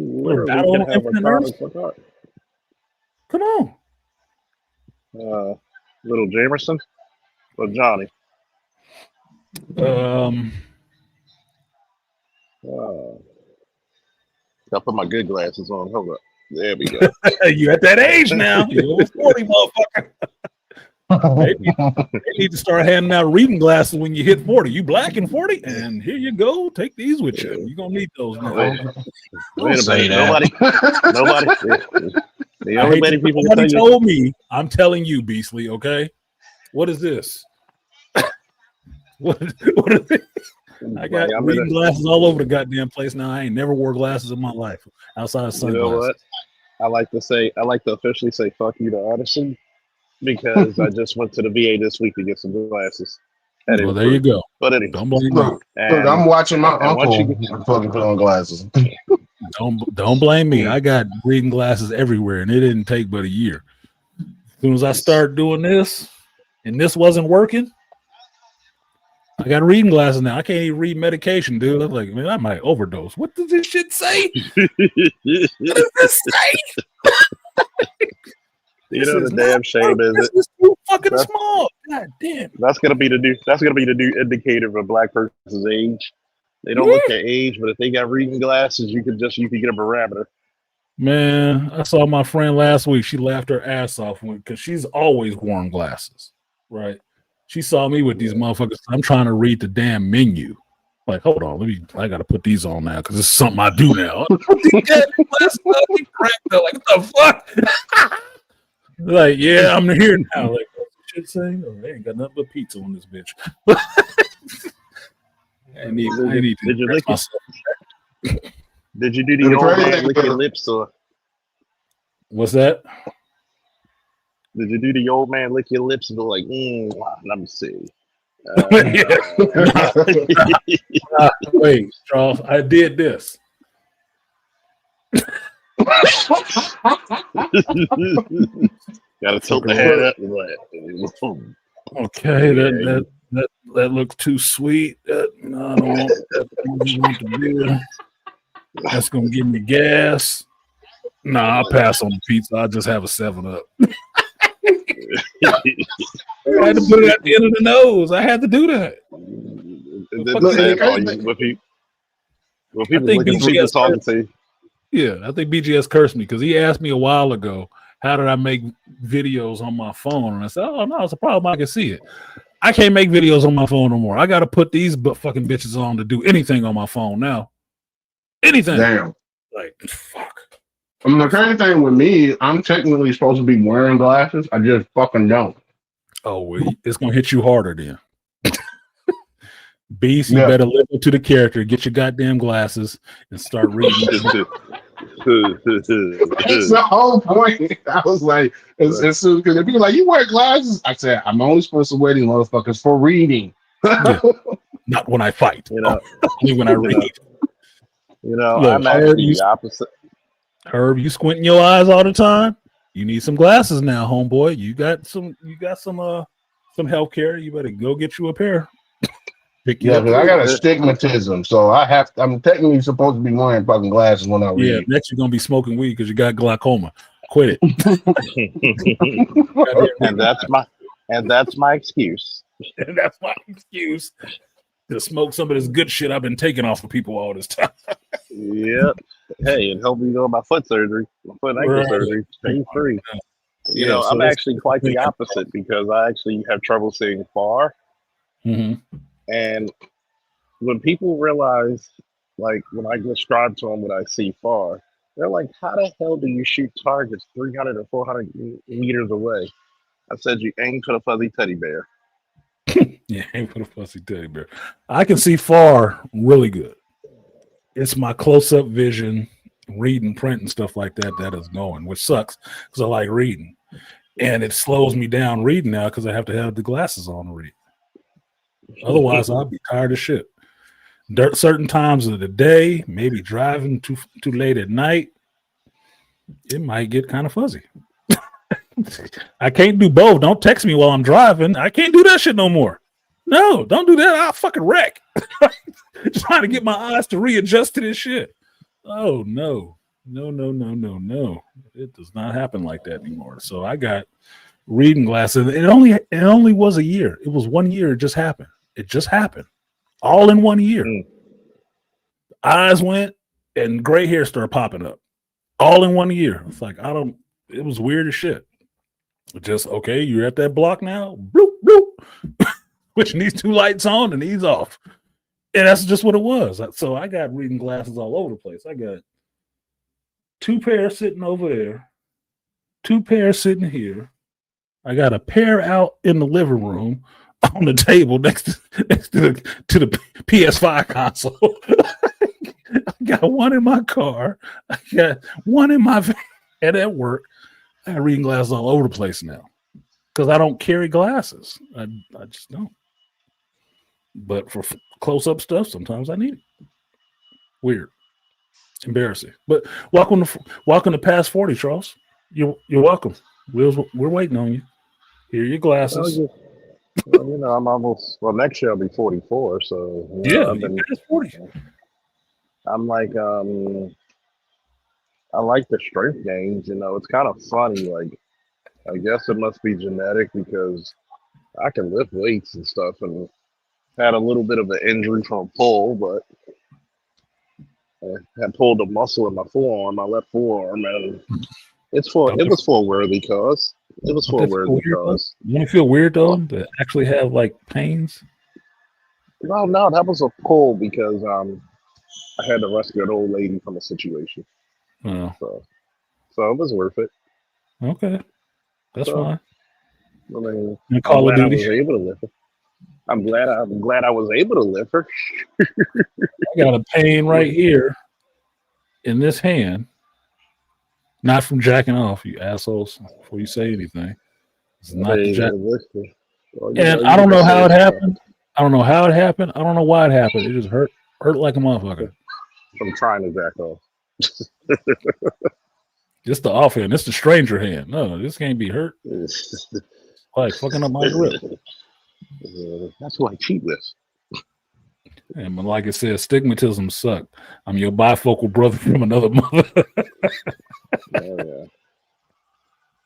on. Little Jamerson or Johnny? I'll put my good glasses on. Hold up. There we go. You at that age now. You're over 40, motherfucker. They need to start handing out reading glasses when you hit 40. You black and 40, and here you go. Take these with you. You're gonna need those now. Wait a minute. Nobody. The only way people somebody told me. I'm telling you, Beastly. Okay. What is this? What is it? I got reading glasses all over the goddamn place now. I ain't never wore glasses in my life outside of sunglasses. You know what? I like to officially say fuck you to Artisan because I just went to the VA this week to get some glasses. Had it Well, there you approved. go. But anyway, Don't blame me. Look, I'm watching my and once you uncle get, fucking put on glasses. Don't blame me. I got reading glasses everywhere, and it didn't take but a year. As soon as I started doing this, and this wasn't working, I got reading glasses now. I can't even read medication, dude. I'm like, man, I might overdose. What does this shit say? What does this say? You know the damn shame is this it? is too fucking That's- small. God damn. That's gonna be the new indicator of a black person's age. They don't look at age, but if they got reading glasses, you could get a barometer. Man, I saw my friend last week. She laughed her ass off because she's always worn glasses, right? She saw me with these motherfuckers. I'm trying to read the damn menu. Like, hold on, I gotta put these on now because this is something I do now. Like, what the fuck? Like, yeah, I'm here now. Like, what's the shit saying? Oh, they ain't got nothing but pizza on this bitch. I need to Did you lick myself. Did you do the old man lick your lips, or What's that? did you do the old man lick your lips and be like, let me see? Wait, Charles, I did this. Gotta tilt the head up and like, Okay, that looks too sweet. No, I don't want that. I want the beer. That's gonna give me gas. Nah, I'll pass on the pizza. I'll just have a 7-Up. I had to put it at the end of the nose. I had to do that. When people look at people talking to you. Yeah, I think BGS cursed me because he asked me a while ago, how did I make videos on my phone? And I said, oh, no, it's a problem. I can see it. I can't make videos on my phone no more. I got to put these fucking bitches on to do anything on my phone now. Anything. Damn. Like, fuck. I mean, the crazy thing with me, I'm technically supposed to be wearing glasses. I just fucking don't. Oh, well, it's going to hit you harder then. Beast, you better live up to the character, get your goddamn glasses, and start reading. That's the whole point. I was like, as soon because if people like, you wear glasses, I said, I'm only supposed to wear these motherfuckers for reading. Yeah. Not when I fight. Only when I read. Look, I'm actually the opposite. Herb, you squinting your eyes all the time? You need some glasses now, homeboy. You got some some health care. You better go get you a pair. Yeah, because I got astigmatism, so I'm technically supposed to be wearing fucking glasses when I read. Yeah, next you're gonna be smoking weed because you got glaucoma. Quit it. and that's my excuse. And that's my excuse to smoke some of this good shit I've been taking off of people all this time. Yep. Hey, it helped me go my foot surgery, my foot and ankle surgery, pain free. So I'm actually quite the opposite because I actually have trouble seeing far. Mm-hmm. And when people realize, like when I describe to them what I see far, they're like, how the hell do you shoot targets 300 or 400 meters away? I said, you aim for the fuzzy teddy bear. Yeah, aim for the fuzzy teddy bear. I can see far really good. It's my close-up vision, reading, print, and stuff like that is going, which sucks because I like reading. And it slows me down reading now because I have to have the glasses on to read. Otherwise, I'll be tired of shit. Certain times of the day, maybe driving too late at night, it might get kind of fuzzy. I can't do both. Don't text me while I'm driving. I can't do that shit no more. No, don't do that. I'll fucking wreck. Trying to get my eyes to readjust to this shit. Oh, no. No. It does not happen like that anymore. So I got reading glasses. It only was a year. It was 1 year. It just happened. It just happened. All in 1 year. Eyes went and gray hair started popping up. All in 1 year. It's like, it was weird as shit. Just, okay, you're at that block now. Bloop, bloop. Switching these two lights on and these off. And that's just what it was. So I got reading glasses all over the place. I got 2 pairs sitting over there, 2 pairs sitting here. I got a pair out in the living room on the table next to the PS5 console. I got one in my car. I got one in my van. And at work, I have reading glasses all over the place now because I don't carry glasses. I just don't. But for close up stuff, sometimes I need it. Weird, embarrassing. But welcome to past 40, Charles. You're welcome. We're waiting on you. Here are your glasses. Well, I'm almost. Well, next year I'll be 44. So I've been past 40. I'm like, I like the strength gains. It's kind of funny. Like, I guess it must be genetic because I can lift weights and stuff, and had a little bit of an injury from a pull, but I had pulled a muscle in my forearm, my left forearm, and it was for a worthy cause. It was for a worthy cause. You want to feel weird though to actually have like pains? No, that was a pull because I had to rescue an old lady from a situation. Oh. So it was worth it. Okay, that's fine. I mean, Call of Duty. I was able to lift her. I'm glad I was able to lift her. I got a pain right here in this hand. Not from jacking off, you assholes. Before you say anything, it's not the jack. And I don't know how it happened. I don't know how it happened. I don't know why it happened. It just hurt like a motherfucker. I'm trying to jack off. It's the off hand. It's the stranger hand. No, this can't be hurt. Like fucking up my grip. That's who I cheat with. And like it says, stigmatism suck. I'm your bifocal brother from another mother. Oh,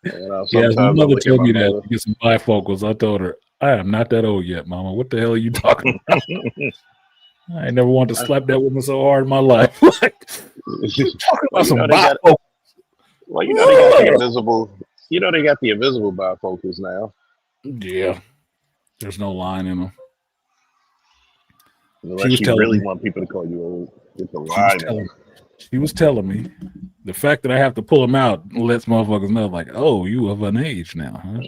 yeah. Yeah, my mother told me that to get some bifocals. I told her, I am not that old yet, Mama. What the hell are you talking about? I ain't never wanted to slap that woman so hard in my life. Like, talking about some bifocals. Well, they got the invisible. They got the invisible bifocals now. Yeah, there's no line in them. Unless you really want people to call you old, it's a line. She was telling me the fact that I have to pull them out lets motherfuckers know, like, oh, you of an age now. Huh?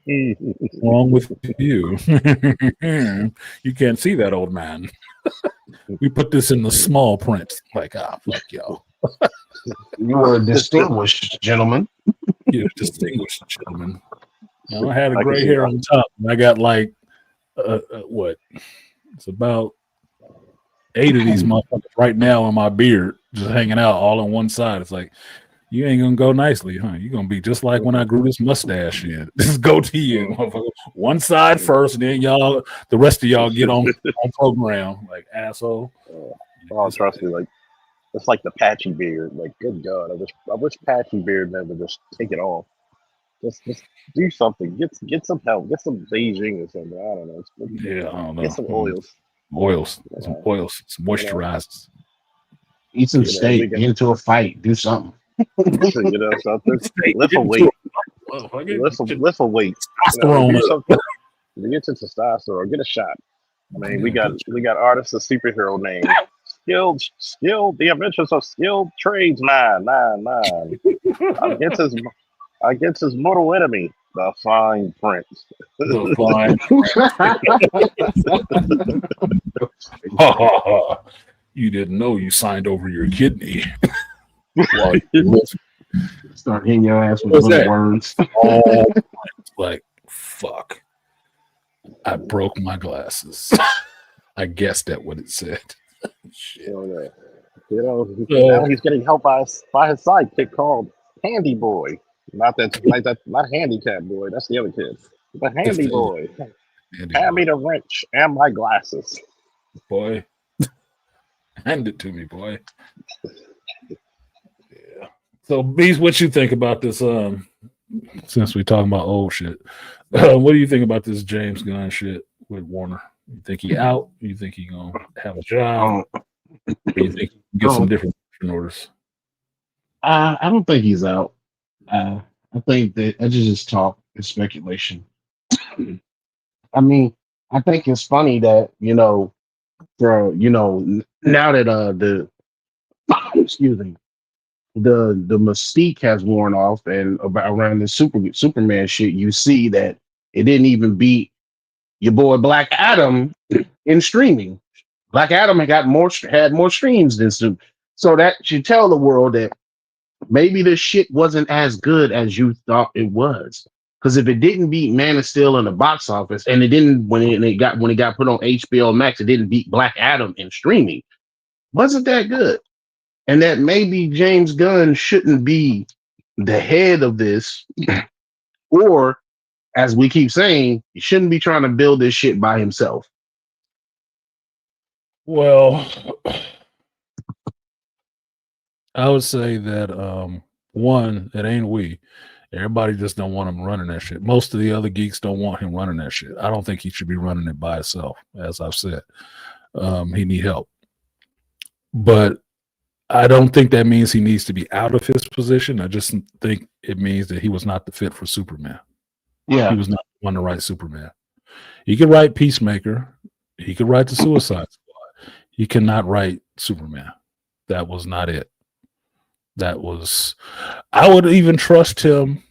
What's wrong with you? You can't see that, old man. We put this in the small print. Like, fuck y'all. You were a distinguished gentleman. You're a distinguished gentleman. I had a gray hair on top, and I got like, what? It's about 8 of these motherfuckers right now on my beard, just hanging out all on one side. It's like, you ain't gonna go nicely, huh? You're gonna be just like when I grew this mustache in. This goatee in, motherfucker. One side first, and then the rest of y'all get on program, like asshole. Oh, trust me, like it's like the patchy beard. Like, good God, I wish patchy beard never just take it off. Just do something. Get some help. Get some Beijing or something. I don't know. Yeah, I don't know. Get some oils. Some moisturizers. Eat some steak. Get into a fight. Do something. Something. Lift a weight. Lift a weight. Do something. Get some testosterone. Get a shot. I mean, we got artists of superhero names. Skilled. The adventures of skilled tradesman. Man. Against his mortal enemy, the fine prince. You didn't know you signed over your kidney. Start hitting your ass with those words. Like, fuck. I broke my glasses. I guessed at what it said. Shit. Now he's getting help by his sidekick called Handy Boy. Not Handicap Boy. That's the other kid. The Handy Boy. Hand me the wrench and my glasses. Boy. Hand it to me, boy. Yeah. So, Beast, what you think about this? Since we're talking about old shit, what do you think about this James Gunn shit with Warner? You think he out? You think he gonna have a job? Or you think he can get some different orders? I don't think he's out. I think that I just talk. It's speculation. I mean, I think it's funny that now that excuse me, the mystique has worn off, and around the Superman shit, you see that it didn't even beat your boy Black Adam in streaming. Black Adam had more streams than Super, so that should tell the world that maybe this shit wasn't as good as you thought it was. Because if it didn't beat Man of Steel in the box office, and it didn't when it got put on HBO Max, it didn't beat Black Adam in streaming. Wasn't that good? And that maybe James Gunn shouldn't be the head of this, or as we keep saying, he shouldn't be trying to build this shit by himself. Well, I would say that one, it ain't we. Everybody just don't want him running that shit. Most of the other geeks don't want him running that shit. I don't think he should be running it by himself, as I've said. He need help. But I don't think that means he needs to be out of his position. I just think it means that he was not the fit for Superman. Yeah. He was not the one to write Superman. He could write Peacemaker. He could write the Suicide Squad. He cannot write Superman. That was not it. I would even trust him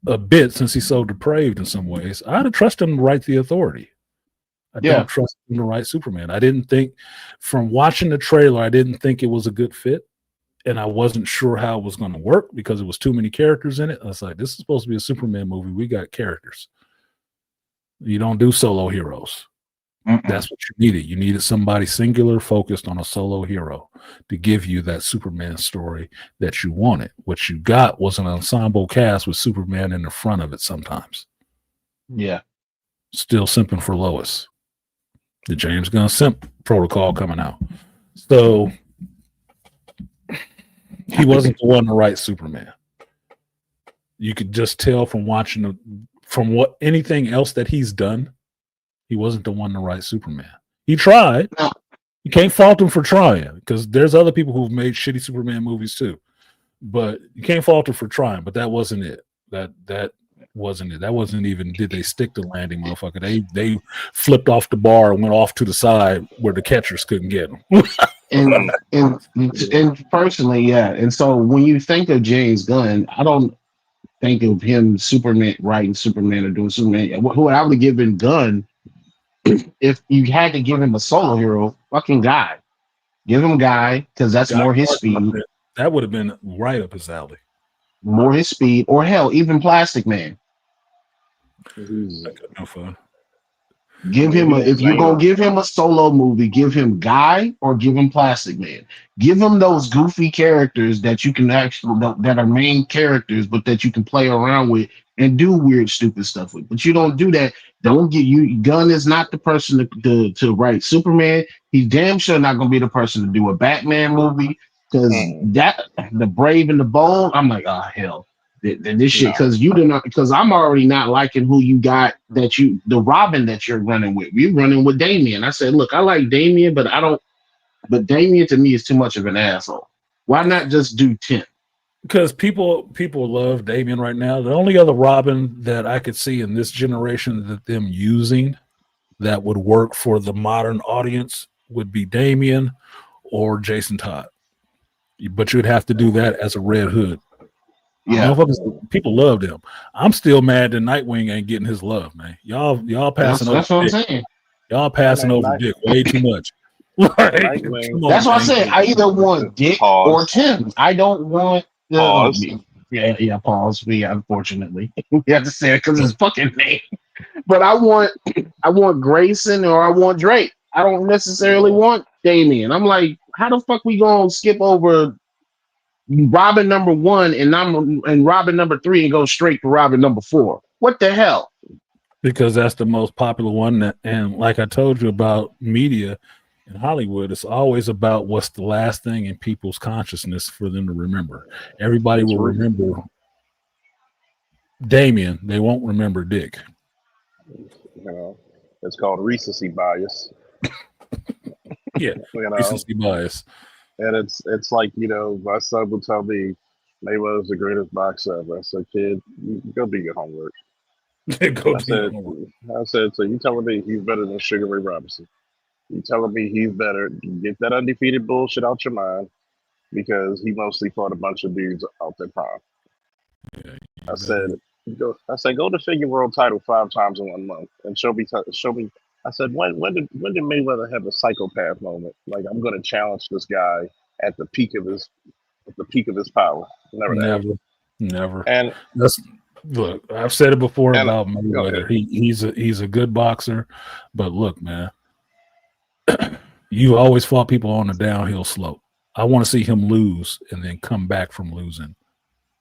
a bit since he's so depraved in some ways. I'd trust him to write The Authority. I don't trust him to write Superman. I didn't think, from watching the trailer, I didn't think it was a good fit. And I wasn't sure how it was going to work because it was too many characters in it. I was like, this is supposed to be a Superman movie. We got characters. You don't do solo heroes. That's what you needed. You needed somebody singular focused on a solo hero to give you that Superman story that you wanted. What you got was an ensemble cast with Superman in the front of it sometimes. Yeah. Still simping for Lois. The James Gunn simp protocol coming out. So he wasn't the one to write Superman. You could just tell from watching from what anything else that he's done. He wasn't the one to write Superman. He tried. You can't fault him for trying because there's other people who've made shitty Superman movies too. But you can't fault him for trying. But that wasn't it. That wasn't it. That wasn't even did they stick the landing, motherfucker. They flipped off the bar and went off to the side where the catchers couldn't get them. and personally, yeah. And so when you think of James Gunn, I don't think of him Superman writing Superman or doing Superman. Who I would have given Gunn. If you had to give him a solo hero, fucking Guy. Give him Guy, because that's more his speed. That would have been right up his alley. More his speed, or hell, even Plastic Man. No fun. Give him if you're gonna give him a solo movie, give him Guy or give him Plastic Man. Give him those goofy characters that you can actually that are main characters, but that you can play around with and do weird, stupid stuff with. But you don't do that. Don't get you. Gunn is not the person to write Superman. He's damn sure not gonna be the person to do a Batman movie because that the Brave and the Bold. I'm like, oh hell. This shit, because you do not, because I'm already not liking who you got the Robin that you're running with. You're running with Damian. I said, look, I like Damian, but but Damian to me is too much of an asshole. Why not just do Tim? Because people love Damian right now. The only other Robin that I could see in this generation that them using that would work for the modern audience would be Damian or Jason Todd. But you'd have to do that as a Red Hood. Yeah, people loved him. I'm still mad that Nightwing ain't getting his love, man. Y'all passing over. That's what I'm saying. Y'all passing over Dick way too much. That's why I said I either want Dick or Tim. I don't want the pause. Unfortunately we have to say it because it's fucking name. But I want Grayson or I want Drake. I don't necessarily want Damian. I'm like, how the fuck we gonna skip over Robin number 1 and Robin number 3 and go straight to Robin number 4? What the hell? Because that's the most popular one, and like I told you about media in Hollywood, it's always about what's the last thing in people's consciousness for them to remember. Everybody will remember Damian. They won't remember Dick. It's called recency bias. Yeah, recency bias. And it's like, my son would tell me Mayweather's the greatest boxer ever. I said, kid, go do your homework. I said, so you telling me he's better than Sugar Ray Robinson? You telling me he's better? Get that undefeated bullshit out your mind, because he mostly fought a bunch of dudes out their prime. Yeah, I said, go to figure world title 5 times in 1 month and show me. I said, when did Mayweather have a psychopath moment? Like, I'm going to challenge this guy at the peak of his at the peak of his power. Never. And Look, I've said it before and about Mayweather. He's a good boxer, but look, man, you always fought people on a downhill slope. I want to see him lose and then come back from losing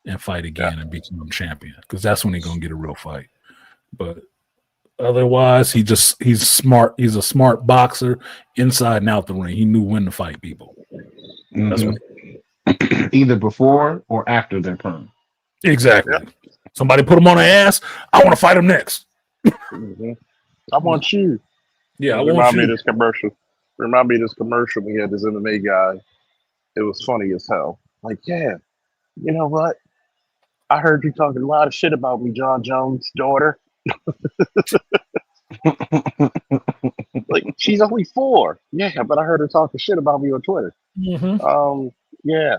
and fight again and become champion, because that's when he's gonna get a real fight. But otherwise, he's smart. He's a smart boxer inside and out the ring. He knew when to fight people. Mm-hmm. That's what either before or after their turn. Exactly. Yep. Somebody put him on the ass. I want to fight him next. Mm-hmm. I want you. Yeah, Remind me of this commercial. Remind me of this commercial. We had this MMA guy. It was funny as hell. Like, yeah, you know what? I heard you talking a lot of shit about me, John Jones' daughter. Like, she's only 4. Yeah, but I heard her talking shit about me on Twitter. Mm-hmm. Yeah.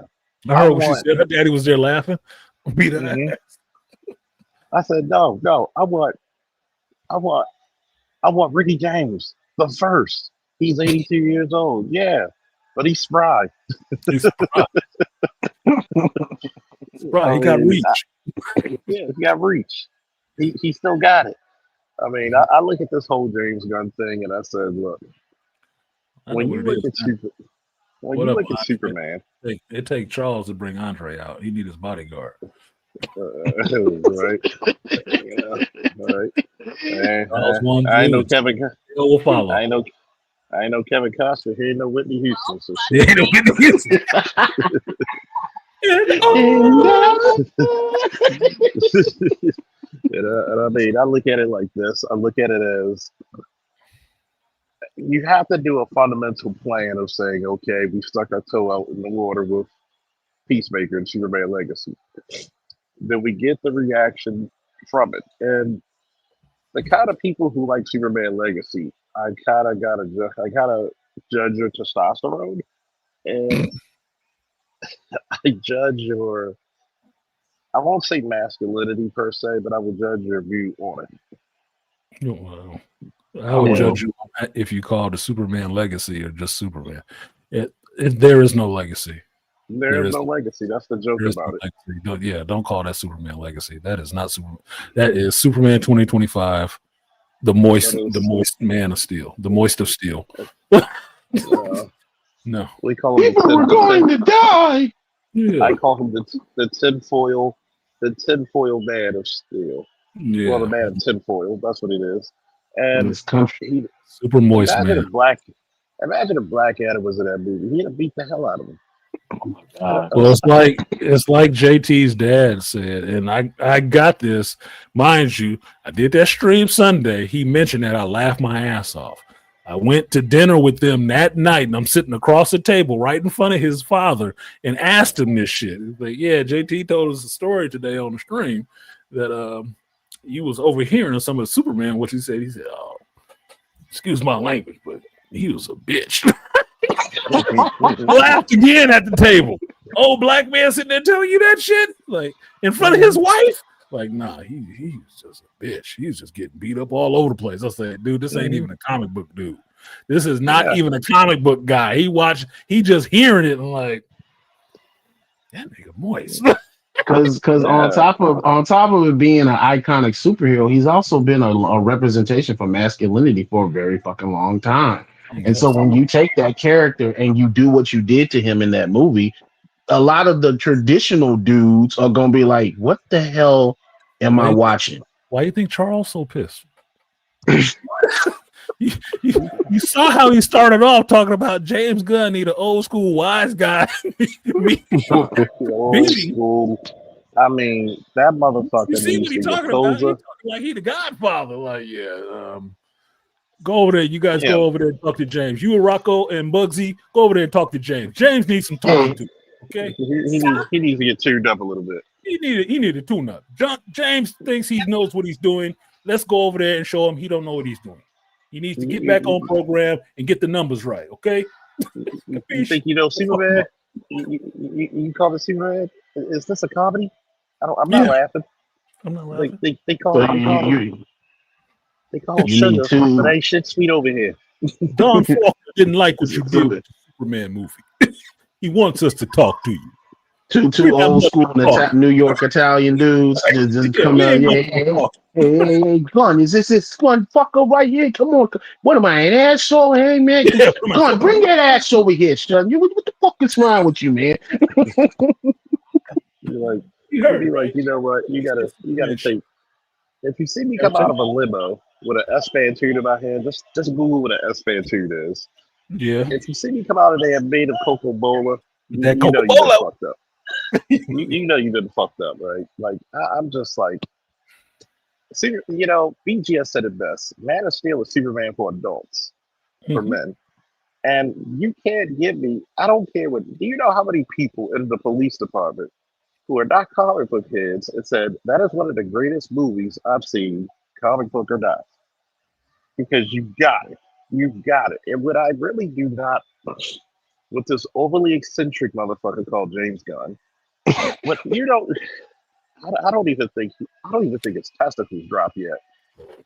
I heard what she said. Her daddy was there laughing. Beat her ass. I said, no. I want Ricky James the first. He's 82 years old. Yeah, but he's spry. He's spry. He got reach. Yeah, he got reach. He still got it. I mean, I look at this whole James Gunn thing and I said, look, when you look at Superman, it take Charles to bring Andre out. He need his bodyguard. Right. Right. I know Kevin. Will follow. I know Kevin Costner. He ain't no Whitney Houston. So he ain't no Whitney Houston. And I mean, I look at it like this. I look at it as you have to do a fundamental plan of saying, okay, we stuck our toe out in the water with Peacemaker and Superman Legacy. Then we get the reaction from it. And the kind of people who like Superman Legacy, I kind of judge your testosterone, and I judge your, I won't say masculinity per se, but I will judge your view on it. Well, I would judge you on that if you call the Superman Legacy or just Superman. There is no legacy. There is no legacy. That's the joke about it. Don't call that Superman Legacy. That is not Superman. That is Superman 2025, the moist man of steel, the moist of steel. No, we call him. People were going to die. Yeah. I call him the tinfoil man of steel. Yeah. Well, the man of tinfoil. That's what it is. And super moist man. Imagine if Black Adam was in that movie. He'd have beat the hell out of him. Well, it's like JT's dad said, and I got this, mind you. I did that stream Sunday. He mentioned that. I laughed my ass off. I went to dinner with them that night, and I'm sitting across the table right in front of his father, and asked him this shit. He's like, yeah, JT told us a story today on the stream that you was overhearing some of the Superman. What he said, "Oh, excuse my language, but he was a bitch." Laughed again at the table. Old black man sitting there telling you that shit, like in front of his wife. Like, nah, he's just a bitch. He's just getting beat up all over the place. I said, dude, this ain't even a comic book dude. This is not even a comic book guy. He just hearing it and like, that nigga moist. Because on top of it being an iconic superhero, he's also been a representation for masculinity for a very fucking long time. And so when you take that character and you do what you did to him in that movie, a lot of the traditional dudes are gonna be like, "What the hell am I watching?" Why do you think Charles so pissed? you saw how he started off talking about James Gunn need an old school wise guy. Old school. I mean, that motherfucker. You see what he's talking about? He's talking like he the Godfather. Like, go over there. You guys go over there and talk to James. You and Rocco and Bugsy, go over there and talk to James. James needs some talking to. Okay, he needs to get tuned up a little bit. He needed a tune up. James thinks he knows what he's doing. Let's go over there and show him he don't know what he's doing. He needs to get back on program and get the numbers right. Okay. You think you know Superman? You call it Superman? Is this a comedy? I'm not laughing. I'm not laughing. They call him sugar, but ain't shit sweet over here. Don Falk didn't like what you did with the Superman movie. He wants us to talk to you. Two old school New York Italian dudes just come out. Hey, Gun, is this Gun fucker right here? Come on, what am I, an asshole? Hey man, Gun, bring that ass over here, son. What the fuck is wrong with you, man? You're be like, you know what? You gotta take. If you see me come out of a limo with an S-band-tude in my hand, just Google what an S-band-tude is. Yeah. If you see me come out of there made of Coca-Cola, you know you've been fucked up. you know you've been fucked up, right? Like I'm just like, see, you know, BGS said it best. Man of Steel is Superman for adults, for men. And you can't give me, I don't care what, do you know how many people in the police department who are not comic book heads and said, that is one of the greatest movies I've seen, comic book or not? Because you got it. You've got it. And what I really do not, with this overly eccentric motherfucker called James Gunn, what you don't, I don't even think his testicles dropped yet.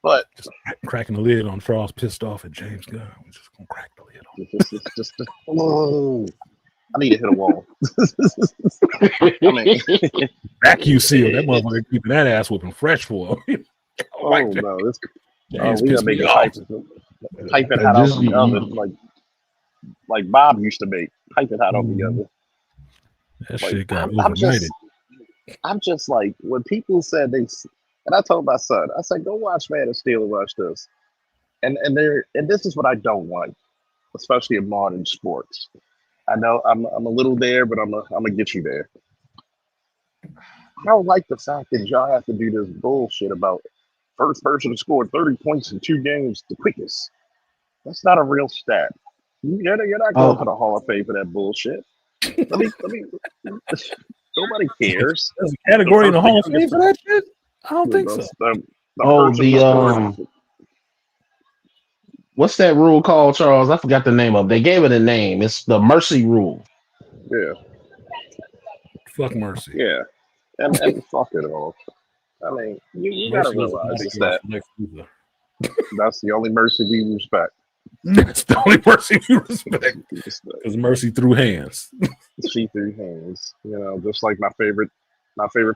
But just cracking the lid on Charles pissed off at James Gunn. We're just gonna crack the lid on. Just oh, I need to hit a wall. I mean, vacuum seal. That motherfucker keeping that ass whooping fresh for him. Oh no, we gotta make a pipe it hot out of the oven like Bob used to make. Pipe it hot on the oven. That shit got overnighted. I'm just like, when people said and I told my son, I said, go watch Man of Steel and watch this. And this is what I don't want, especially in modern sports. I know I'm a little there, but I'm gonna get you there. I don't like the fact that y'all have to do this bullshit about first person to score 30 points in 2 games the quickest. That's not a real stat. You're not going to the Hall of Fame for that bullshit. Let me nobody cares. There's a category in the Hall of Fame for that shit? I don't think so. What's that rule called, Charles? I forgot the name of it. They gave it a name. It's the mercy rule. Yeah. Fuck mercy. Yeah. And fuck it all. I mean, you gotta realize that that's the only mercy we respect. That's the only mercy we respect. Because mercy through hands. She through hands. You know, just like my favorite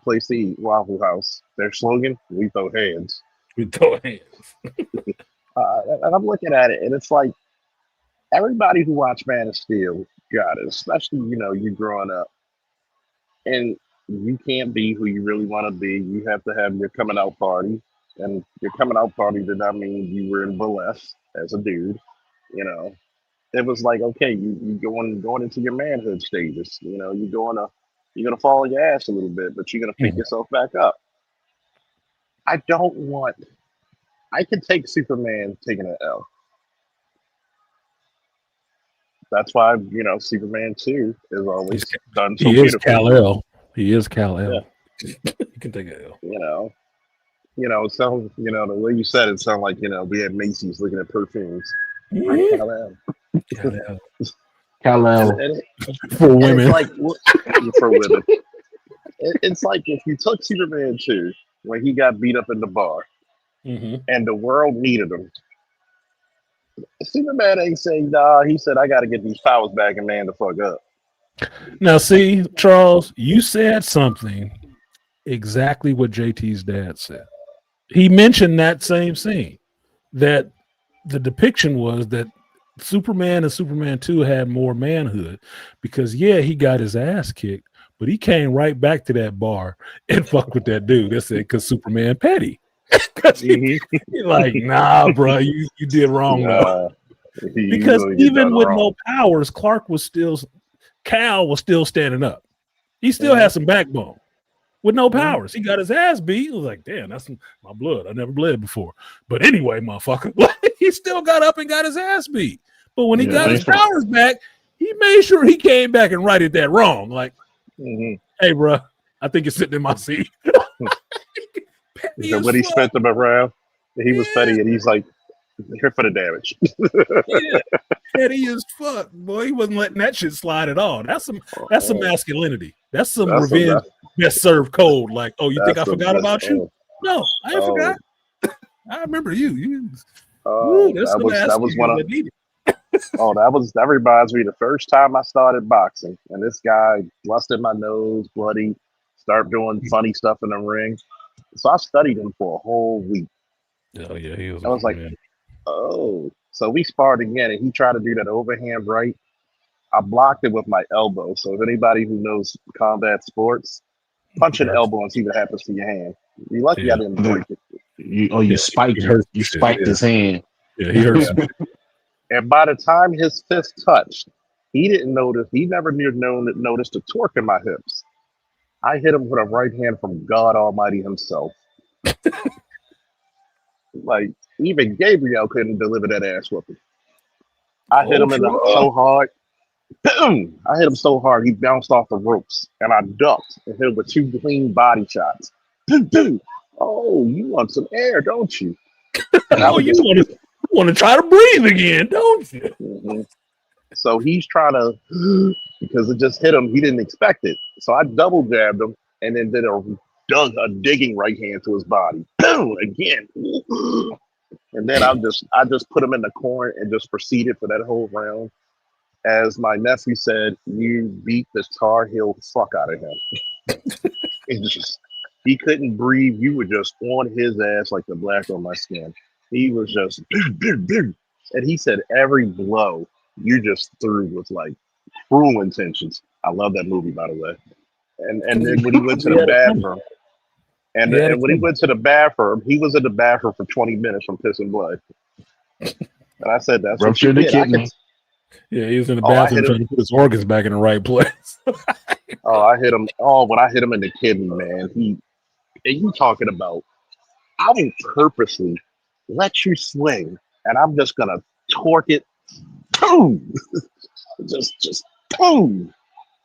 place to eat, Waffle House. Their slogan: "We throw hands." We throw hands. And I'm looking at it, and it's like everybody who watched Man of Steel got it. Especially, you know, you growing up, and you can't be who you really want to be. You have to have your coming out party, and your coming out party did not mean you were in burlesque as a dude. You know, it was like, okay, you going into your manhood stages. You know, you're gonna fall on your ass a little bit, but you're gonna pick yourself back up. I can take Superman taking an L. That's why, you know, Superman 2 is always done so beautifully. Kal-El. He is Kal-El. Yeah. You can take an L. You know, it sounds, you know, the way you said it sounded like, you know, we had Macy's looking at perfumes. Kal-El. Kal-El. For women. It's like, for women. It's like if you took Superman 2 when he got beat up in the bar and the world needed him. Superman ain't saying, nah, he said, I got to get these powers back and man the fuck up. Now, see, Charles, you said something exactly what JT's dad said. He mentioned that same scene, that the depiction was that Superman and Superman 2 had more manhood because, yeah, he got his ass kicked, but he came right back to that bar and fucked with that dude. That said, because Superman petty. He's like, nah, bro, you did wrong, though. Because even with no powers, Cal was still standing up. He still has some backbone. With no powers, he got his ass beat. He was like, damn, that's my blood. I never bled before. But anyway, motherfucker, he still got up and got his ass beat. But when he got his powers back, he made sure he came back and righted that wrong. Like, hey, bro, I think you're sitting in my seat. When he spent them around, he was petty, and he's like, here for the damage. Petty as fuck, boy. He wasn't letting that shit slide at all. That's some masculinity. That's some revenge best served cold. Like, oh, you think I forgot about you? No, I ain't forgot. I remember you. That Oh, that reminds me the first time I started boxing, and this guy busted my nose, bloody, start doing funny stuff in the ring. So I studied him for a whole week. Oh yeah, he was I was like, man. oh. So we sparred again, and he tried to do that overhand right. I blocked it with my elbow. So if anybody who knows combat sports, punch an Gotcha. elbow and see what happens to your hand. You're lucky I Yeah, didn't break it. You yeah, he spiked it. hurt You shit. spiked Yeah, his hand. yeah, he hurt Yeah. some. And by the time his fist touched, he didn't notice. He never noticed the torque in my hips. I hit him with a right hand from God Almighty himself. Like even Gabriel couldn't deliver that ass whooping. I hit him in the Ultra. so hard. I hit him so hard he bounced off the ropes, and I ducked and hit him with two clean body shots. Oh, you want some air, don't you? And I Oh, was you just want to try to breathe again, don't you? mhm. So he's trying to because it just hit him. He didn't expect it. So I double jabbed him and then did a digging right hand to his body. Boom again. And then I just put him in the corner and just proceeded for that whole round. As my nephew said, you beat the Tar Heel fuck out of him. It's just he couldn't breathe. You were just on his ass like the black on my skin. He was just and he said every blow you just threw was like cruel intentions. I love that movie, by the way. And then when he went to He the had it coming. bathroom, He had it and when he coming. went to the bathroom, he was in the bathroom for 20 minutes from pissing blood. And I said, "That's what you Ruptured the get." I could. kidney. Yeah, he was in the Oh, I bathroom hit him. trying to put his organs back in the right place. Oh, I hit him. Oh, when I hit him in the kidney, man. And you talking about? I will purposely let you swing, and I'm just gonna torque it. Boom! just boom.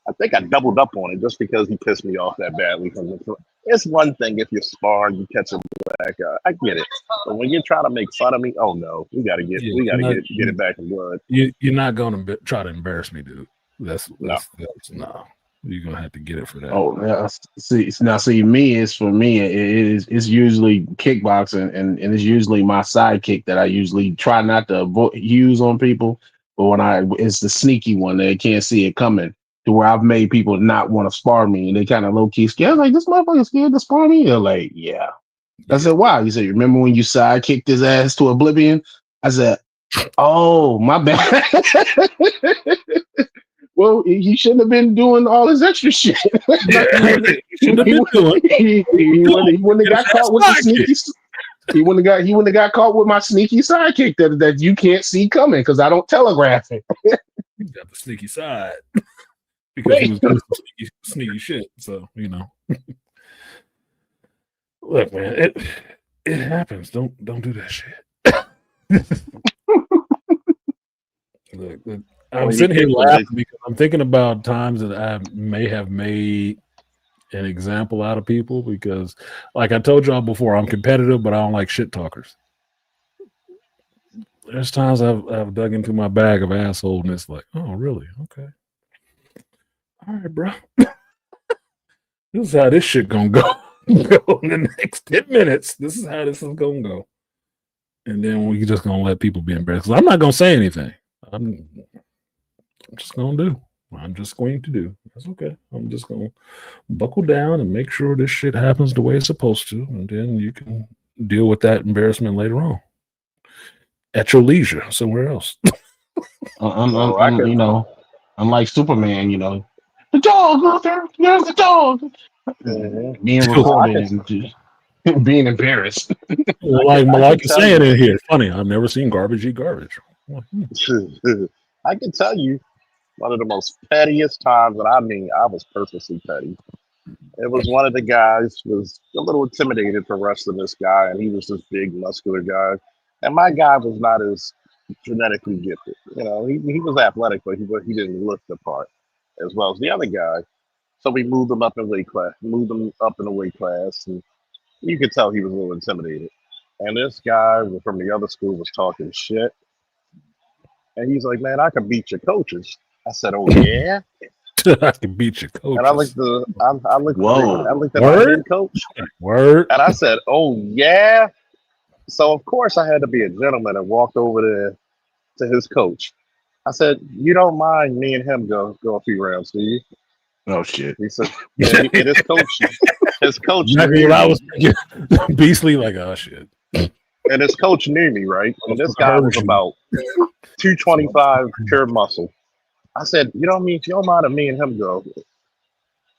I think I doubled up on it just because he pissed me off that badly from the front. It's one thing if you spar and you catch him back. I get it, but when you're trying to make fun of me, oh no, we gotta get Yeah, get it back in blood. you're not going to try to embarrass me, dude. That's No, no. You're gonna have to get it for that. Oh, yeah. See, me is for me. It's usually kickboxing, and it's usually my sidekick that I usually try not to use on people. But it's the sneaky one they can't see it coming. To where I've made people not want to spar me, and they kind of low key scared. Like, this motherfucker scared to spar me. They're like, yeah. I Yeah. said, why? You said, remember when you sidekicked his ass to oblivion? I said, oh, my bad. Well, he shouldn't have been doing all his extra shit. Yeah, shouldn't have been doing. He wouldn't have got caught with the sneaky. He wouldn't have got caught with my sneaky sidekick that you can't see coming because I don't telegraph it. He got the sneaky side because he was doing some sneaky shit. So look, man, it happens. Don't do that shit. Look, I'm sitting here laughing because I'm thinking about times that I may have made an example out of people because, like I told y'all before, I'm competitive, but I don't like shit talkers. There's times I've dug into my bag of asshole and it's like, oh, really? Okay. All right, bro. This is how this shit gonna go. Go in the next 10 minutes. This is how this is gonna go. And then we just gonna let people be embarrassed. 'Cause I'm not gonna say anything. I'm just going to do. That's okay. I'm just going to buckle down and make sure this shit happens the way it's supposed to. And then you can deal with that embarrassment later on at your leisure somewhere else. I'm like Superman, the dog, Luther, there's the dog. Mhm. Being recorded and just being embarrassed. Like Malak is saying in here, funny, I've never seen garbage eat garbage. I can tell you one of the most pettiest times, and I mean, I was purposely petty. It was one of the guys was a little intimidated for wrestling this guy, and he was this big, muscular guy. And my guy was not as genetically gifted. He was athletic, but he didn't look the part as well as the other guy. So we moved him up in weight class, and you could tell he was a little intimidated. And this guy from the other school was talking shit. And he's like, man, I can beat your coaches. I said, oh, yeah? I can beat your coaches. And I looked at my Word? head coach. Word. And I said, oh, yeah? So, of course, I had to be a gentleman and walked over there to his coach. I said, you don't mind me and him go a few rounds, do you? Oh shit. He said, yeah, and his coach Exactly knew what I me, was thinking. Beastly, like, oh shit. and his coach knew me, right? And this I guy heard was you. about 225 pure muscle. I said, you don't mean if you don't mind if me and him go.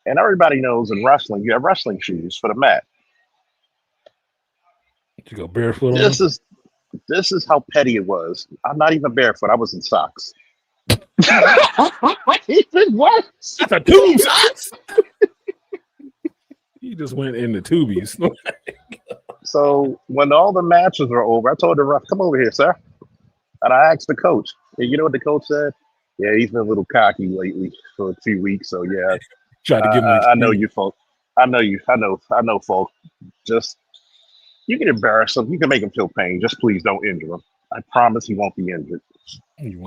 And everybody knows in wrestling, you have wrestling shoes for the mat. You go barefoot on This him? is this is how petty it was. I'm not even barefoot. I was in socks. Even worse. That's a tube socks. He just went in the tubies. So when all the matches were over, I told the ref, "Come over here, sir." And I asked the coach. And you know what the coach said? Yeah, he's been a little cocky lately for a few weeks. So yeah, Tried to give him I know you, folk. I know you. I know, folk. Just you can embarrass him. You can make him feel pain. Just please don't injure him. I promise he won't be injured.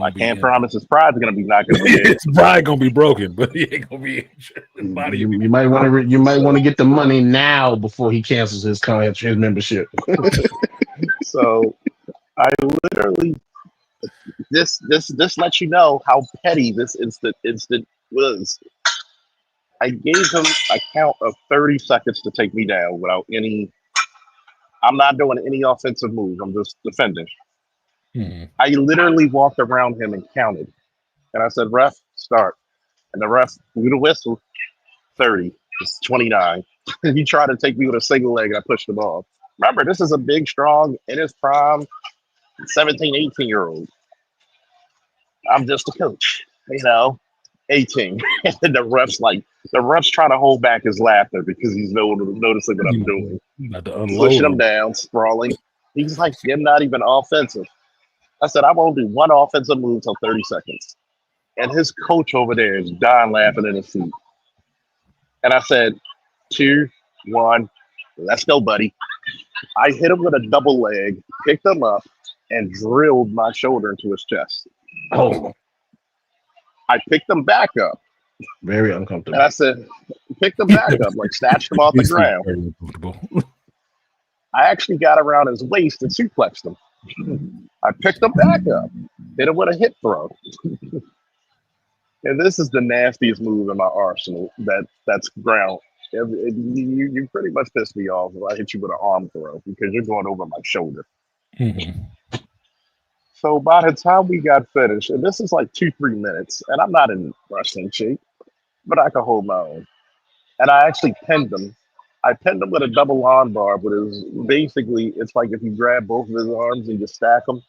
I can't promise his pride's gonna be not gonna be injured. His pride gonna be broken, but he ain't gonna be injured. His body You, will be you might want to. You might want to get the money now before he cancels his his membership. So I literally this lets you know how petty this instant was. I gave him a count of 30 seconds to take me down without any. I'm not doing any offensive moves. I'm just defending. Mm-hmm. I literally walked around him and counted, and I said, "Ref, start." And the ref blew the whistle. 30. It's 29. He tried to take me with a single leg, and I pushed him off. Remember, this is a big, strong, in his prime, 17, 18-year-old. I'm just a coach, 18. And the ref's trying to hold back his laughter because he's noticing what I'm doing. About to Pushing him unload down, sprawling. He's like, you're not even offensive. I said, I won't do one offensive move till 30 seconds. And his coach over there is dying laughing in his seat. And I said, 2, 1, let's go, buddy. I hit him with a double leg, picked him up, and drilled my shoulder into his chest. Oh, I picked him back up. very uncomfortable. And I said, picked him back up, like snatched him off the ground. Very uncomfortable. I actually got around his waist and suplexed him. I picked him back up, hit him with a hip throw. And this is the nastiest move in my arsenal that's ground. You pretty much pissed me off if I hit you with an arm throw because you're going over my shoulder. Mm-hmm. So by the time we got finished, and this is like 2-3 minutes, and I'm not in wrestling shape, but I can hold my own. And I actually pinned him. I pinned him with a double arm bar, but it's like if you grab both of his arms and you stack them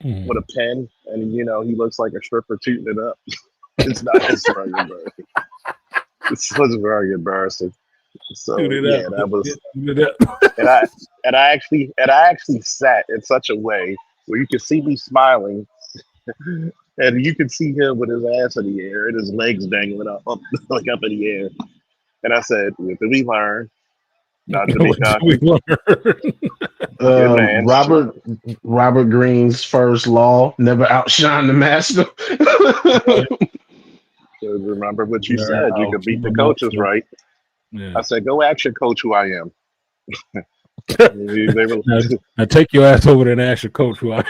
with a pin, and he looks like a stripper tooting it up. It's very embarrassing. This was very embarrassing. So yeah, that was. And I actually sat in such a way where you could see me smiling, and you could see him with his ass in the air and his legs dangling up like up in the air. And I said, "What did we learn? Not to be cocky." Robert Greene's first law: never outshine the master. Remember what you said. You could beat the coaches, right? Yeah. I said, "Go ask your coach who I am." Now take your ass over there and ask your coach who I am.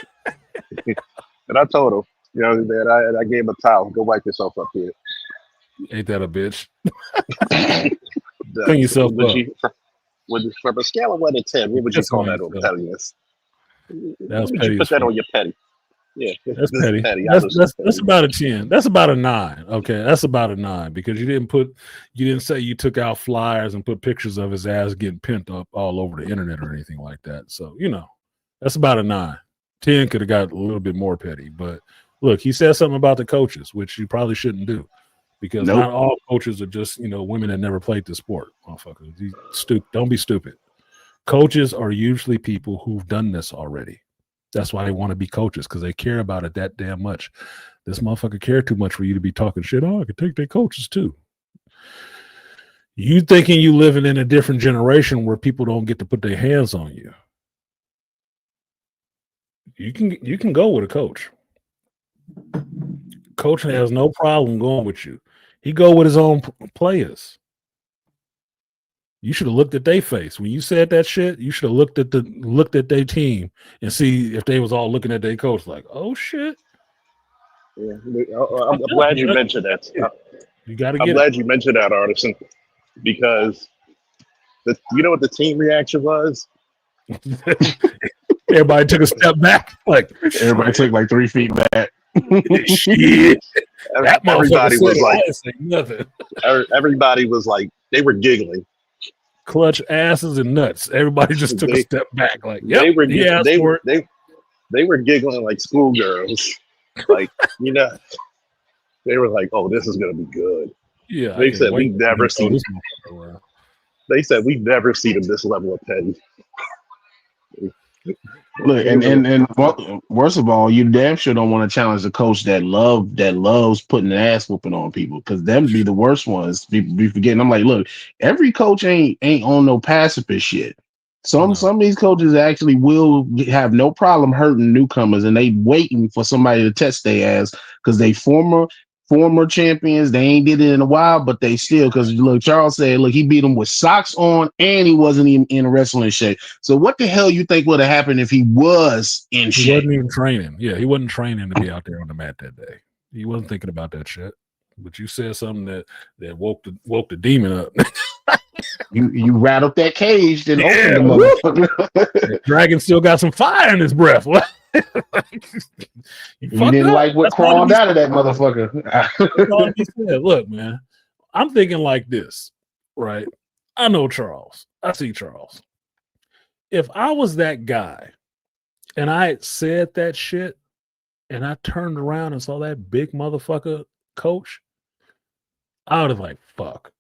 And I told him, that I gave him a towel. Go wipe yourself up here. Ain't that a bitch? Clean yourself up. From a scale of 1 to 10, what would you call that on pettiness? That's petty. You put that on your petty. Yeah, that's petty. That's about a 10. That's about a 9. Okay, that's about a 9 because you didn't say you took out flyers and put pictures of his ass getting pinned up all over the internet or anything like that. So that's about a 9. 10 could have got a little bit more petty, but look, he said something about the coaches, which you probably shouldn't do because not all coaches are just women that never played the sport, motherfuckers. Don't be stupid. Coaches are usually people who've done this already. That's why they want to be coaches because they care about it that damn much. This motherfucker care too much for you to be talking shit. Oh, I could take their coaches too. You thinking you living in a different generation where people don't get to put their hands on you. You can go with a coach. Coach has no problem going with you. He go with his own players. You should have looked at their face when you said that shit. You should have looked at their team and see if they was all looking at their coach like, oh shit. Yeah. I'm glad you mentioned that. You got to I'm get glad you mentioned that, Artisan, because you know what the team reaction was? it. Everybody took a step back. Like, Everybody took like 3 feet back. shit. That motherfucker Everybody said was it. like, I didn't say nothing. everybody was like, they were giggling. Clutch asses and nuts. Everybody just took a They step back. Like, they yep, were he asked they for it. they were giggling like schoolgirls. Like, you know, they were like, "Oh, this is gonna be good." Yeah, I They can't said wait we've for never him to throw seen. this motherfucker around. They said we've never seen him this level of petty. Look, They were worst of all, you damn sure don't want to challenge the coach that loves putting an ass whooping on people, because them be the worst ones. Be forgetting. I'm like, look, every coach ain't on no pacifist shit. Some No. of these coaches actually will have no problem hurting newcomers, and they waiting for somebody to test their ass because they former champions. They ain't did it in a while, but they still, because look, Charles said, look, he beat them with socks on and he wasn't even in wrestling shape. So what the hell you think would have happened if he was in He shape? wasn't even training. Yeah, he wasn't training to be out there on the mat that day. He wasn't thinking about that shit. But you said something that woke the demon up. You rattled that cage, then opened the woo! motherfucker. Dragon still got some fire in his breath. What? You didn't up. like what That's all to crawled be out of that said. motherfucker. That's all to be said. Look, man, I'm thinking like this, right? I know Charles. I see Charles. If I was that guy and I had said that shit and I turned around and saw that big motherfucker coach, I would have like, fuck.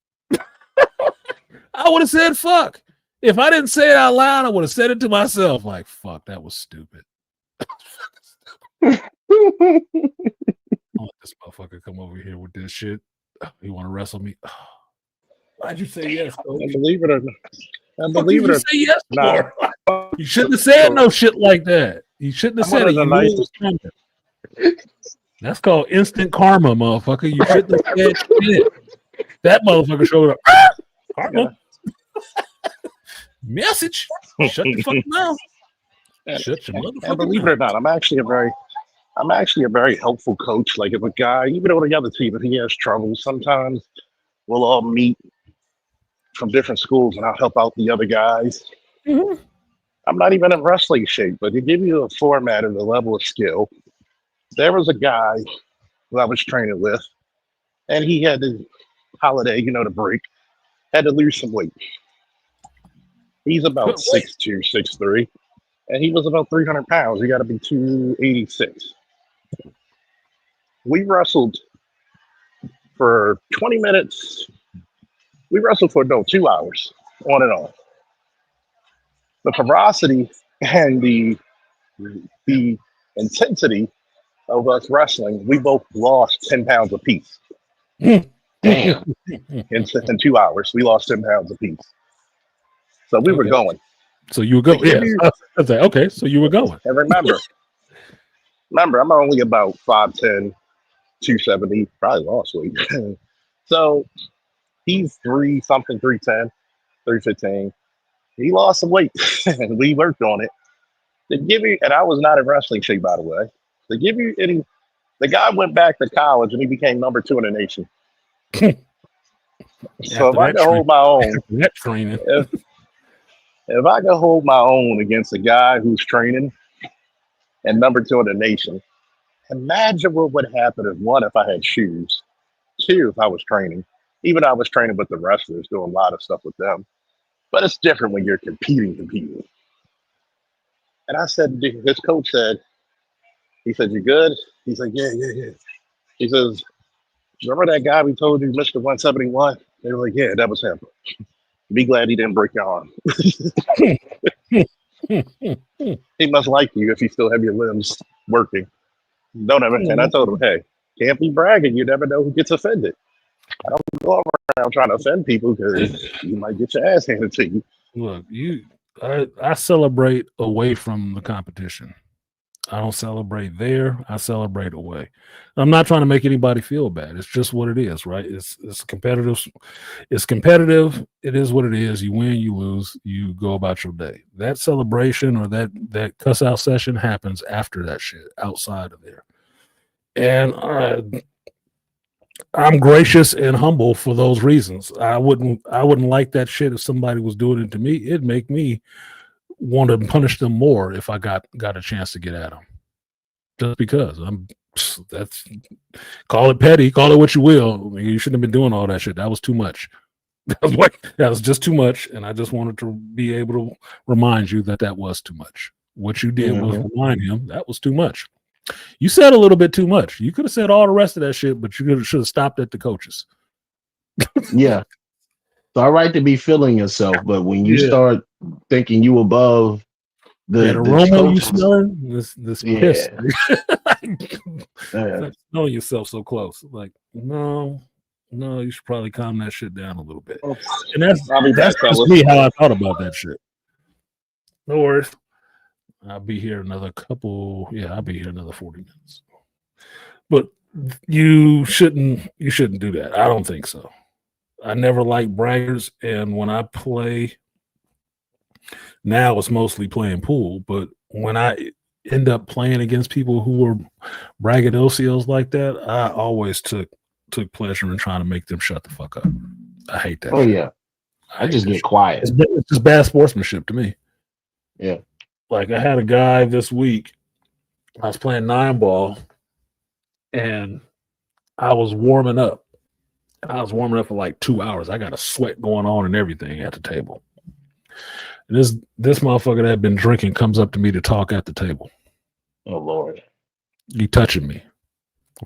I would have said fuck. If I didn't say it out loud, I would have said it to myself like, fuck, that was stupid. I'll let this motherfucker come over here with this shit. You want to wrestle me? Why'd you say yes, coach? and believe it or not, and What believe did it you or say yes not, for? You shouldn't have said no shit like that. You shouldn't have I'm one said it. of the You knew it was nicest. coming. That's called instant karma, motherfucker. You shouldn't have said shit. That motherfucker showed up. Karma. Message. Shut the fuck mouth. Shut your And motherfucking believe it mouth. or not, I'm actually a very helpful coach. Like if a guy, even on the other team, if he has trouble, sometimes we'll all meet from different schools and I'll help out the other guys. Mhm. I'm not even in wrestling shape, but to give you a format and the level of skill, there was a guy who I was training with, and he had the holiday, the break, had to lose some weight. He's about Good weight. 6'2", 6'3", and he was about 300 pounds. He got to be 286. We wrestled for 20 minutes. We wrestled for, no, 2 hours, on and on. The ferocity and the intensity of us wrestling, we both lost 10 pounds apiece. Damn. In 2 hours, we lost 10 pounds apiece. So we were Okay. going. So you were To going. give Yes. you, I was like, okay, so you were going. and remember, I'm only about 5'10", 270, probably lost weight. So he's 3-something, 310, 315. He lost some weight, and we worked on it. To give you, and I was not in wrestling shape, by the way. To give you any, the guy went back to college and he became number 2 in the nation. So if I can hold my own, that training. if I can hold my own against a guy who's training and number 2 in the nation, imagine what would happen if I had shoes, 2, if I was training. Even I was training with the wrestlers, doing a lot of stuff with them. But it's different when you're competing. And I said, his coach said, he said, "You good?" He's like, "Yeah, yeah, yeah." He says, "Remember that guy we told you, Mr. 171? They were like, "Yeah, that was him. Be glad he didn't break your arm. He must like you if you still have your limbs working. Don't ever." And I told him, "Hey, can't be bragging. You never know who gets offended. I don't go around trying to offend people because you might get your ass handed to you." Look, I celebrate away from the competition. I don't celebrate there. I celebrate away. I'm not trying to make anybody feel bad. It's just what it is, right? It's competitive. It's competitive. It is what it is. You win, you lose, you go about your day. That celebration or that cuss out session happens after that shit, outside of there. And I'm gracious and humble for those reasons. I wouldn't like that shit if somebody was doing it to me. It'd make me want to punish them more if I got a chance to get at them. Just because that's, call it petty, call it what you will. You shouldn't have been doing all that shit. That was too much. That was just too much, and I just wanted to be able to remind you that was too much. What you did was remind him that was too much. You said a little bit too much. You could have said all the rest of that shit, but you should have stopped at the coaches. Yeah. It's all right to be feeling yourself, but when you start thinking you above the aroma you smelling, this piss. Knowing yourself so close. Like, no, you should probably calm that shit down a little bit. And that's just me how I thought about that shit. No worries. I'll be here another 40 minutes. But you shouldn't do that. I don't think so. I never liked braggers, and when I play now, it's mostly playing pool. But when I end up playing against people who were braggadocios like that, I always took pleasure in trying to make them shut the fuck up. I hate that. Oh shit. Yeah, I just get quiet. It's just bad sportsmanship to me. Yeah. Like I had a guy this week, I was playing 9-ball and I was warming up. I was warming up for like 2 hours. I got a sweat going on and everything at the table. And this motherfucker that had been drinking comes up to me to talk at the table. Oh Lord. You touching me.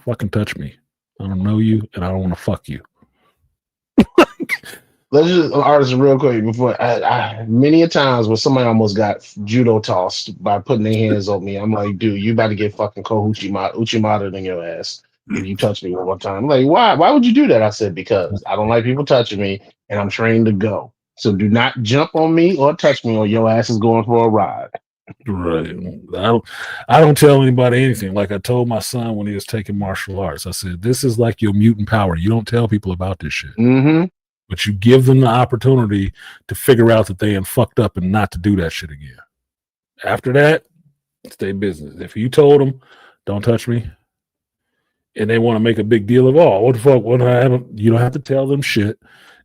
Fucking touch me. I don't know you and I don't want to fuck you. Let's just artisan real quick before I many a times where somebody almost got judo tossed by putting their hands on me. I'm like, dude, you about to get fucking Uchimata in your ass if you touch me one more time. I'm like, why? Why would you do that? I said, because I don't like people touching me and I'm trained to go. So do not jump on me or touch me or your ass is going for a ride. Right. I don't tell anybody anything. Like I told my son when he was taking martial arts, I said, this is like your mutant power. You don't tell people about this shit. Mm-hmm. But you give them the opportunity to figure out that they fucked up and not to do that shit again. After that, it's their business. If you told them, don't touch me, and they want to make a big deal of, oh, what the fuck? What happened? You don't have to tell them shit.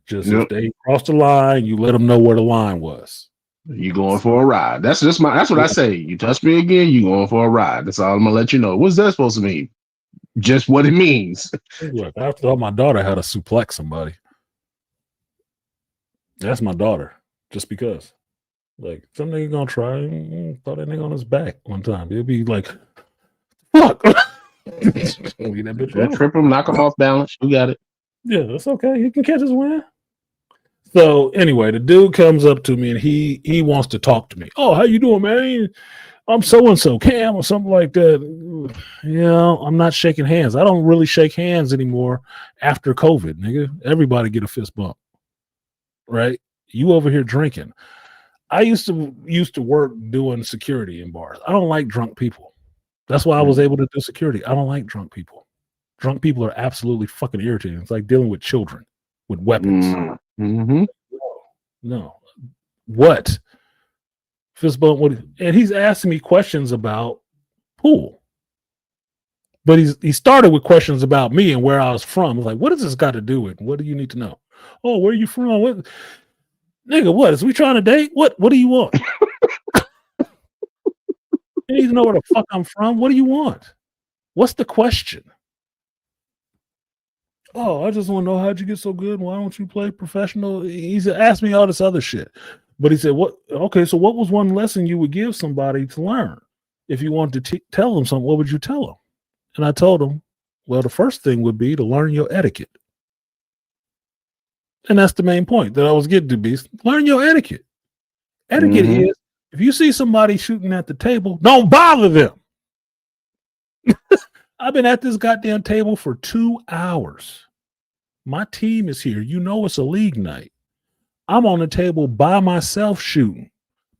Just if they cross the line, you let them know where the line was. You going for a ride. That's what I say. You touch me again, you going for a ride. That's all I'm gonna let you know. What's that supposed to mean? Just what it means. Look, I thought my daughter had to suplex somebody. That's my daughter, just because. Like, some nigga gonna try and throw that nigga on his back one time. It'll be like, fuck. That trip him, knock him off balance. You got it. Yeah, that's okay. He can catch his win. So anyway, the dude comes up to me and he wants to talk to me. Oh, how you doing, man? I'm so-and-so, Cam, or something like that. Yeah, I'm not shaking hands. I don't really shake hands anymore after COVID, nigga. Everybody get a fist bump. Right? You over here drinking. I used to work doing security in bars. I don't like drunk people. That's why I was able to do security. I don't like drunk people. Drunk people are absolutely fucking irritating. It's like dealing with children with weapons. Mm-hmm. No. What? Fist bump. What? And he's asking me questions about pool. But he started with questions about me and where I was from. I was like, what does this got to do with? What do you need to know? Oh, where are you from? What, nigga? What is we trying to date? What do you want? You need to know where the fuck I'm from. What do you want? What's the question? Oh, I just want to know how'd you get so good? Why don't you play professional? He's asked me all this other shit, but he said, "What? Okay, so what was one lesson you would give somebody to learn? If you wanted to tell them something, what would you tell them?" And I told him, "Well, the first thing would be to learn your etiquette." And that's the main point that I was getting to, Beast. Learn your etiquette. Etiquette is, if you see somebody shooting at the table, don't bother them. I've been at this goddamn table for 2 hours. My team is here. You know it's a league night. I'm on the table by myself shooting.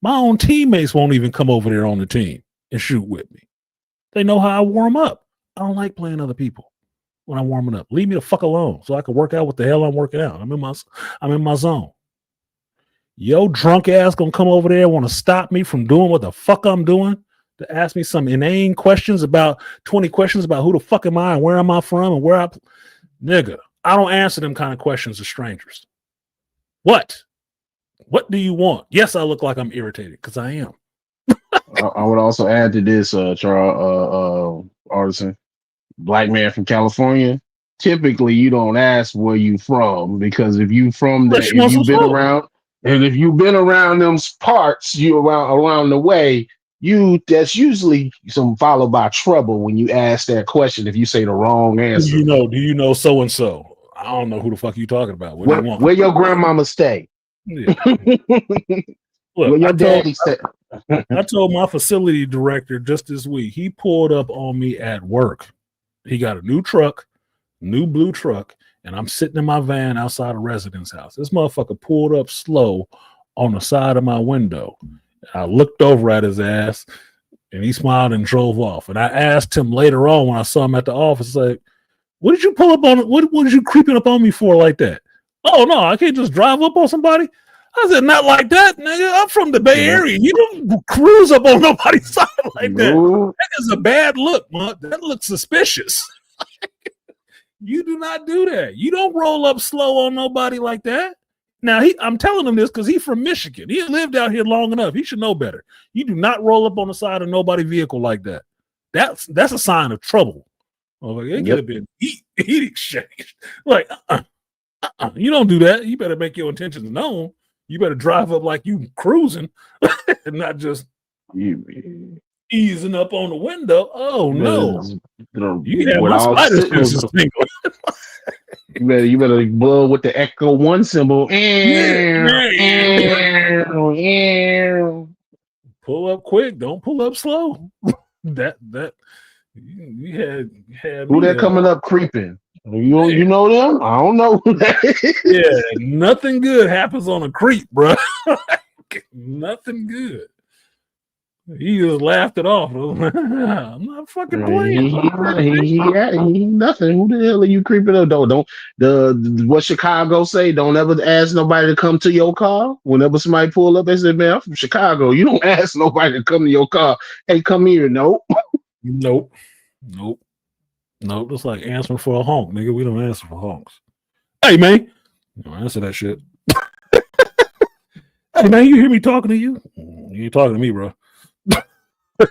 My own teammates won't even come over there on the team and shoot with me. They know how I warm up. I don't like playing other people when I'm warming up. Leave me the fuck alone so I can work out what the hell I'm working out. I'm in my zone. Yo drunk ass gonna come over there and want to stop me from doing what the fuck I'm doing. to ask me some inane questions about 20 questions about who the fuck am I and where am I from and nigga, I don't answer them kind of questions to strangers. What do you want? Yes, I look like I'm irritated because I am. I would also add to this, Charles, Artisan, black man from California. Typically, you don't ask where you from, because if you from that, if you've been around, and if you've been around them parts, you around the way, that's usually some followed by trouble when you ask that question. If you say the wrong answer, do you know so and so? I don't know who the fuck you talking about. What do you want? Where your grandmama stay? Yeah. Look, where your daddy stay? I told my facility director just this week, he pulled up on me at work. He got a new blue truck, and I'm sitting in my van outside a residence house. This motherfucker pulled up slow on the side of my window. I looked over at his ass, and he smiled and drove off. And I asked him later on when I saw him at the office, like, what did you pull up on? What was you creeping up on me for like that? Oh, no, I can't just drive up on somebody. I said, not like that, nigga. I'm from the Bay Area. You don't cruise up on nobody's side like that. That is a bad look, man. That looks suspicious. You do not do that. You don't roll up slow on nobody like that. Now, I'm telling him this because he's from Michigan. He lived out here long enough. He should know better. You do not roll up on the side of nobody's vehicle like that. That's a sign of trouble. It could have been heat exchange. Like, you don't do that. You better make your intentions known. You better drive up like you cruising and not just easing up on the window. Oh no! You have my spider senses tingle. You better blow with the Echo 1 symbol. Pull up quick. Don't pull up slow. that you had who that coming up creeping? You know them? I don't know. Yeah, nothing good happens on a creep, bro. Nothing good. He just laughed it off. I'm not fucking playing. He nothing. Who the hell are you creeping up? Don't what Chicago say? Don't ever ask nobody to come to your car. Whenever somebody pull up, they say, "Man, I'm from Chicago." You don't ask nobody to come to your car. Hey, come here. Nope. Nope. It's like answering for a honk, nigga. We don't answer for honks. Hey, man. Don't answer that shit. Hey, man, you hear me talking to you? You ain't talking to me, bro.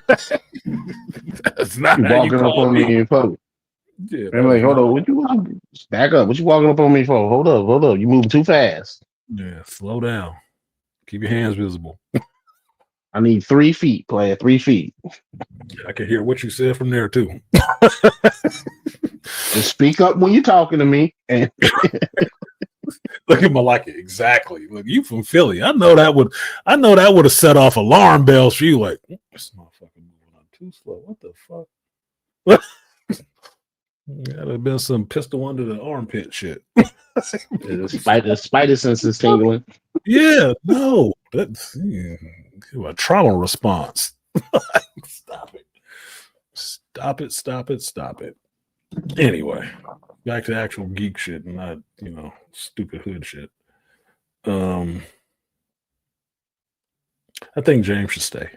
That's not you how walking you up on me in public. Yeah, I'm like, hold on. What you back up? What you walking up on me for? Hold up. You moving too fast. Yeah, slow down. Keep your hands visible. I need 3 feet, player. 3 feet. I can hear what you said from there too. Just speak up when you're talking to me. And look at Malika. Exactly. Look, you from Philly. I know that would have set off alarm bells for you. Like, this motherfucker moving on too slow. What the fuck? Gotta have been some pistol under the armpit shit. the spider sense is tingling. Yeah, no. That's a trauma response. Stop it. Anyway, back to actual geek shit and not, stupid hood shit. I think James should stay.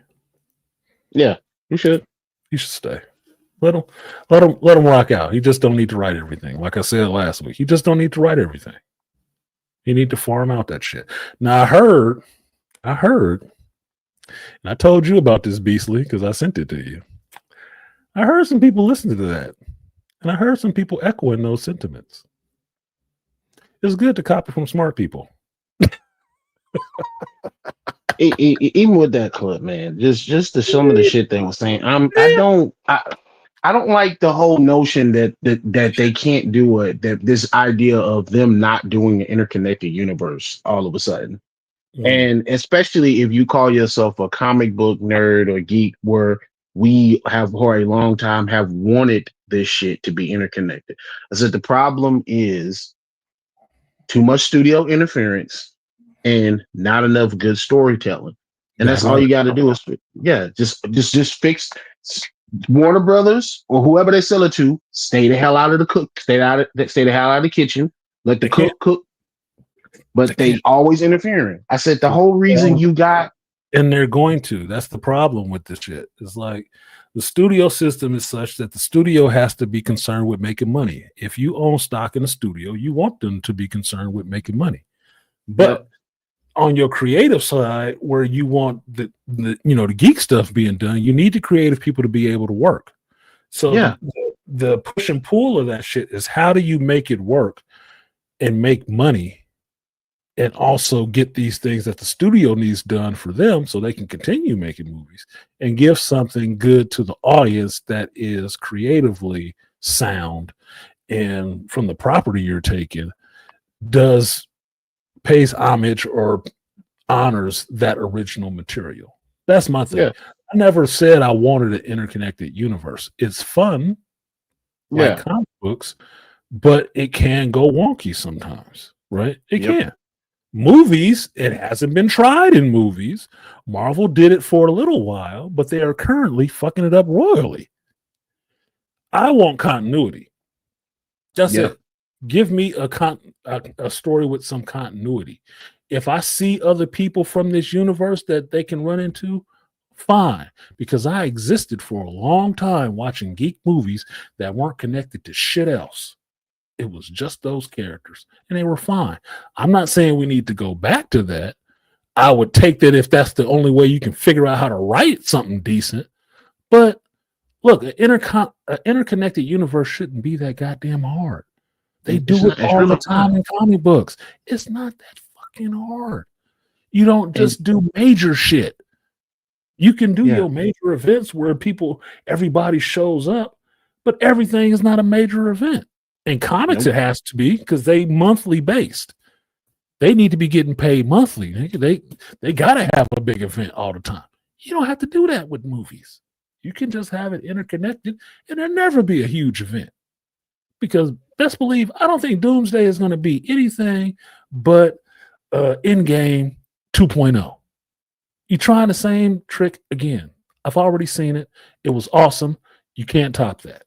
Yeah, you should. He should stay. Let him rock out. He just don't need to write everything. Like I said last week, he just don't need to write everything. You need to farm out that shit. Now I heard, and I told you about this, Beastly, because I sent it to you. I heard some people listening to that, and I heard some people echoing those sentiments. It's good to copy from smart people. Even with that clip, man, just some of the shit they were saying. I don't like the whole notion that they can't do it. That this idea of them not doing an interconnected universe all of a sudden. And especially if you call yourself a comic book nerd or geek, where we have for a long time have wanted this shit to be interconnected. I said the problem is too much studio interference and not enough good storytelling. And that's all you got to do is, just fix Warner Brothers or whoever they sell it to. Stay the hell out of the cook. Stay the hell out of the kitchen. Let the cook. But they always interfering. I said the whole reason you got And they're going to. That's the problem with this shit. It's like the studio system is such that the studio has to be concerned with making money. If you own stock in a studio, you want them to be concerned with making money. But on your creative side, where you want the the geek stuff being done, you need the creative people to be able to work. So the push and pull of that shit is how do you make it work and make money and also get these things that the studio needs done for them so they can continue making movies and give something good to the audience that is creatively sound and from the property you're taking pays homage or honors that original material. That's my thing. I never said I wanted an interconnected universe. It's fun, like comic books, but it can go wonky sometimes, right? It can. Movies, it hasn't been tried in movies. Marvel did it for a little while, but they are currently fucking it up royally. I want continuity. That's it. Give me a story with some continuity. If I see other people from this universe that they can run into, fine, because I existed for a long time watching geek movies that weren't connected to shit else. It was just those characters, and they were fine. I'm not saying we need to go back to that. I would take that if that's the only way you can figure out how to write something decent. But look, an interconnected universe shouldn't be that goddamn hard. They do it all the time in comic books. It's not that fucking hard. You don't just do major shit. You can do your major events where everybody shows up, but everything is not a major event. In comics, it has to be because they monthly based. They need to be getting paid monthly. They got to have a big event all the time. You don't have to do that with movies. You can just have it interconnected, and there'll never be a huge event. Because best believe, I don't think Doomsday is going to be anything but Endgame 2.0. You try the same trick again. I've already seen it. It was awesome. You can't top that.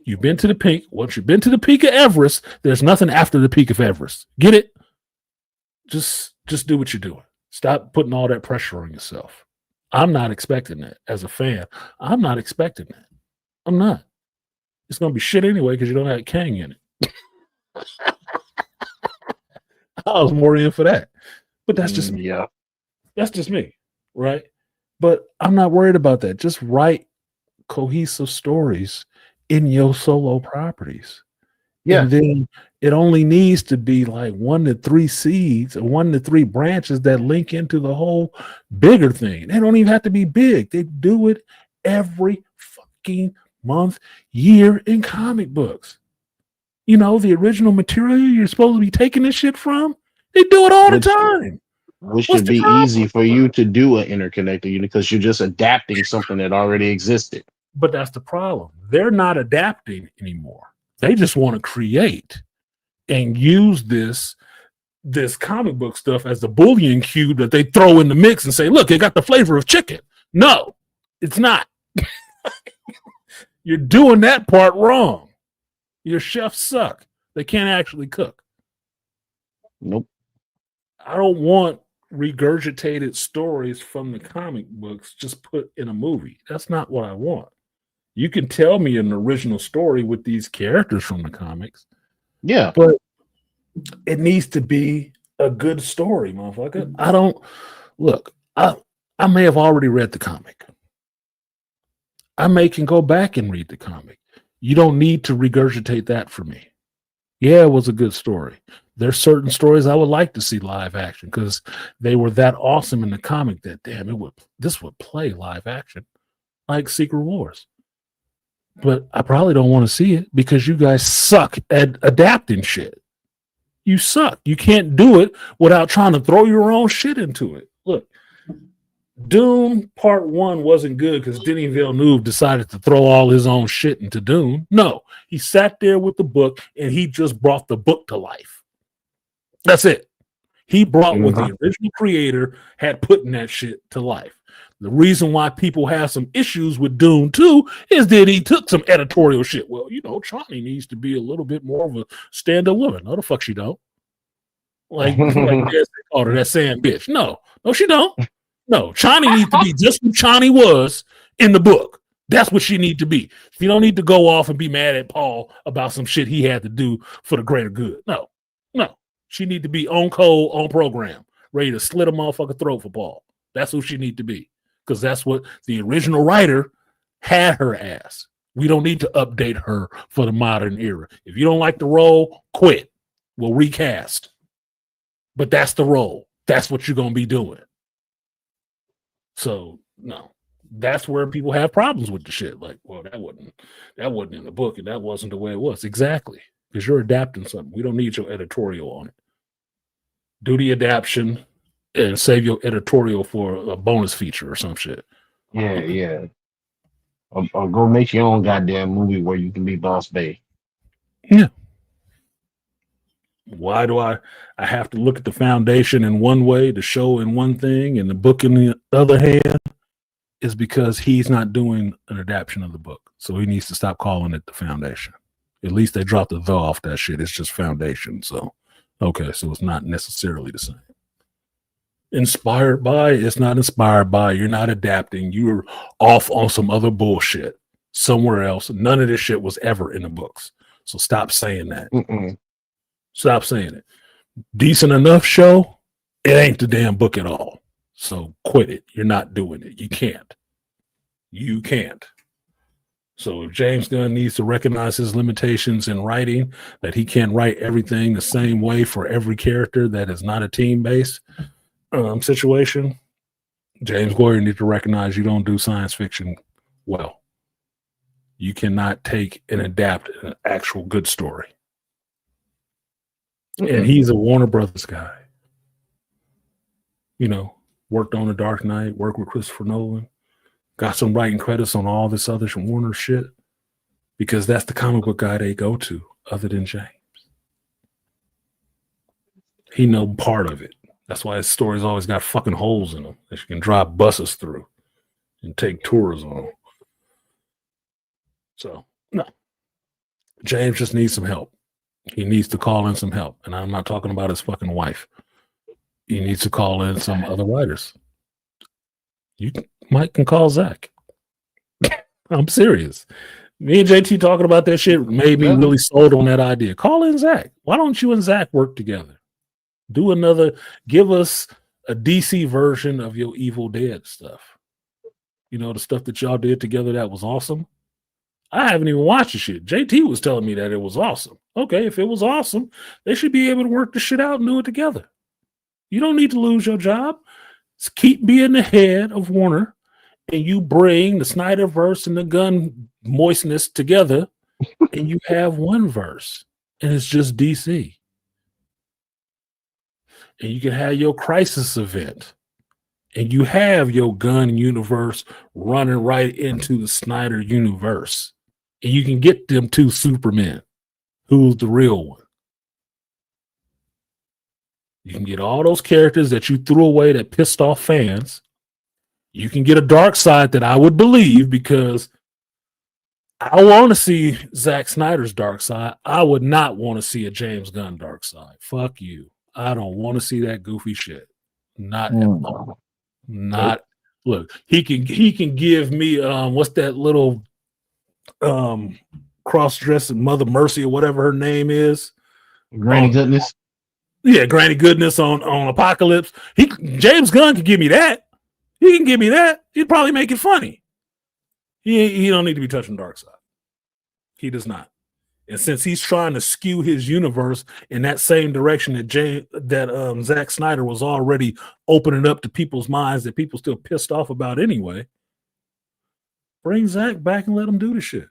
You've been to the peak. Once you've been to the peak of Everest, there's nothing after the peak of Everest. Get it? Just do what you're doing. Stop putting all that pressure on yourself. I'm not expecting that as a fan. I'm not expecting that. I'm not. It's going to be shit anyway because you don't have Kang in it. I was more in for that. But that's just me. That's just me, right? But I'm not worried about that. Just write cohesive stories in your solo properties. And then it only needs to be like 1 to 3 seeds or 1 to 3 branches that link into the whole bigger thing. They don't even have to be big. They do it every fucking month, year in comic books. You know, the original material you're supposed to be taking this shit from, they do it all the time. Which should be easy for you to do an interconnected unit because you're just adapting something that already existed. But that's the problem. They're not adapting anymore. They just want to create and use this comic book stuff as the Boolean cube that they throw in the mix and say, look, it got the flavor of chicken. No, it's not. You're doing that part wrong. Your chefs suck. They can't actually cook. Nope. I don't want regurgitated stories from the comic books just put in a movie. That's not what I want. You can tell me an original story with these characters from the comics. Yeah. But it needs to be a good story, motherfucker. I may have already read the comic. I can go back and read the comic. You don't need to regurgitate that for me. Yeah, it was a good story. There's certain stories I would like to see live action because they were that awesome in the comic that this would play live action, like Secret Wars. But I probably don't want to see it because you guys suck at adapting shit. You suck. You can't do it without trying to throw your own shit into it. Look, Dune Part 1 wasn't good because Denis Villeneuve decided to throw all his own shit into Dune. No, he sat there with the book and he just brought the book to life. That's it. He brought what the original creator had put in that shit to life. The reason why people have some issues with Dune 2 is that he took some editorial shit. Well, Chani needs to be a little bit more of a stand-up woman. No, the fuck she don't. Like they called her that sand bitch. No, she don't. No, Chani needs to be just what Chani was in the book. That's what she need to be. She don't need to go off and be mad at Paul about some shit he had to do for the greater good. No. She need to be on code, on program, ready to slit a motherfucker throat for Paul. That's who she need to be. Because that's what the original writer had her as. We don't need to update her for the modern era. If you don't like the role, quit. We'll recast. But that's the role. That's what you're going to be doing. So, no. That's where people have problems with the shit. Like, well, that wasn't in the book, and that wasn't the way it was. Exactly. Because you're adapting something. We don't need your editorial on it. Do the adaptation and save your editorial for a bonus feature or some shit. Yeah. Or go make your own goddamn movie where you can be Boss Bay. Yeah. Why do I have to look at the foundation in one way, the show in one thing, and the book in the other hand? Is because he's not doing an adaptation of the book. So he needs to stop calling it the foundation. At least they dropped the off that shit. It's just foundation. So, okay, so it's not necessarily the same. Inspired by, it's not inspired by. You're not adapting. You're off on some other bullshit somewhere else. None of this shit was ever in the books. So stop saying that. Stop saying it. Decent enough show, it ain't the damn book at all. So quit it. You're not doing it. You can't. You can't. So if James Gunn needs to recognize his limitations in writing, that he can't write everything the same way for every character that is not a team-based situation, James Goyer needs to recognize you don't do science fiction well. You cannot take and adapt an actual good story. And he's a Warner Brothers guy. You know, worked on The Dark Knight, worked with Christopher Nolan, got some writing credits on all this other Warner shit, because that's the comic book guy they go to, other than James. He know part of it. That's why his stories always got fucking holes in them that you can drive buses through and take tours on. So, no. James just needs some help. He needs to call in some help. And I'm not talking about his fucking wife. He needs to call in some other writers. Mike can call Zach. I'm serious. Me and JT talking about that shit made me really sold on that idea. Call in Zach. Why don't you and Zach work together? Give us a DC version of your Evil Dead stuff. You know, the stuff that y'all did together that was awesome. I haven't even watched the shit. JT was telling me that it was awesome. Okay, if it was awesome, they should be able to work the shit out and do it together. You don't need to lose your job. Just keep being the head of Warner, and you bring the Snyderverse and the Gunn moistness together, and you have one verse, and it's just DC. And you can have your crisis event, and you have your Gunn universe running right into the Snyder universe, and you can get them two Supermen. Who's the real one? You can get all those characters that you threw away that pissed off fans. You can get a dark side that I would believe, because I want to see Zack Snyder's dark side. I would not want to see a James Gunn dark side. Fuck you. I don't want to see that goofy shit. Not at all. Not. Look, he can give me what's that little cross-dressing Mother Mercy or whatever her name is. Granny Goodness. Yeah, Granny Goodness on Apocalypse. James Gunn can give me that. He can give me that. He'd probably make it funny. He don't need to be touching Darkseid. He does not. And since he's trying to skew his universe in that same direction that Zack Snyder was already opening up to people's minds that people still pissed off about anyway, bring Zack back and let him do the shit.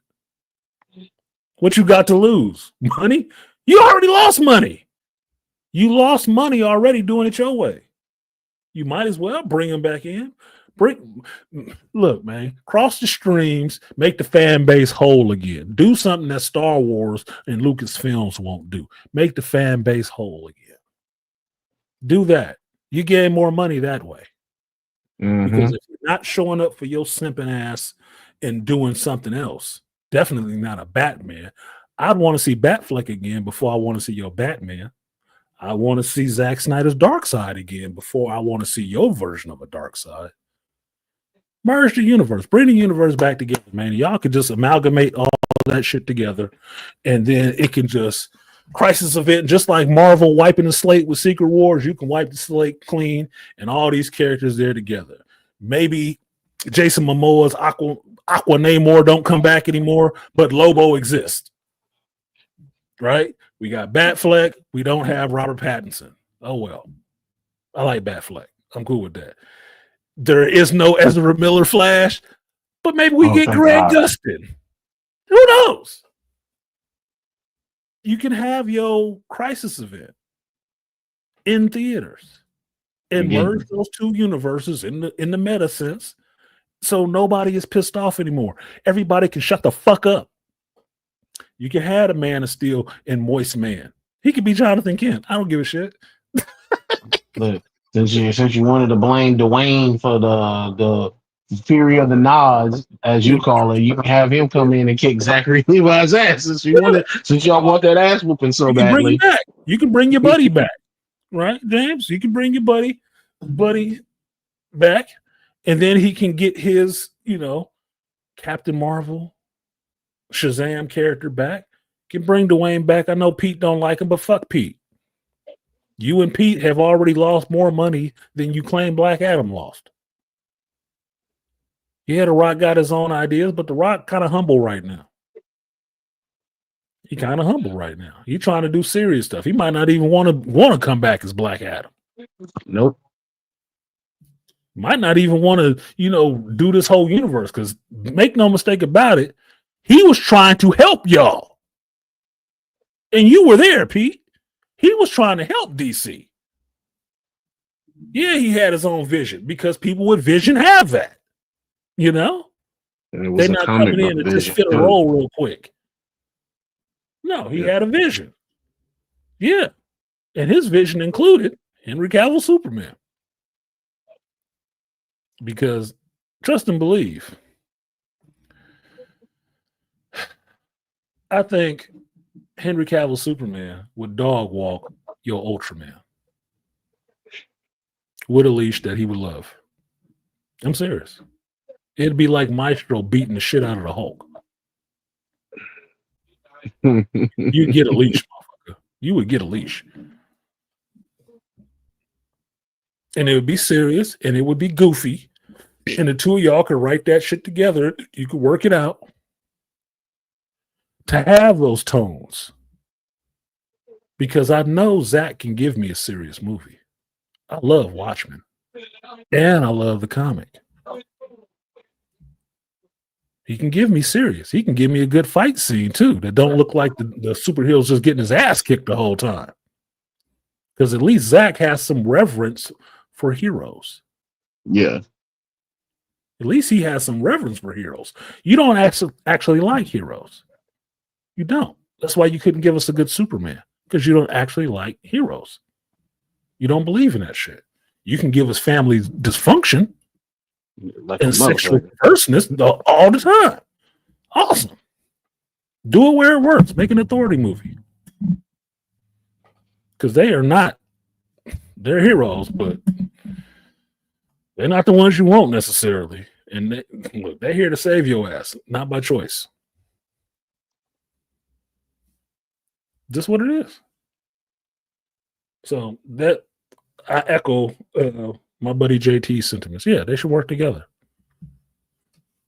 What you got to lose? Money? You already lost money. You lost money already doing it your way. You might as well bring him back in. Look, man, cross the streams, make the fan base whole again. Do something that Star Wars and Lucasfilms won't do. Make the fan base whole again. Do that. You gain more money that way. Because if you're not showing up for your simping ass and doing something else, definitely not a Batman. I'd want to see Batfleck again before I want to see your Batman. I want to see Zack Snyder's Dark Side again before I want to see your version of a Dark Side. Merge the universe, bring the universe back together, man. Y'all could just amalgamate all that shit together, and then it can just crisis event, just like Marvel wiping the slate with Secret Wars. You can wipe the slate clean, and all these characters there together. Maybe Jason Momoa's Aqua Namor don't come back anymore, but Lobo exists. Right? We got Batfleck. We don't have Robert Pattinson. Oh well. I like Batfleck. I'm cool with that. There is no Ezra Miller Flash, but maybe we get Greg Gustin. Who knows? You can have your crisis event in theaters and merge those two universes in the meta sense, so nobody is pissed off anymore. Everybody can shut the fuck up. You can have a Man of Steel and Moist Man. He could be Jonathan Kent. I don't give a shit. Look, since you wanted to blame Dwayne for the Fury of the Nods, as you call it, you can have him come in and kick Zachary Levi's ass since y'all want that ass whooping so badly. Bring him back. You can bring your buddy back, right, James? You can bring your buddy back, and then he can get his, Captain Marvel, Shazam character back. Can bring Dwayne back. I know Pete don't like him, but fuck Pete. You and Pete have already lost more money than you claim Black Adam lost. Yeah, The Rock got his own ideas, but The Rock kind of humble right now. He kind of humble right now. He's trying to do serious stuff. He might not even want to come back as Black Adam. Nope. Might not even want to, do this whole universe, because make no mistake about it, he was trying to help y'all. And you were there, Pete. He was trying to help DC. Yeah, he had his own vision, because people with vision have that. They're not coming in and just fit a role real quick. No, he had a vision. Yeah. And his vision included Henry Cavill Superman. Because, trust and believe, I think Henry Cavill Superman would dog walk your Ultraman with a leash that he would love. I'm serious. It'd be like Maestro beating the shit out of the Hulk. You'd get a leash, motherfucker. You would get a leash. And it would be serious, and it would be goofy, and the two of y'all could write that shit together. You could work it out to have those tones. Because I know Zach can give me a serious movie. I love Watchmen. And I love the comic. He can give me serious. He can give me a good fight scene, too, that don't look like the superhero's just getting his ass kicked the whole time. Because at least Zach has some reverence for heroes. Yeah. At least he has some reverence for heroes. You don't actually like heroes. You don't. That's why you couldn't give us a good Superman, because you don't actually like heroes. You don't believe in that shit. You can give us family dysfunction and sexual perverseness all the time. Awesome. Do it where it works. Make an authority movie. Because they're heroes, but they're not the ones you want necessarily. And they're here to save your ass, not by choice. Just what it is. So that I echo my buddy JT's sentiments. Yeah, they should work together.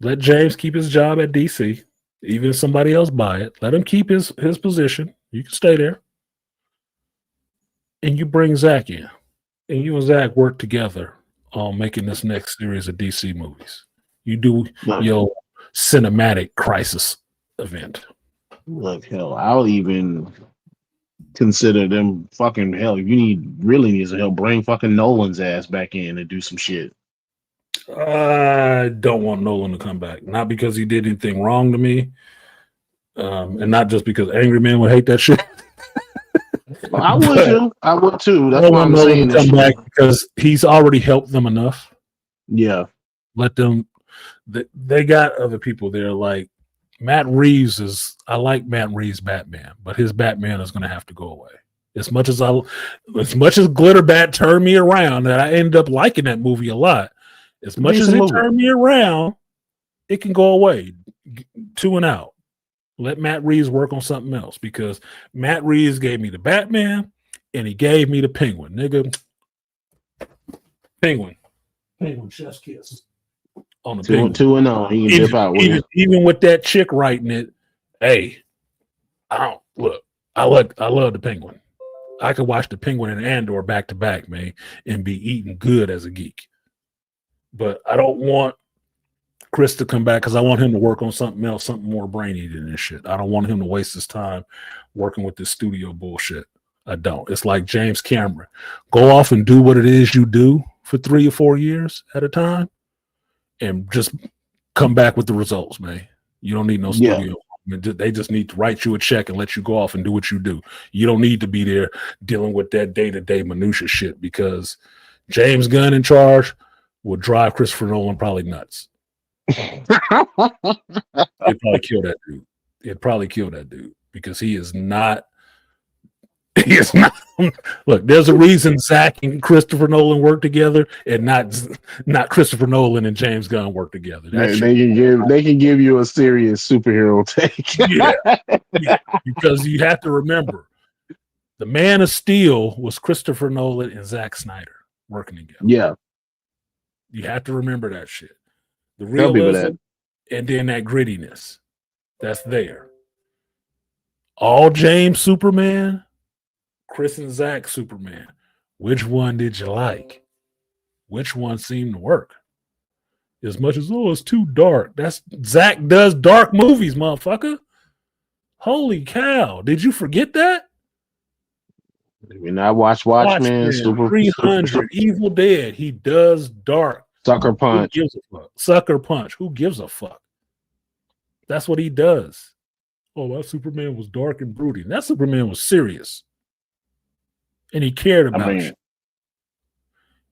Let James keep his job at DC, even if somebody else buy it. Let him keep his position. You can stay there. And you bring Zach in. And you and Zach work together on making this next series of DC movies. You do your cinematic crisis event. Look, hell, I'll even consider them fucking hell. You really needs to help bring fucking Nolan's ass back in and do some shit. I don't want Nolan to come back. Not because he did anything wrong to me. And not just because Angry Man would hate that shit. Well, I would too. I would too. That's why I'm saying come back, because he's already helped them enough. Yeah. Let them. They got other people there. Like Matt Reeves I like Matt Reeves' Batman, but his Batman is going to have to go away. As much as Glitterbat turned me around, that I ended up liking that movie a lot. As much as it turned me around, it can go away. 2 and out. Let Matt Reeves work on something else, because Matt Reeves gave me the Batman and he gave me the Penguin. Nigga. Penguin, chef's kiss. On the Penguin. 2 and 0. He can dip out with it. Even with that chick writing it, hey, I love the Penguin. I could watch the Penguin and Andor back to back, man, and be eating good as a geek. But I don't want Chris to come back, because I want him to work on something else, something more brainy than this shit. I don't want him to waste his time working with this studio bullshit. I don't. It's like James Cameron. Go off and do what it is you do for 3 or 4 years at a time, and just come back with the results, man. You don't need no studio. They just need to write you a check and let you go off and do what you do. You don't need to be there dealing with that day-to-day minutia shit, because James Gunn in charge will drive Christopher Nolan probably nuts. It'd probably kill that dude. Because he is not. Look, there's a reason Zach and Christopher Nolan work together, and not Christopher Nolan and James Gunn work together. They can give you a serious superhero take. yeah, because you have to remember, the Man of Steel was Christopher Nolan and Zack Snyder working together. Yeah, you have to remember that shit. The realism, and then that grittiness that's there. All James Superman, Chris and Zach Superman. Which one did you like? Which one seemed to work? As much as, it's too dark. That's Zach does dark movies, motherfucker. Holy cow. Did you forget that? When I watch Watchmen, Super 300, Evil Dead, he does dark. Sucker Punch. Who gives a fuck? Sucker Punch. Who gives a fuck? That's what he does. Oh, that Superman was dark and brooding. That Superman was serious. And he cared about you.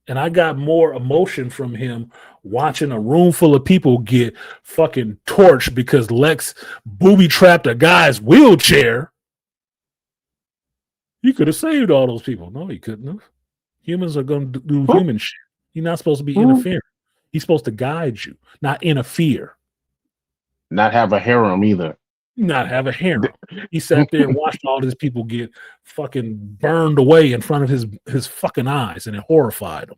And I got more emotion from him watching a room full of people get fucking torched because Lex booby-trapped a guy's wheelchair. He could have saved all those people. No, he couldn't have. Humans are going to do human shit. You're not supposed to be interfering. He's supposed to guide you, not interfere. Not have a harem either. Not have a harem. He sat there and watched all these people get fucking burned away in front of his fucking eyes, and it horrified him.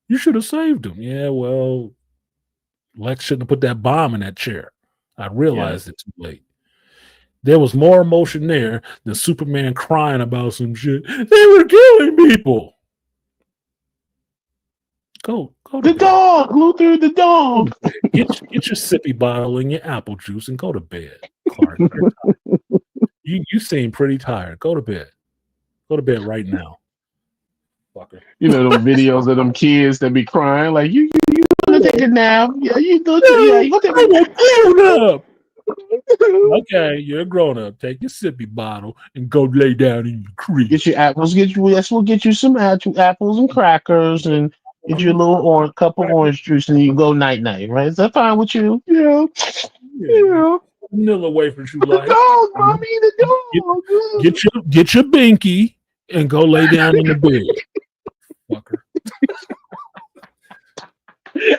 You should have saved him. Yeah, well, Lex shouldn't have put that bomb in that chair. I realized it too late. There was more emotion there than Superman crying about some shit. They were killing people. Go. The dog, Luther, the dog. Get your sippy bottle and your apple juice and go to bed, Clark. You seem pretty tired. Go to bed. Go to bed right now. Fucker. You know them videos of them kids that be crying like you gonna take a nap. Yeah, you go take a nap. Okay, you're a grown up. Take your sippy bottle and go lay down in your creek. Get your apples. We'll get you some apples and crackers and get you a little cup of orange juice, and you go night night. Right? Is that fine with you? Yeah. Vanilla wafers you like. The dog, mommy, the dog. Get your binky and go lay down in the bed. Fucker.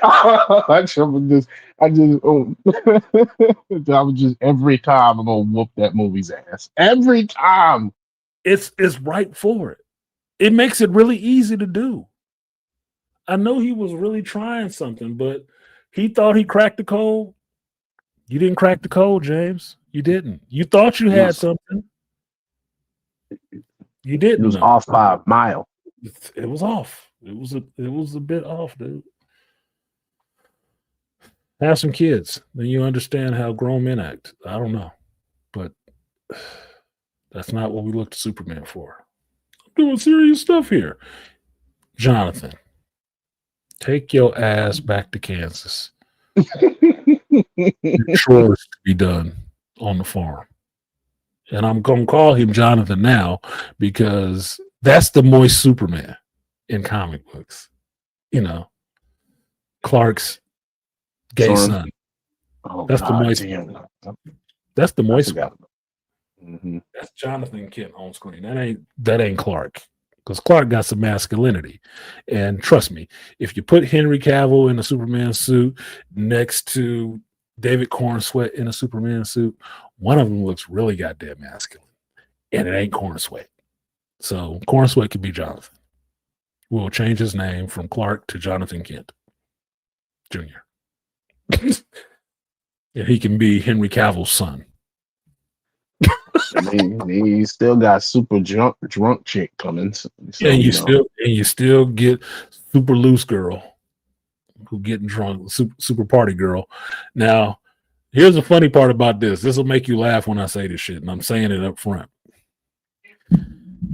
I was just every time I'm gonna whoop that movie's ass. Every time. It's right for it. It makes it really easy to do. I know he was really trying something, but he thought he cracked the code. You didn't crack the code, James. You didn't. You thought you had something. You didn't. It was off by a mile. It was off. It was a bit off, dude. Have some kids, then you understand how grown men act. I don't know, but that's not what we look to Superman for. I'm doing serious stuff here. Jonathan, take your ass back to Kansas. Chores to be done on the farm. And I'm going to call him Jonathan now because that's the moist Superman in comic books. You know, Clark's gay son. Oh, that's God, the moist. damn. That's the moist. Mm-hmm. That's Jonathan Kent on screen. That ain't Clark. Because Clark got some masculinity. And trust me, if you put Henry Cavill in a Superman suit next to David Cornsweet in a Superman suit, one of them looks really goddamn masculine. And it ain't Cornsweet. So Cornsweet could be Jonathan. We'll change his name from Clark to Jonathan Kent Jr. And he can be Henry Cavill's son. He still got super drunk chick coming. So, yeah, you still get super loose girl who getting drunk, super party girl. Now, here's the funny part about this. This will make you laugh when I say this shit, and I'm saying it up front.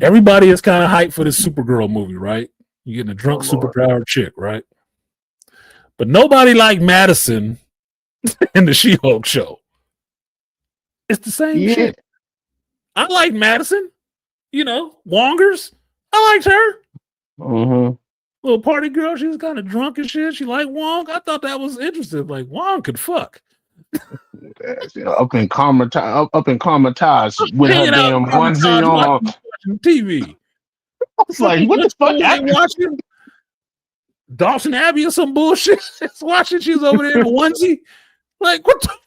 Everybody is kind of hyped for this Supergirl movie, right? You're getting a drunk, superpowered chick, right? But nobody like Madison in the She-Hulk show. It's the same shit. I like Madison. You know, Wongers. I liked her. Mm-hmm. Little party girl. She was kind of drunk and shit. She liked Wong. I thought that was interesting. Like, Wong could fuck. Up in Karmatage with her damn onesie on. Watching TV. It's like, what the fuck? Watching Dawson Abbey or some bullshit. Watching, she's over there in a onesie. Like, what the fuck?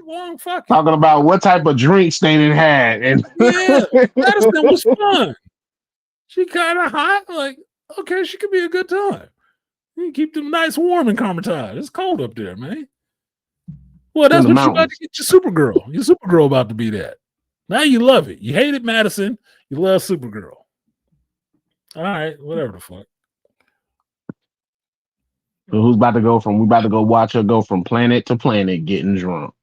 Wong fucking talking about what type of drinks they had. And yeah, Madison was fun. She kind of hot. Like, okay, she could be a good time. You can keep them nice warm in Karmatage. It's cold up there, man. Well, that's what you about to get your Supergirl. Your Supergirl about to be that. Now you love it. You hated Madison. You love Supergirl. All right, whatever the fuck. So who's about to go from? We about to go watch her go from planet to planet getting drunk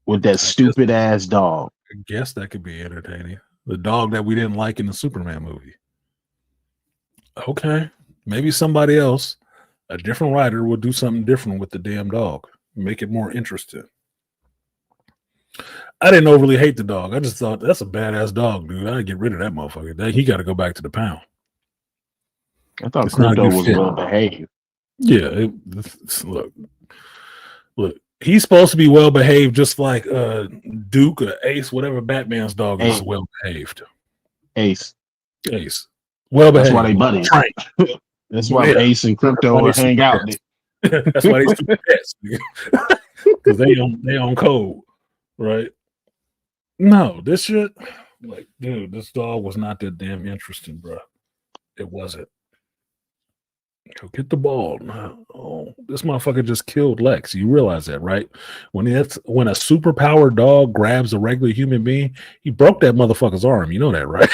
with that stupid ass dog. I guess that could be entertaining. The dog that we didn't like in the Superman movie. Okay, maybe somebody else, a different writer, will do something different with the damn dog. Make it more interesting. I didn't overly hate the dog. I just thought that's a badass dog, dude. I'd get rid of that motherfucker. He got to go back to the pound. I thought Crypto was well behaved. Yeah, look. He's supposed to be well behaved, just like Duke or Ace, whatever Batman's dog is well behaved. Ace. Well behaved. That's why they buddies. That's why Ace and Crypto hang out. That's why they super pets, because they on code, right? No, this shit, like, dude, this dog was not that damn interesting, bro. It wasn't. Go get the ball. Oh, this motherfucker just killed Lex. You realize that, right? When a superpowered dog grabs a regular human being, he broke that motherfucker's arm. You know that, right?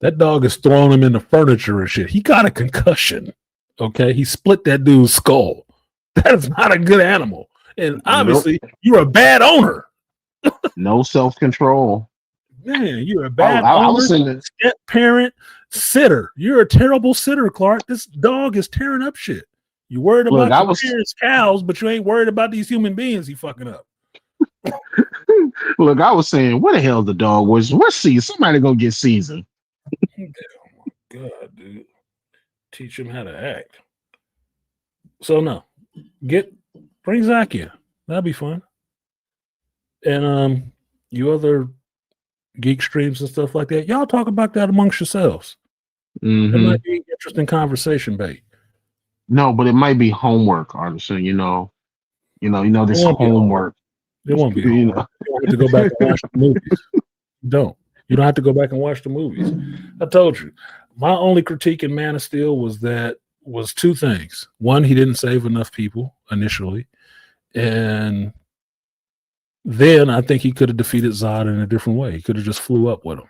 That dog is throwing him in the furniture and shit. He got a concussion. Okay, he split that dude's skull. That is not a good animal. And obviously, you're a bad owner. No self-control. Man, you're a bad owner, step parent, sitter. You're a terrible sitter, Clark. This dog is tearing up shit. You worried about your parents' cows, but you ain't worried about these human beings he fucking up. Look, I was saying, where the hell the dog was? Where's season? Somebody go get season. Oh my god, dude. Teach him how to act. So no, bring Zach in. That'd be fun. And you other geek streams and stuff like that, y'all talk about that amongst yourselves. Mm-hmm. It might be an interesting conversation bait. No, but it might be homework, Artisan. You know this homework. It won't be homework. You don't have to go back and watch the movies. You don't have to go back and watch the movies. I told you. My only critique in Man of Steel was two things. One, he didn't save enough people initially. And then I think he could have defeated Zod in a different way. He could have just flew up with him.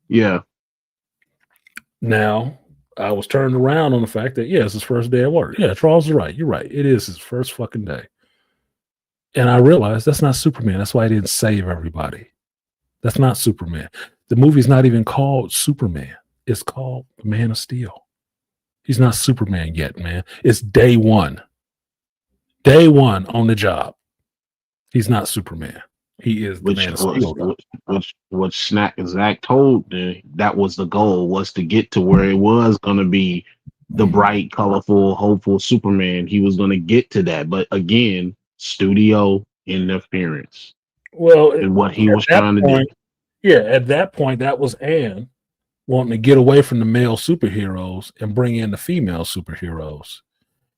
Yeah. Now, I was turned around on the fact that, it's his first day at work. Yeah, Charles is right. You're right. It is his first fucking day. And I realized that's not Superman. That's why he didn't save everybody. That's not Superman. The movie's not even called Superman. It's called Man of Steel. He's not Superman yet, man. It's day one. Day one on the job. He's not Superman. He is the Man of Steel. Which Zach told me that was the goal, was to get to where it was going to be the bright, colorful, hopeful Superman. He was going to get to that. But again, studio interference. Well, and what he at was that trying to do. point, yeah, at that point, that was Anne wanting to get away from the male superheroes and bring in the female superheroes,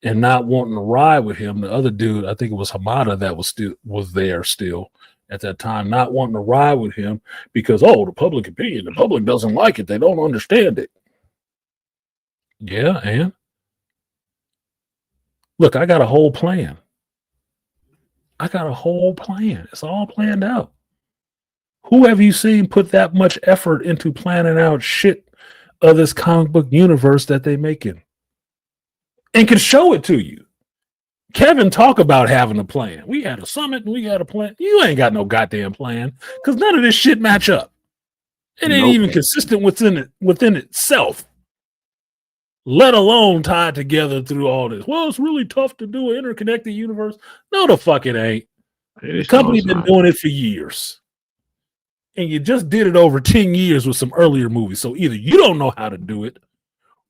and not wanting to ride with him. The other dude, I think it was Hamada, that was there still at that time, not wanting to ride with him because the public opinion, the public doesn't like it, they don't understand it. Yeah, and look, I got a whole plan. It's all planned out. Who have you seen put that much effort into planning out shit of this comic book universe that they making and can show it to you? Kevin talk about having a plan. We had a summit and we had a plan. You ain't got no goddamn plan because none of this shit match up. It ain't even consistent within itself, let alone tied together through all this. Well, it's really tough to do an interconnected universe. No, the fuck it ain't. The company's been doing it for years. And you just did it over 10 years with some earlier movies. So either you don't know how to do it,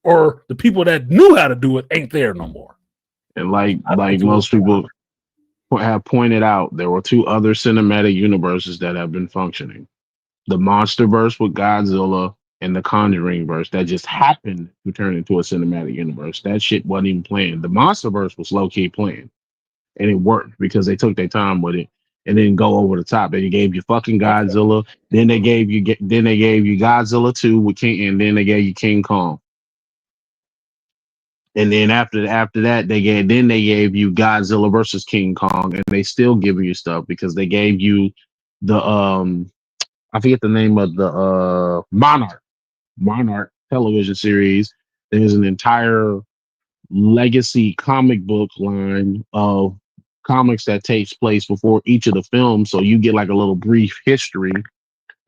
or the people that knew how to do it ain't there no more. And like most people have pointed out, there were two other cinematic universes that have been functioning. The Monsterverse with Godzilla and the Conjuring verse that just happened to turn into a cinematic universe. That shit wasn't even planned. The Monsterverse was low-key planned. And it worked because they took their time with it and didn't go over the top. They gave you fucking Godzilla. Then they gave you Godzilla 2 with King, and then they gave you King Kong. And then after that, they gave you Godzilla versus King Kong, and they still giving you stuff because they gave you the I forget the name of the Monarch television series. There's an entire legacy comic book line of comics that takes place before each of the films, so you get like a little brief history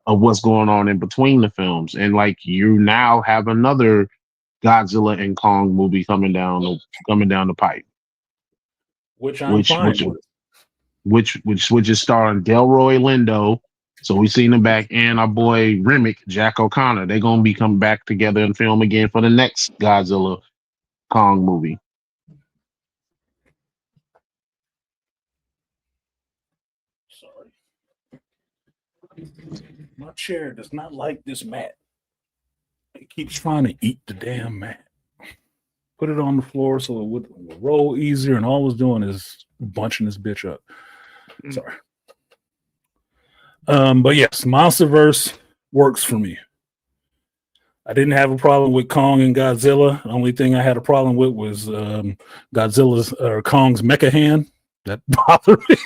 of what's going on in between the films. And like you now have another Godzilla and Kong movie coming down the pipe, which is starring Delroy Lindo. So we seen him back, and our boy Remick, Jack O'Connor. They're gonna be coming back together and film again for the next Godzilla Kong movie. Sorry, my chair does not like this mat. It keeps trying to eat the damn mat. Put it on the floor so it would roll easier, and all it's doing is bunching this bitch up. Sorry. But yes, Monsterverse works for me. I didn't have a problem with Kong and Godzilla. The only thing I had a problem with was Godzilla's or Kong's mecha hand. That bothered me.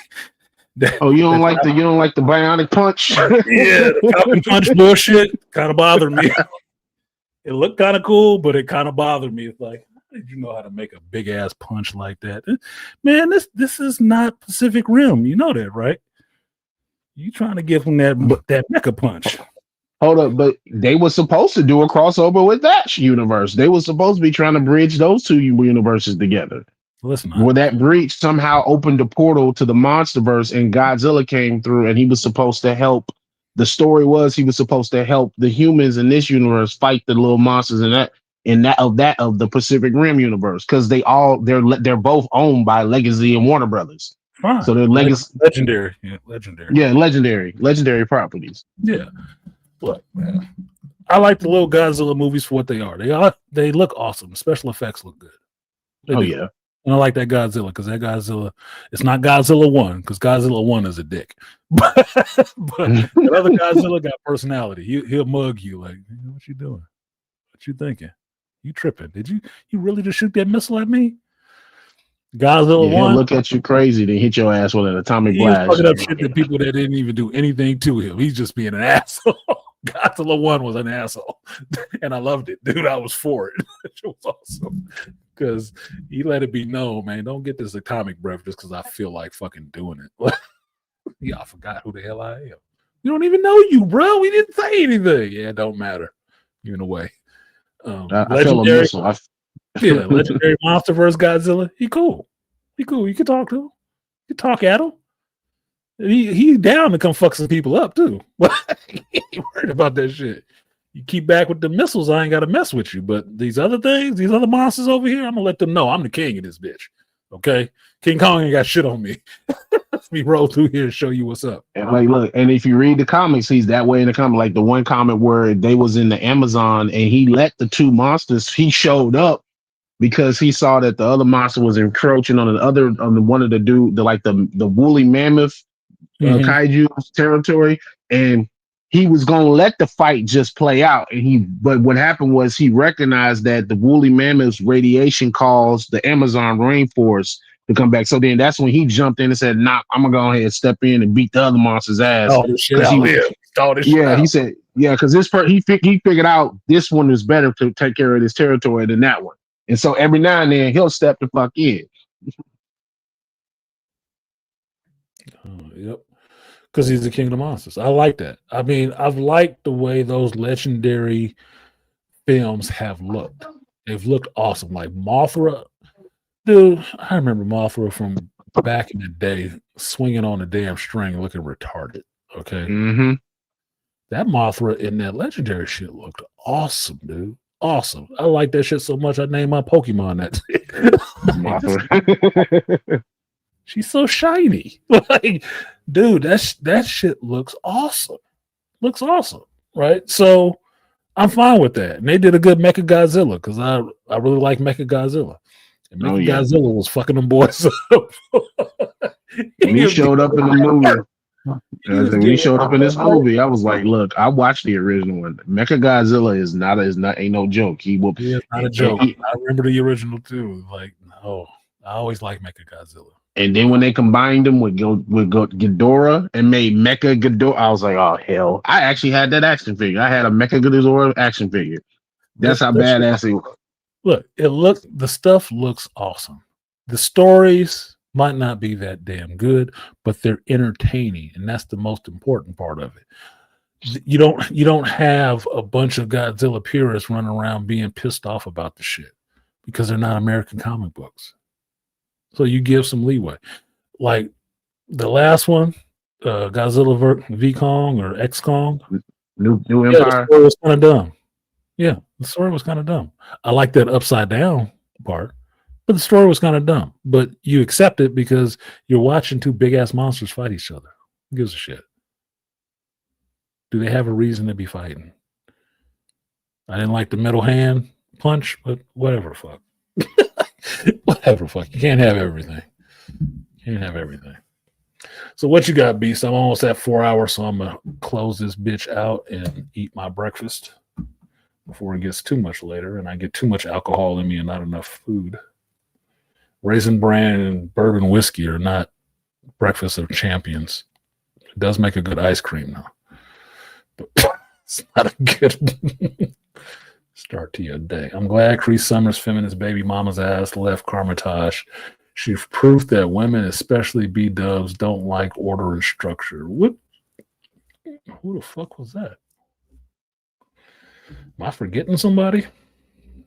You don't like the bionic punch? Yeah, the Falcon punch bullshit kind of bothered me. It looked kind of cool, but it kind of bothered me. It's like, how did you know how to make a big ass punch like that? Man, this is not Pacific Rim. You know that, right? You trying to give him that mecha punch. Hold up, but they were supposed to do a crossover with that universe. They were supposed to be trying to bridge those two universes together. Listen, where that breach somehow opened a portal to the Monsterverse, and Godzilla came through, and he was supposed to help. The story was he was supposed to help the humans in this universe fight the little monsters of the Pacific Rim universe, because they're both owned by Legacy and Warner Brothers. Fine. So they're legendary. Yeah, legendary properties. Yeah. Look, man, I like the little Godzilla movies for what they are. They look awesome. The special effects look good. Yeah. And I like that Godzilla because that Godzilla, it's not Godzilla 1 because Godzilla 1 is a dick. But the other Godzilla got personality. He'll mug you like, what you doing? What you thinking? You tripping? Did you really just shoot that missile at me? Godzilla 1. He'll look at you crazy, then hit your ass with an atomic blast. He's fucking up shit to people that didn't even do anything to him. He's just being an asshole. Godzilla 1 was an asshole. And I loved it, dude. I was for it. It was awesome. Because he let it be known, man, don't get this atomic breath just because I feel like fucking doing it. Yeah, I forgot who the hell I am. We don't even know you, bro. We didn't say anything. Yeah, it don't matter. You're in a way. Legendary. Yeah, legendary Monsterverse Godzilla. He cool. You can talk to him. You can talk at him. He down to come fuck some people up too. He ain't worried about that shit. You keep back with the missiles, I ain't got to mess with you. But these other things, these other monsters over here, I'm gonna let them know I'm the king of this bitch. Okay, King Kong ain't got shit on me. Let me roll through here and show you what's up. And like, look, and if you read the comics, he's that way in the comic. Like the one comic where they was in the Amazon and he let the two monsters. He showed up because he saw that the other monster was encroaching on one of the woolly mammoth Mhm. kaiju's territory, and he was gonna let the fight just play out. But what happened was he recognized that the woolly mammoth's radiation caused the Amazon rainforest to come back. So then that's when he jumped in and said, "Nah, I'm gonna go ahead and step in and beat the other monster's ass." Oh, this shit Because out. Yeah, stall this shit yeah, out. he said, yeah, because he figured out this one is better to take care of this territory than that one. And so every now and then he'll step the fuck in. Oh, yep. Because he's the king of the monsters. I like that. I mean, I've liked the way those legendary films have looked. They've looked awesome. Like Mothra, dude. I remember Mothra from back in the day, swinging on a damn string, looking retarded. Okay, Mm-hmm. that Mothra in that legendary shit looked awesome, dude. Awesome. I like that shit so much. I named my Pokemon that. She's so shiny. Like, dude, that shit looks awesome. Looks awesome, right? So I'm fine with that. And they did a good Mecha Godzilla because I really like Mecha Godzilla. And Mecha Godzilla was fucking them boys up. When he showed up in the movie, when he showed up in this movie, I was like, "Look, I watched the original one. Mecha Godzilla ain't no joke. He will. It's not a joke. I remember the original too. Like, no, I always like Mecha Godzilla. And then when they combined them with Ghidorah and made Mecha Ghidorah, I was like, oh hell! I actually had that action figure. I had a Mecha Ghidorah action figure. That's how badass it was. Look, the stuff looks awesome. The stories might not be that damn good, but they're entertaining, and that's the most important part of it. You don't have a bunch of Godzilla purists running around being pissed off about the shit because they're not American comic books. So you give some leeway. Like the last one, Godzilla v Kong or X Kong, New Empire. The story was kind of dumb. Yeah, the story was kind of dumb. I like that upside down part, but the story was kind of dumb. But you accept it because you're watching two big ass monsters fight each other. Who gives a shit? Do they have a reason to be fighting? I didn't like the middle hand punch, but whatever, fuck. Whatever, fuck. You can't have everything. Can't have everything. So what you got, Beast? I'm almost at 4 hours, so I'm gonna close this bitch out and eat my breakfast before it gets too much later and I get too much alcohol in me and not enough food. Raisin Bran and bourbon whiskey are not breakfast of champions. It does make a good ice cream, though. But it's not a good start to your day. I'm glad Cree Summers' feminist baby mama's ass left Carmitage. She's proof that women, especially B-dubs, don't like order and structure. What? Who the fuck was that? Am I forgetting somebody?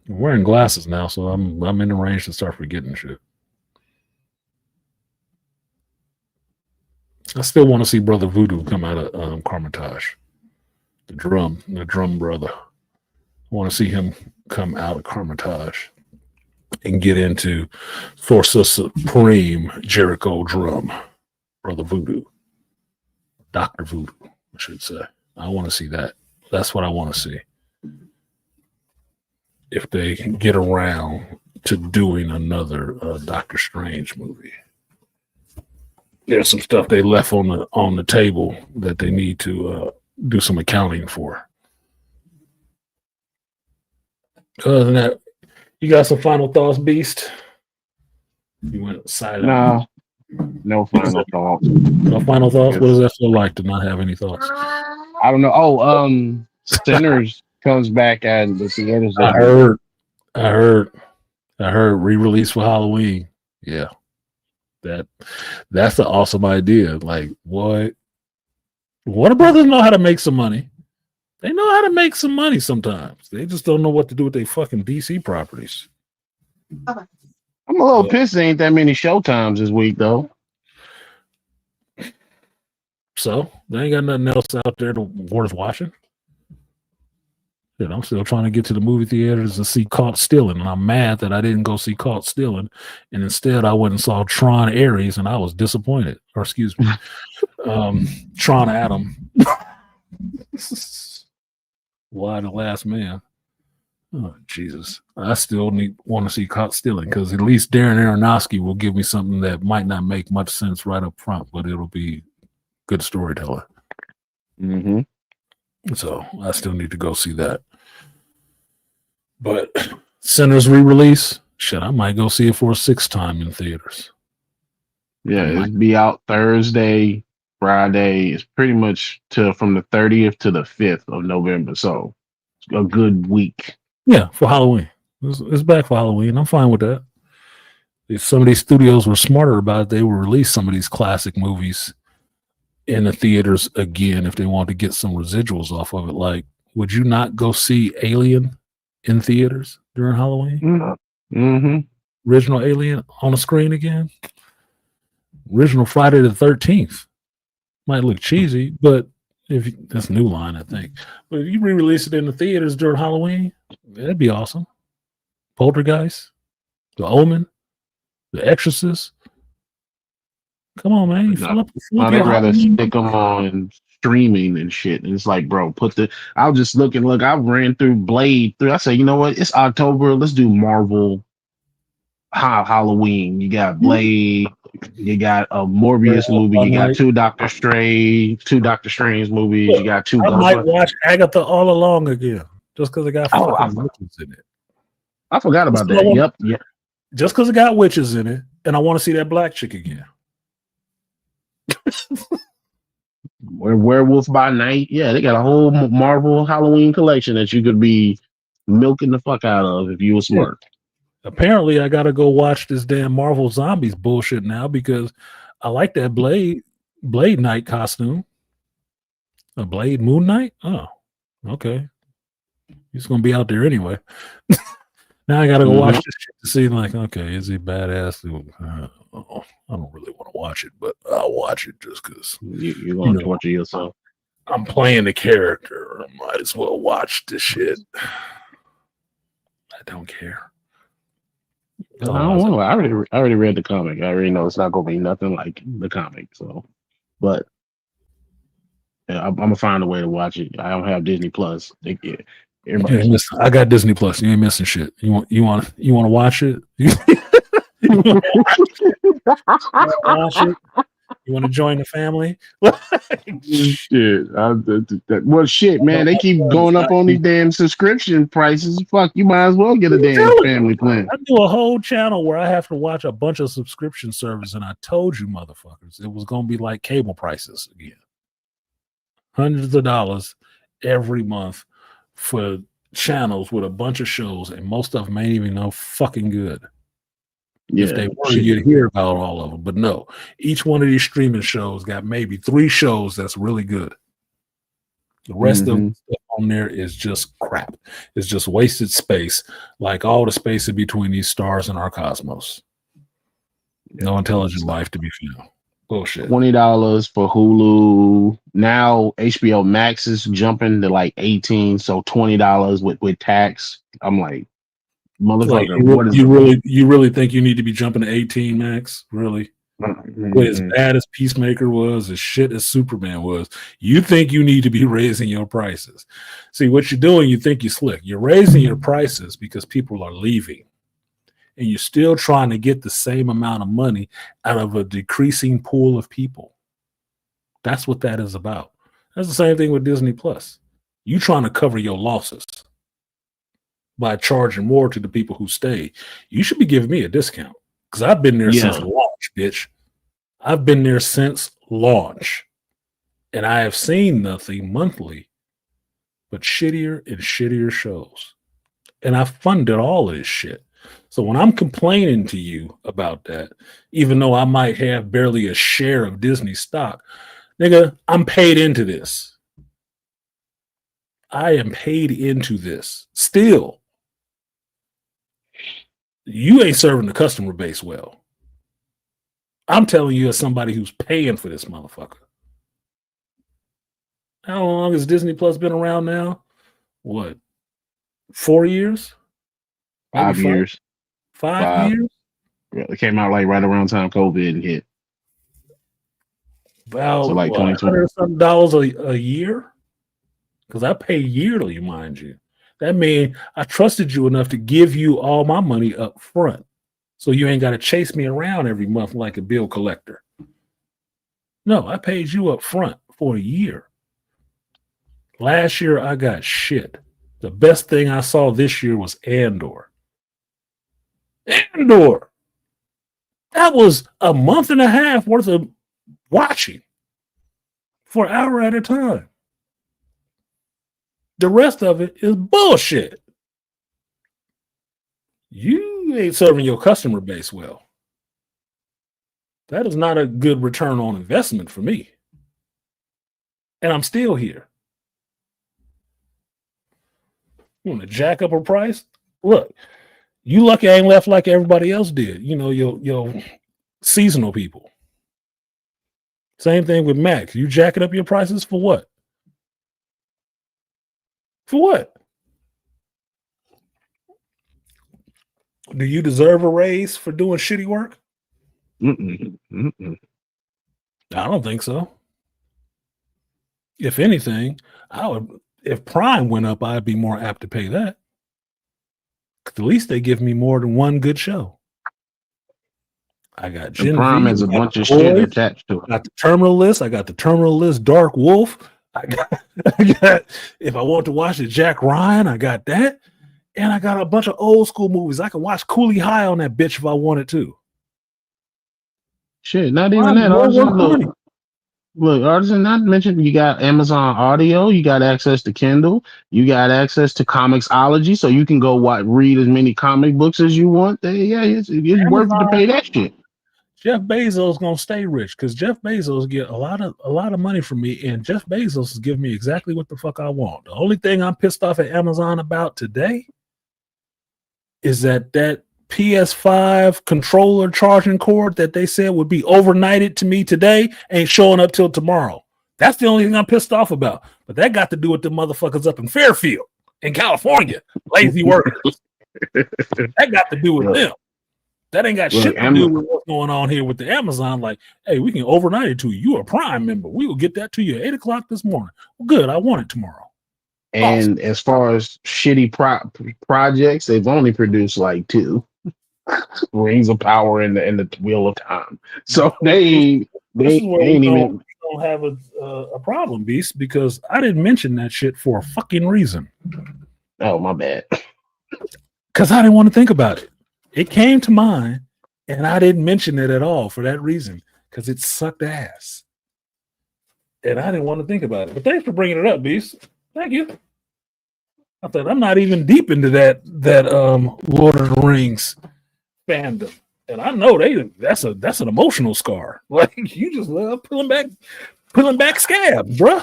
I'm wearing glasses now, so I'm in the range to start forgetting shit. I still want to see Brother Voodoo come out of Carmitage. The drum brother. I want to see him come out of Carmitage and get into Forza Supreme Jericho drum. Brother Voodoo. Dr. Voodoo, I should say. I want to see that. That's what I want to see. If they can get around to doing another Doctor Strange movie. There's some stuff they left on the table that they need to do some accounting for. Other than that, you got some final thoughts, Beast? You went silent. No final thoughts. No final thoughts? What does that feel like to not have any thoughts? I don't know. Oh, Sinners comes back and the theaters. I heard re-release for Halloween. Yeah. That's an awesome idea. Like, what? Warner Brothers know how to make some money. They know how to make some money sometimes. They just don't know what to do with their fucking DC properties. I'm a little pissed there ain't that many showtimes this week, though. So, they ain't got nothing else out there worth watching. Shit, I'm still trying to get to the movie theaters and see Caught Stealing, and I'm mad that I didn't go see Caught Stealing, and instead I went and saw Tron Ares, and I was disappointed. Or excuse me, Tron Adam. Why the Last Man? Oh Jesus! I still want to see Caught Stealing because at least Darren Aronofsky will give me something that might not make much sense right up front, but it'll be good storytelling. Mm-hmm. So I still need to go see that. But Sinners re-release, shit, I might go see it for a sixth time in theaters. Yeah, it'll be out Thursday, Friday. It's pretty much from the 30th to the 5th of November. So it's a good week. Yeah, for Halloween. It's back for Halloween. I'm fine with that. If some of these studios were smarter about it, they would release some of these classic movies in the theaters again if they want to get some residuals off of it. Like, would you not go see Alien in theaters during Halloween? Mm-hmm. Original Alien on the screen again? Original Friday the 13th. Might look cheesy, but that's New Line, I think. But if you re-release it in the theaters during Halloween, that'd be awesome. Poltergeist, The Omen, The Exorcist. Come on, man. I'd rather stick them on streaming and shit. And it's like, bro, I'll just look. I ran through Blade through. I say, you know what? It's October. Let's do Marvel Halloween. You got Blade. You got a Morbius movie. You got two Doctor Strange movies. You got two. I might watch Agatha all along again just because it got fucking witches in it. I forgot about that. Yep. Yeah. Just because it got witches in it, and I want to see that black chick again. Werewolf by Night. Yeah, they got a whole Marvel Halloween collection that you could be milking the fuck out of if you were smart. Apparently, I got to go watch this damn Marvel Zombies bullshit now because I like that Blade Knight costume. A Blade Moon Knight? Oh, okay. He's going to be out there anyway. Now I got to go watch this shit to see, like, okay, is he badass? I don't really want to watch it, but I'll watch it just because. You're going to torture yourself. I'm playing the character. I might as well watch this shit. I don't care. I don't know. I already read the comic. I already know it's not going to be nothing like the comic. So, but yeah, I'm gonna find a way to watch it. I don't have Disney Plus. I got Disney Plus. You ain't missing shit. You want to watch it? You want to join the family? Shit. Well, shit, man. They keep going up on these damn subscription prices. Fuck, you might as well get a damn family plan. I do a whole channel where I have to watch a bunch of subscription services, and I told you motherfuckers it was going to be like cable prices again. Hundreds of dollars every month for channels with a bunch of shows, and most of them ain't even no fucking good. Yeah, if they were, you'd hear about all of them. But no, each one of these streaming shows got maybe 3 shows that's really good. The rest of the stuff on there is just crap. It's just wasted space, like all the space in between these stars in our cosmos. No intelligent life to be found. Bullshit. $20 for Hulu. Now HBO Max is jumping to like $18, so $20 with tax. I'm like, motherfucker, like, you really think you need to be jumping to 18, Max? Really? What, as bad as Peacemaker was, as shit as Superman was, you think you need to be raising your prices. See, what you're doing, you think you're slick. You're raising your prices because people are leaving. And you're still trying to get the same amount of money out of a decreasing pool of people. That's what that is about. That's the same thing with Disney Plus. You trying to cover your losses by charging more to the people who stay. You should be giving me a discount because I've been there since launch, bitch. I've been there since launch. And I have seen nothing monthly but shittier and shittier shows. And I funded all of this shit. So when I'm complaining to you about that, even though I might have barely a share of Disney stock, nigga, I'm paid into this. I am paid into this. Still, you ain't serving the customer base well. I'm telling you as somebody who's paying for this motherfucker. How long has Disney Plus been around now? What? 4 years? Maybe 5 years. 5 5. years? It came out like right around time COVID hit. About So like what, 2020. $100 something dollars a year? Because I pay yearly, mind you. That means I trusted you enough to give you all my money up front. So you ain't got to chase me around every month like a bill collector. No, I paid you up front for a year. Last year, I got shit. The best thing I saw this year was Andor. Andor! That was a month and a half worth of watching for an hour at a time. The rest of it is bullshit. You ain't serving your customer base well. That is not a good return on investment for me. And I'm still here. You want to jack up a price? Look, you lucky I ain't left like everybody else did. You know, your seasonal people. Same thing with Mac. You jacking up your prices for what? For what? Do you deserve a raise for doing shitty work? Mm-mm. Mm-mm. I don't think so. If anything, I would. If Prime went up, I'd be more apt to pay that. At least they give me more than one good show. I got And Gen Prime V, has a I got bunch The of shit Boys, attached to I it. got the Terminal List. I got the Terminal List Dark Wolf. I got if I want to watch the Jack Ryan, I got that. And I got a bunch of old school movies. I can watch Cooley High on that bitch if I wanted to. Shit, not even Prime is that. well Artisan, worth the money. look, Artisan, not mentioned, you got Amazon Audio, you got access to Kindle, you got access to Comixology, so you can go read as many comic books as you want. It's worth it to Amazon, pay that shit. Jeff Bezos gonna stay rich because Jeff Bezos get a lot of money from me, and Jeff Bezos is giving me exactly what the fuck I want. The only thing I'm pissed off at Amazon about today is that PS5 controller charging cord that they said would be overnighted to me today ain't showing up till tomorrow. That's the only thing I'm pissed off about. But that got to do with the motherfuckers up in Fairfield, in California, lazy workers. That got to do with Look, them. That ain't got shit to do with what's going on here with the Amazon. Like, hey, we can overnight it to you. You're a Prime member. We will get that to you at 8 o'clock this morning. Well, good. I want it tomorrow. And as far as shitty projects, they've only produced like 2 Rings of Power and the Wheel of Time. So This they is where we ain't don't, even. we don't have a problem, Beast, because I didn't mention that shit for a fucking reason. Oh, my bad. Because I didn't want to think about it. It came to mind, and I didn't mention it at all for that reason, because it sucked ass. And I didn't want to think about it. But thanks for bringing it up, Beast. Thank you. I thought I'm not even deep into that Lord of the Rings fandom. And I know that's an emotional scar. Like, you just love pulling back scabs, bro.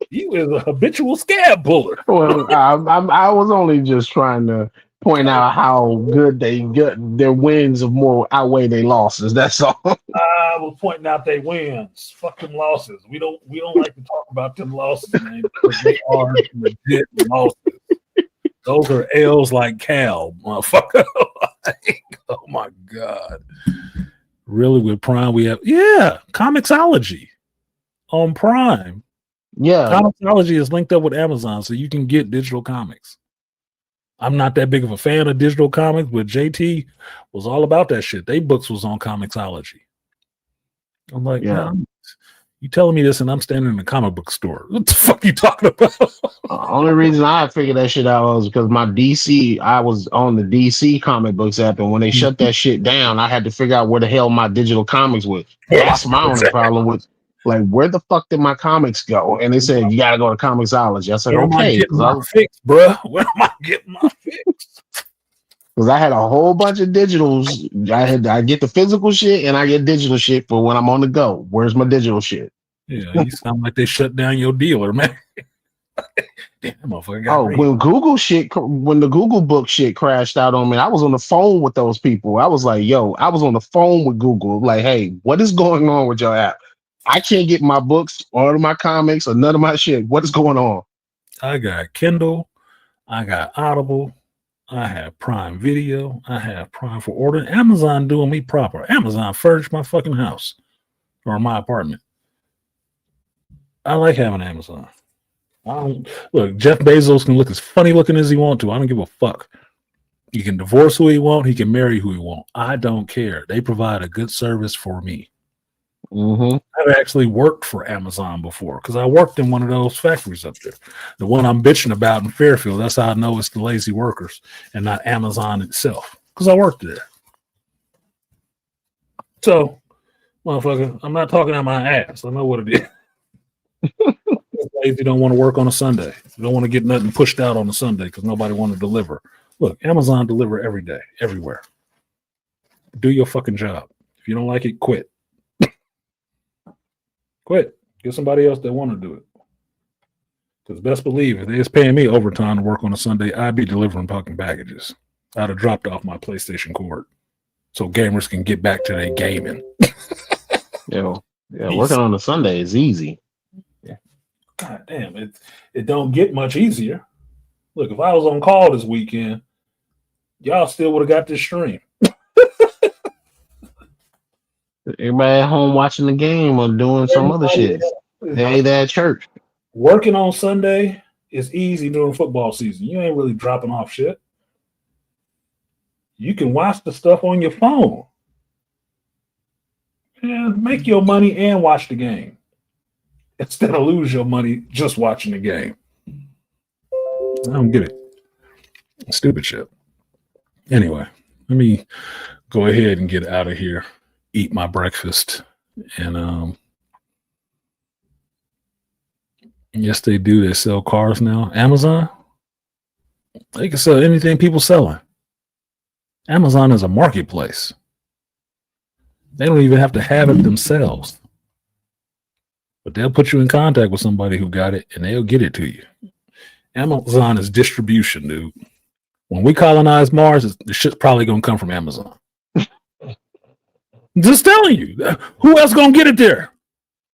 You is a habitual scab puller. Well, I was only just trying to point out how good they get. Their wins of more outweigh their losses. That's all. I was pointing out they wins. Fuck them losses. We don't like to talk about them losses, man, because they are legit losses. Those are L's like Cal, motherfucker. Like, oh my God. Really, with Prime, we have Comixology on Prime. Yeah, Comixology is linked up with Amazon, so you can get digital comics. I'm not that big of a fan of digital comics, but JT was all about that shit. They books was on Comixology. I'm like, man, you telling me this, and I'm standing in a comic book store. What the fuck you talking about? Only reason I figured that shit out was because I was on the DC comic books app, and when they shut that shit down, I had to figure out where the hell my digital comics was. That's my only problem with, like, where the fuck did my comics go? And they said you gotta go to Comixology. I said, Where am I okay, getting my fix, bro? Where am I getting my fix? because I had a whole bunch of digitals. I get the physical shit and I get digital shit for when I'm on the go. Where's my digital shit? Yeah, you sound like they shut down your dealer, man. Damn, motherfucker got When the Google book shit crashed out on me, I was on the phone with those people. I was like, I was on the phone with Google. Like, hey, what is going on with your app? I can't get my books or my comics or none of my shit. What is going on? I got Kindle, I got Audible. I have Prime Video. I have Prime for ordering. Amazon doing me proper. Amazon furnished my fucking house or my apartment. I like having Amazon. Look, Jeff Bezos can look as funny looking as he wants to. I don't give a fuck. He can divorce who he wants. He can marry who he wants. I don't care. They provide a good service for me. Mm-hmm. I've actually worked for Amazon before because I worked in one of those factories up there. The one I'm bitching about in Fairfield. That's how I know it's the lazy workers and not Amazon itself because I worked there. So, motherfucker, I'm not talking out my ass. I know what it is. Lazy don't want to work on a Sunday. You don't want to get nothing pushed out on a Sunday because nobody want to deliver. Look, Amazon deliver every day, everywhere. Do your fucking job. If you don't like it, quit. Quit. Get somebody else that want to do it. Because best believe, if they was paying me overtime to work on a Sunday, I'd be delivering fucking packages. I'd have dropped off my PlayStation cord so gamers can get back to their gaming. Yeah, working on a Sunday is easy. Yeah. God damn, it don't get much easier. Look, if I was on call this weekend, y'all still would have got this stream. Everybody at home watching the game or doing some other shit. They at church. Working on Sunday is easy during football season. You ain't really dropping off shit. You can watch the stuff on your phone. And make your money and watch the game. Instead of lose your money just watching the game. I don't get it. Stupid shit. Anyway, let me go ahead and get out of here. Eat my breakfast. And yes, they do. They sell cars now. Amazon, they can sell anything people selling. Amazon is a marketplace. They don't even have to have it themselves. But they'll put you in contact with somebody who got it and they'll get it to you. Amazon is distribution, dude. When we colonize Mars, the shit's probably going to come from Amazon. Just telling you. Who else going to get it there?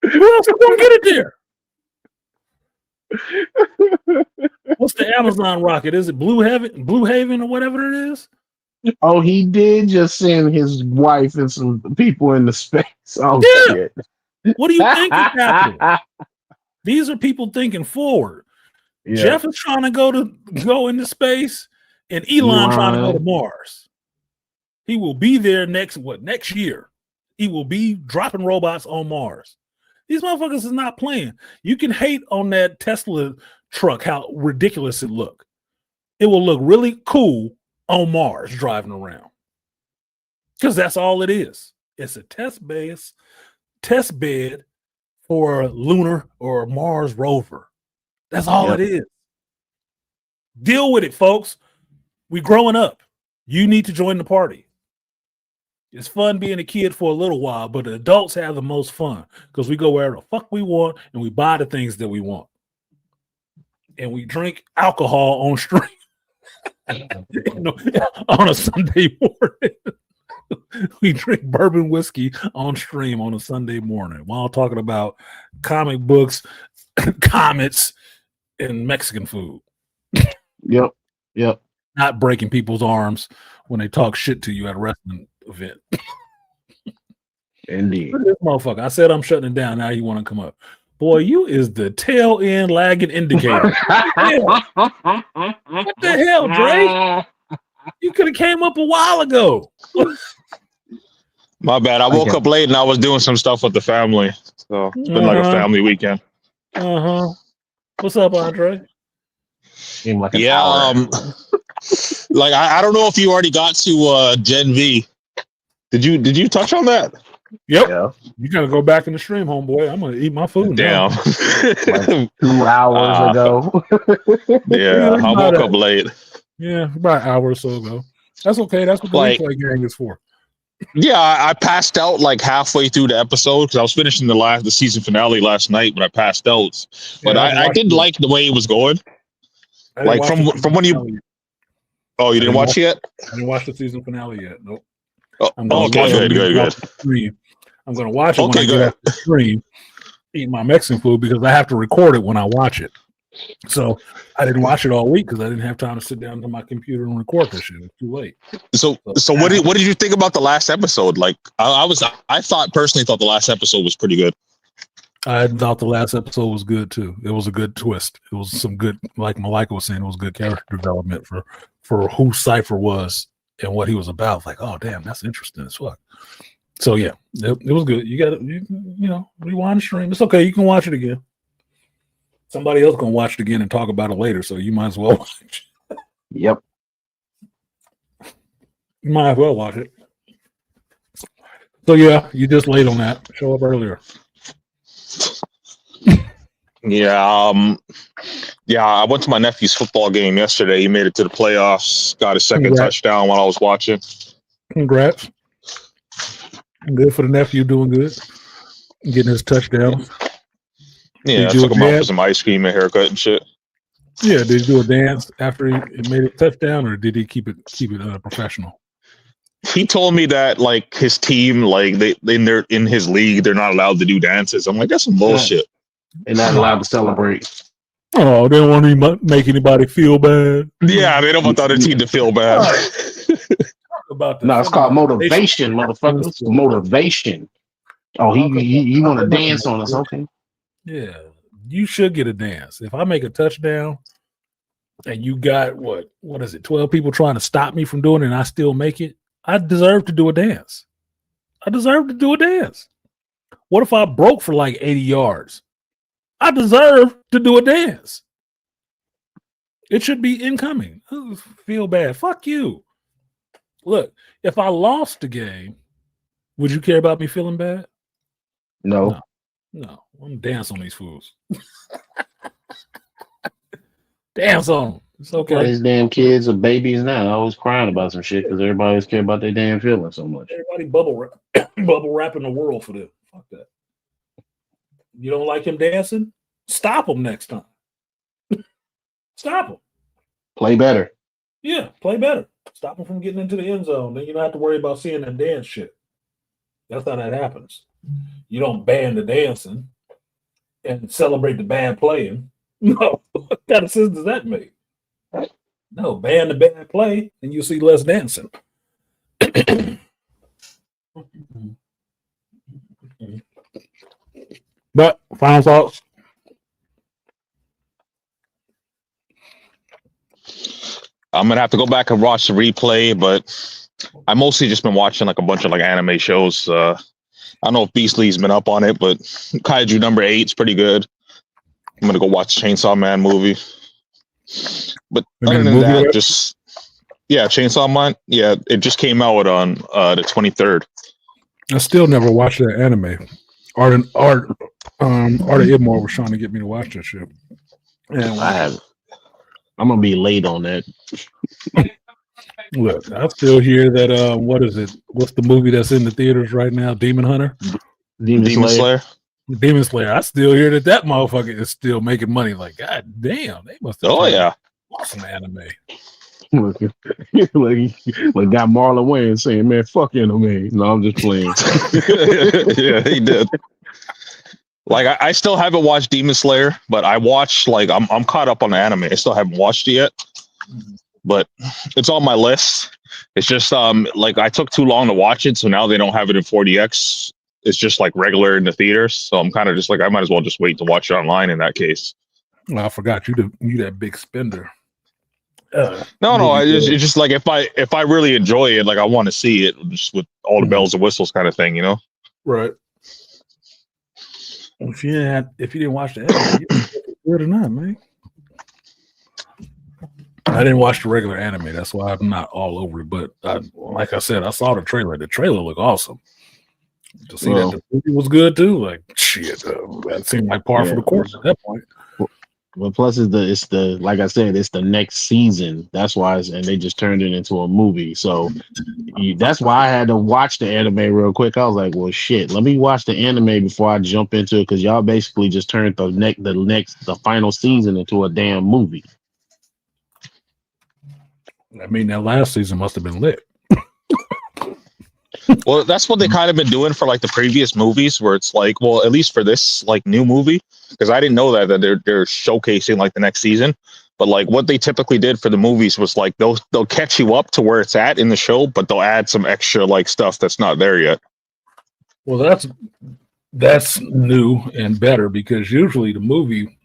Who else is going to get it there? What's the Amazon rocket? Is it Blue Haven or whatever it is? Oh, he did just send his wife and some people into space. Oh, yeah. Shit. What do you think is happening? These are people thinking forward. Yeah. Jeff is trying to go into space, and Elon trying to go to Mars. He will be there next year. He will be dropping robots on Mars. These motherfuckers is not playing. You can hate on that Tesla truck, how ridiculous it look. It will look really cool on Mars driving around. Because that's all it is. It's a test bed for a lunar or a Mars rover. That's all it is. Deal with it, folks. We growing up. You need to join the party. It's fun being a kid for a little while, but the adults have the most fun because we go wherever the fuck we want and we buy the things that we want. And we drink alcohol on stream on a Sunday morning. We drink bourbon whiskey on stream on a Sunday morning while talking about comic books, comets, and Mexican food. Yep. Not breaking people's arms when they talk shit to you at a wrestling event. Indeed. This motherfucker. I said I'm shutting it down. Now you want to come up. Boy, you is the tail end lagging indicator. What the hell, Dre? You could have came up a while ago. My bad. I woke up late and I was doing some stuff with the family. So it's been like a family weekend. What's up, Andre? Like I don't know if you already got to Gen V. Did you touch on that? Yep. Yeah. You gotta go back in the stream, homeboy. I'm gonna eat my food. Damn. Like 2 hours ago. Yeah, I woke up late. Yeah, about an hour or so ago. That's okay. That's what the replay gang is for. Yeah, I passed out like halfway through the episode because I was finishing the season finale last night, but I passed out. But I did like the way it was going. Like from when you. Oh, you didn't watch it yet? I didn't watch the season finale yet. Nope. Oh, okay, good. I'm going to watch it when I get off the stream, eat my Mexican food because I have to record it when I watch it. So I didn't watch it all week because I didn't have time to sit down to my computer and record this shit. It was too late. So what did you think about the last episode? Like, I personally thought the last episode was pretty good. I thought the last episode was good too. It was a good twist. It was some good, like Malika was saying, it was good character development for who Cypher was and what he was about. Like, oh damn, that's interesting as fuck. So yeah, it was good. You got to you know, rewind the stream. It's okay. You can watch it again. Somebody else gonna watch it again and talk about it later, so you might as well watch it. Yep. You might as well watch it. So yeah, you just late on that. Show up earlier. Yeah, I went to my nephew's football game yesterday. He made it to the playoffs, got his second touchdown while I was watching. Congrats. Good for the nephew, doing good. Getting his touchdown. Yeah, I took him out for some ice cream and haircut and shit. Yeah, did he do a dance after he made a touchdown, or did he keep it professional? He told me that like his team, like they're in his league, they're not allowed to do dances. I'm like, that's some bullshit. They're not allowed to celebrate. Oh, they don't want to make anybody feel bad. Yeah, they don't want the other team to feel bad. About no, it's called motivation, motherfuckers. It's motivation. Oh, he want to dance on us? Okay. Yeah, you should get a dance. If I make a touchdown and you got what is it, 12 people trying to stop me from doing it and I still make it, I deserve to do a dance. I deserve to do a dance. What if I broke for like 80 yards? I deserve to do a dance. It should be incoming. I feel bad. Fuck you. Look, if I lost the game, would you care about me feeling bad? No. I'm dance on these fools. Dance on them. It's okay. All these damn kids are babies now. Always crying about some shit because everybody always care about their damn feelings so much. Everybody bubble wrapping the world for them. Fuck that. You don't like him dancing? Stop him next time. Stop him. Play better. Yeah, play better. Stop him from getting into the end zone. Then you don't have to worry about seeing that dance shit. That's how that happens. You don't ban the dancing and celebrate the bad playing. No. What kind of sense does that make? No, ban the bad play and you'll see less dancing. But final thoughts. I'm gonna have to go back and watch the replay, but I mostly just been watching like a bunch of like anime shows. I don't know if Beastly's been up on it, but Kaiju number 8 is pretty good. I'm gonna go watch Chainsaw Man movie. But other than that, just Chainsaw Man. Yeah, it just came out on the 23rd. I still never watched that anime. Art of Idmore was trying to get me to watch that shit. And I haven't. I'm gonna be late on that. Look, I still hear that. What is it? What's the movie that's in the theaters right now? Demon Hunter. Demon Slayer. Demon Slayer. I still hear that motherfucker is still making money. Like, god damn, they must have. Oh yeah, awesome anime. like got Marlon Wayans saying, "Man, fuck anime." No, I'm just playing. Yeah, he did. Like I still haven't watched Demon Slayer, but I watched like I'm caught up on the anime. I still haven't watched it yet, but it's on my list. It's just like I took too long to watch it, so now they don't have it in 4DX. It's just like regular in the theaters. So I'm kind of just like I might as well just wait to watch it online in that case. Well, I forgot you that big spender. No, it's just like if I really enjoy it, like I want to see it just with all the bells and whistles kind of thing, you know? Right. If you didn't watch the anime, good or not, man. I didn't watch the regular anime. That's why I'm not all over it. But like I said, I saw the trailer. The trailer looked awesome. To see that the movie was good too, like shit, that seemed like par for the course at that point. Well, plus it's the like I said, it's the next season. That's why, and they just turned it into a movie. So that's why I had to watch the anime real quick. I was like, well, shit, let me watch the anime before I jump into it because y'all basically just turned the final season into a damn movie. I mean, that last season must have been lit. Well, that's what they kind of been doing for like the previous movies, where it's like, well, at least for this like new movie, because I didn't know that they're showcasing like the next season. But like what they typically did for the movies was like they'll catch you up to where it's at in the show, but they'll add some extra like stuff that's not there yet. Well, that's new and better, because usually the movie,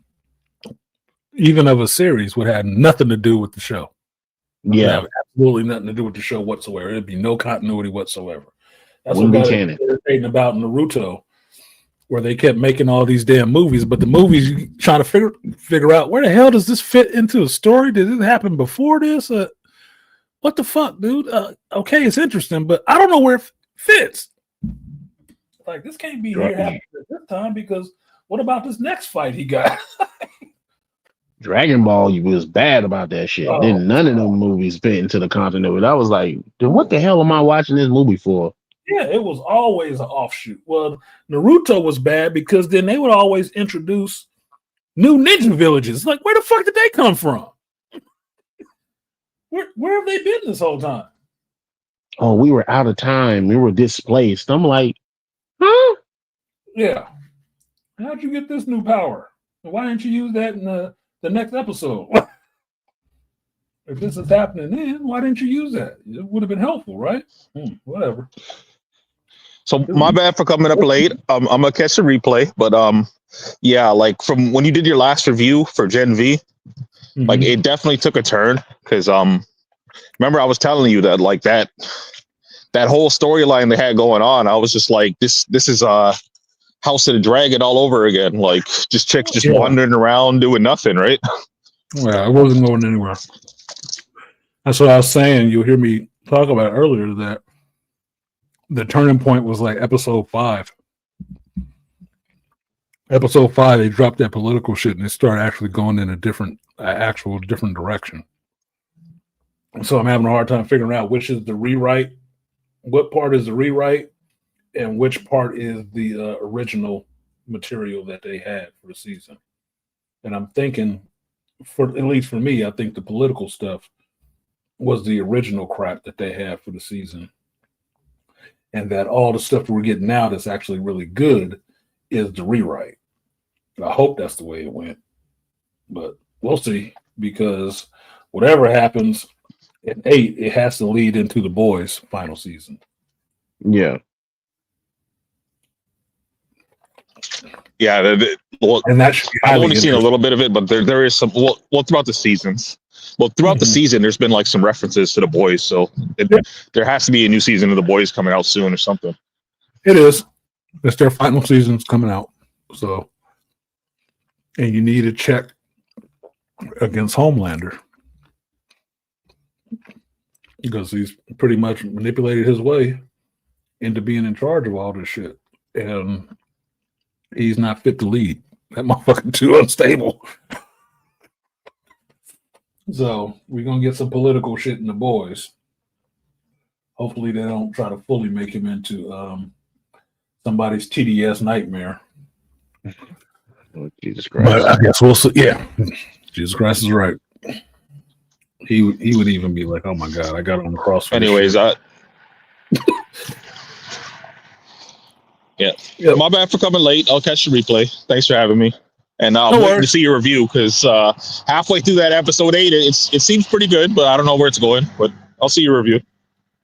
even of a series, would have nothing to do with the show. Yeah, have absolutely nothing to do with the show whatsoever. It'd be no continuity whatsoever. That's Wouldn't what be got canon. irritating about Naruto, where they kept making all these damn movies, but the movies you trying to figure out where the hell does this fit into a story? Did it happen before this? What the fuck, dude? Okay, it's interesting, but I don't know where it fits. Like, this can't be here happening at this time, because what about this next fight he got? Dragon Ball was bad about that shit. Oh. Then none of them movies fit into the continuity. I was like, dude, what the hell am I watching this movie for? Yeah, it was always an offshoot. Well, Naruto was bad because then they would always introduce new ninja villages. Like, where the fuck did they come from? Where have they been this whole time? Oh, we were out of time. We were displaced. I'm like, huh? Yeah. How'd you get this new power? Why didn't you use that in the next episode? If this is happening then, why didn't you use that? It would have been helpful, right? Whatever. So my bad for coming up late. I'm gonna catch the replay, but yeah, like from when you did your last review for Gen V, like it definitely took a turn, because remember I was telling you that like that whole storyline they had going on, I was just like, this is House of the Dragon all over again, like just chicks just wandering around doing nothing, right? Well, I wasn't going anywhere. That's what I was saying. You'll hear me talk about earlier that the turning point was like episode 5. Episode 5, they dropped that political shit and they started actually going in a different direction. So I'm having a hard time figuring out which is the rewrite, what part is the rewrite, and which part is the original material that they had for the season. And I'm thinking, for at least for me, I think the political stuff was the original crap that they had for the season. And that all the stuff we're getting now that's actually really good is the rewrite. I hope that's the way it went. But we'll see, because whatever happens in 8, it has to lead into the boys' final season. Yeah. Yeah, well, and that should be I've only seen a little bit of it, but there is some. Well, throughout the seasons. Well, throughout the season, there's been like some references to the boys, so there has to be a new season of the boys coming out soon or something. It is. It's their final season's coming out, so, and you need to check against Homelander, because he's pretty much manipulated his way into being in charge of all this shit, and he's not fit to lead. That motherfucker too unstable. So we're gonna get some political shit in the boys. Hopefully they don't try to fully make him into somebody's TDS nightmare. Oh, Jesus Christ. But I guess we'll see. Yeah, Jesus Christ is right. He would even be like, "Oh my God, I got on the cross." Anyways, yeah, my bad for coming late. I'll catch the replay. Thanks for having me. And I'm waiting to see your review, because halfway through that episode 8, it seems pretty good, but I don't know where it's going. But I'll see your review.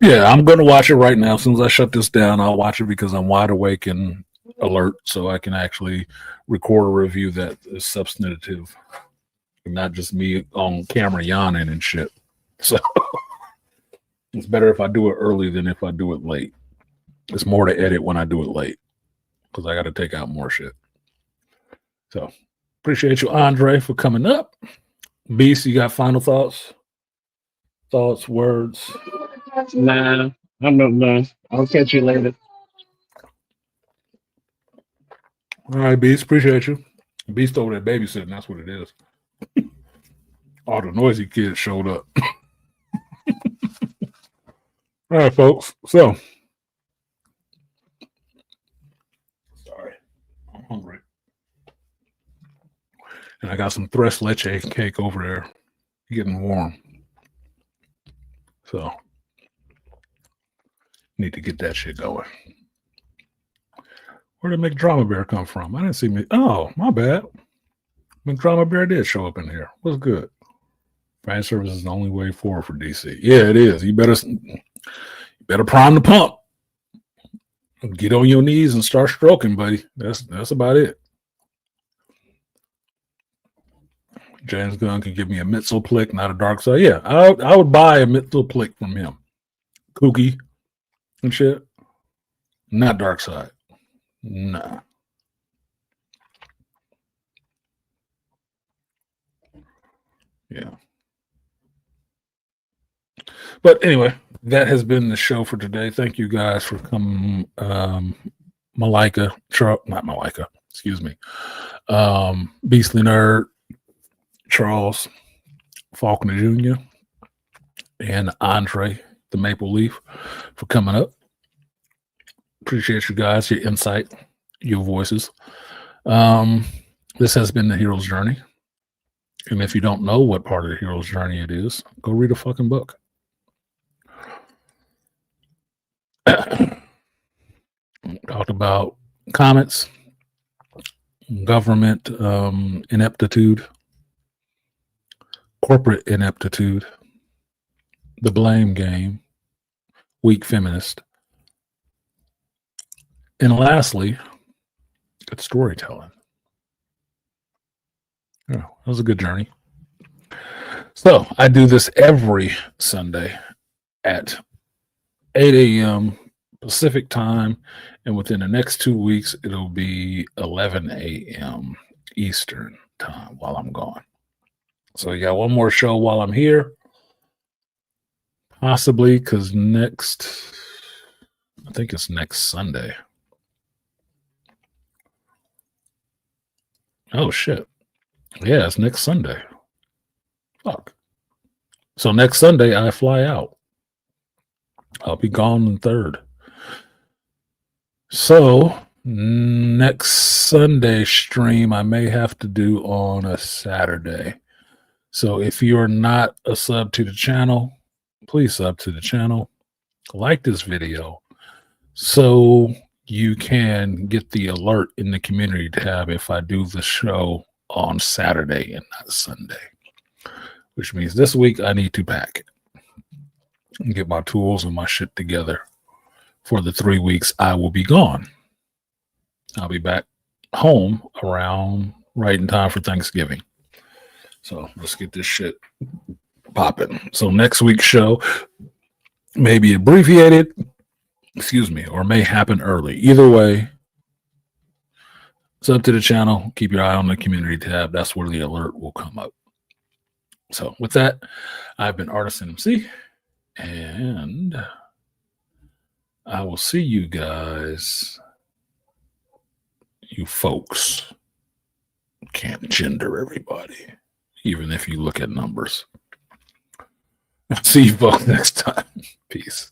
Yeah, I'm going to watch it right now. As soon as I shut this down, I'll watch it, because I'm wide awake and alert, so I can actually record a review that is substantive, and not just me on camera yawning and shit. So it's better if I do it early than if I do it late. It's more to edit when I do it late, because I got to take out more shit. So appreciate you, Andre, for coming up. Beast, you got final thoughts? Words? Nah, I'm not done. I'll catch you later. All right, Beast, appreciate you. Beast over there babysitting, that's what it is. All the noisy kids showed up. All right, folks. So, sorry, I'm hungry. And I got some tres leche cake over there getting warm. So, Need to get that shit going. Where did McDrama Bear come from? I didn't see me. Oh, my bad. McDrama Bear did show up in here. What's good? Fan service is the only way forward for DC. Yeah, it is. You better prime the pump. Get on your knees and start stroking, buddy. That's about it. James Gunn could give me a Mitzelplick, not a dark side. Yeah, I would buy a Mitzelplick from him. Kooky and shit. Not dark side. Nah. Yeah. But anyway, that has been the show for today. Thank you guys for coming. Malika, not Malika, excuse me. Beastly Nerd, Charles, Faulkner Jr., and Andre, the Maple Leaf, for coming up. Appreciate you guys, your insight, your voices. This has been the hero's journey. And if you don't know what part of the hero's journey it is, go read a fucking book. Talked about comets, government ineptitude, corporate ineptitude, the blame game, weak feminist, and lastly, good storytelling. Oh, that was a good journey. So I do this every Sunday at 8 a.m. Pacific time, and within the next 2 weeks, it'll be 11 a.m. Eastern time while I'm gone. So you got one more show while I'm here, possibly, because I think it's next Sunday. Oh, shit. Yeah, it's next Sunday. Fuck. So next Sunday, I fly out. I'll be gone on the 3rd. So next Sunday stream, I may have to do on a Saturday. So if you're not a sub to the channel, please sub to the channel. Like this video so you can get the alert in the community tab if I do the show on Saturday and not Sunday, which means this week I need to pack and get my tools and my shit together for the 3 weeks I will be gone. I'll be back home around right in time for Thanksgiving. So let's get this shit popping. So next week's show may be abbreviated, or may happen early. Either way, sub to the channel. Keep your eye on the community tab. That's where the alert will come up. So with that, I've been artisanmc, and I will see you guys. You folks can't gender everybody, even if you look at numbers. See you both next time. Peace.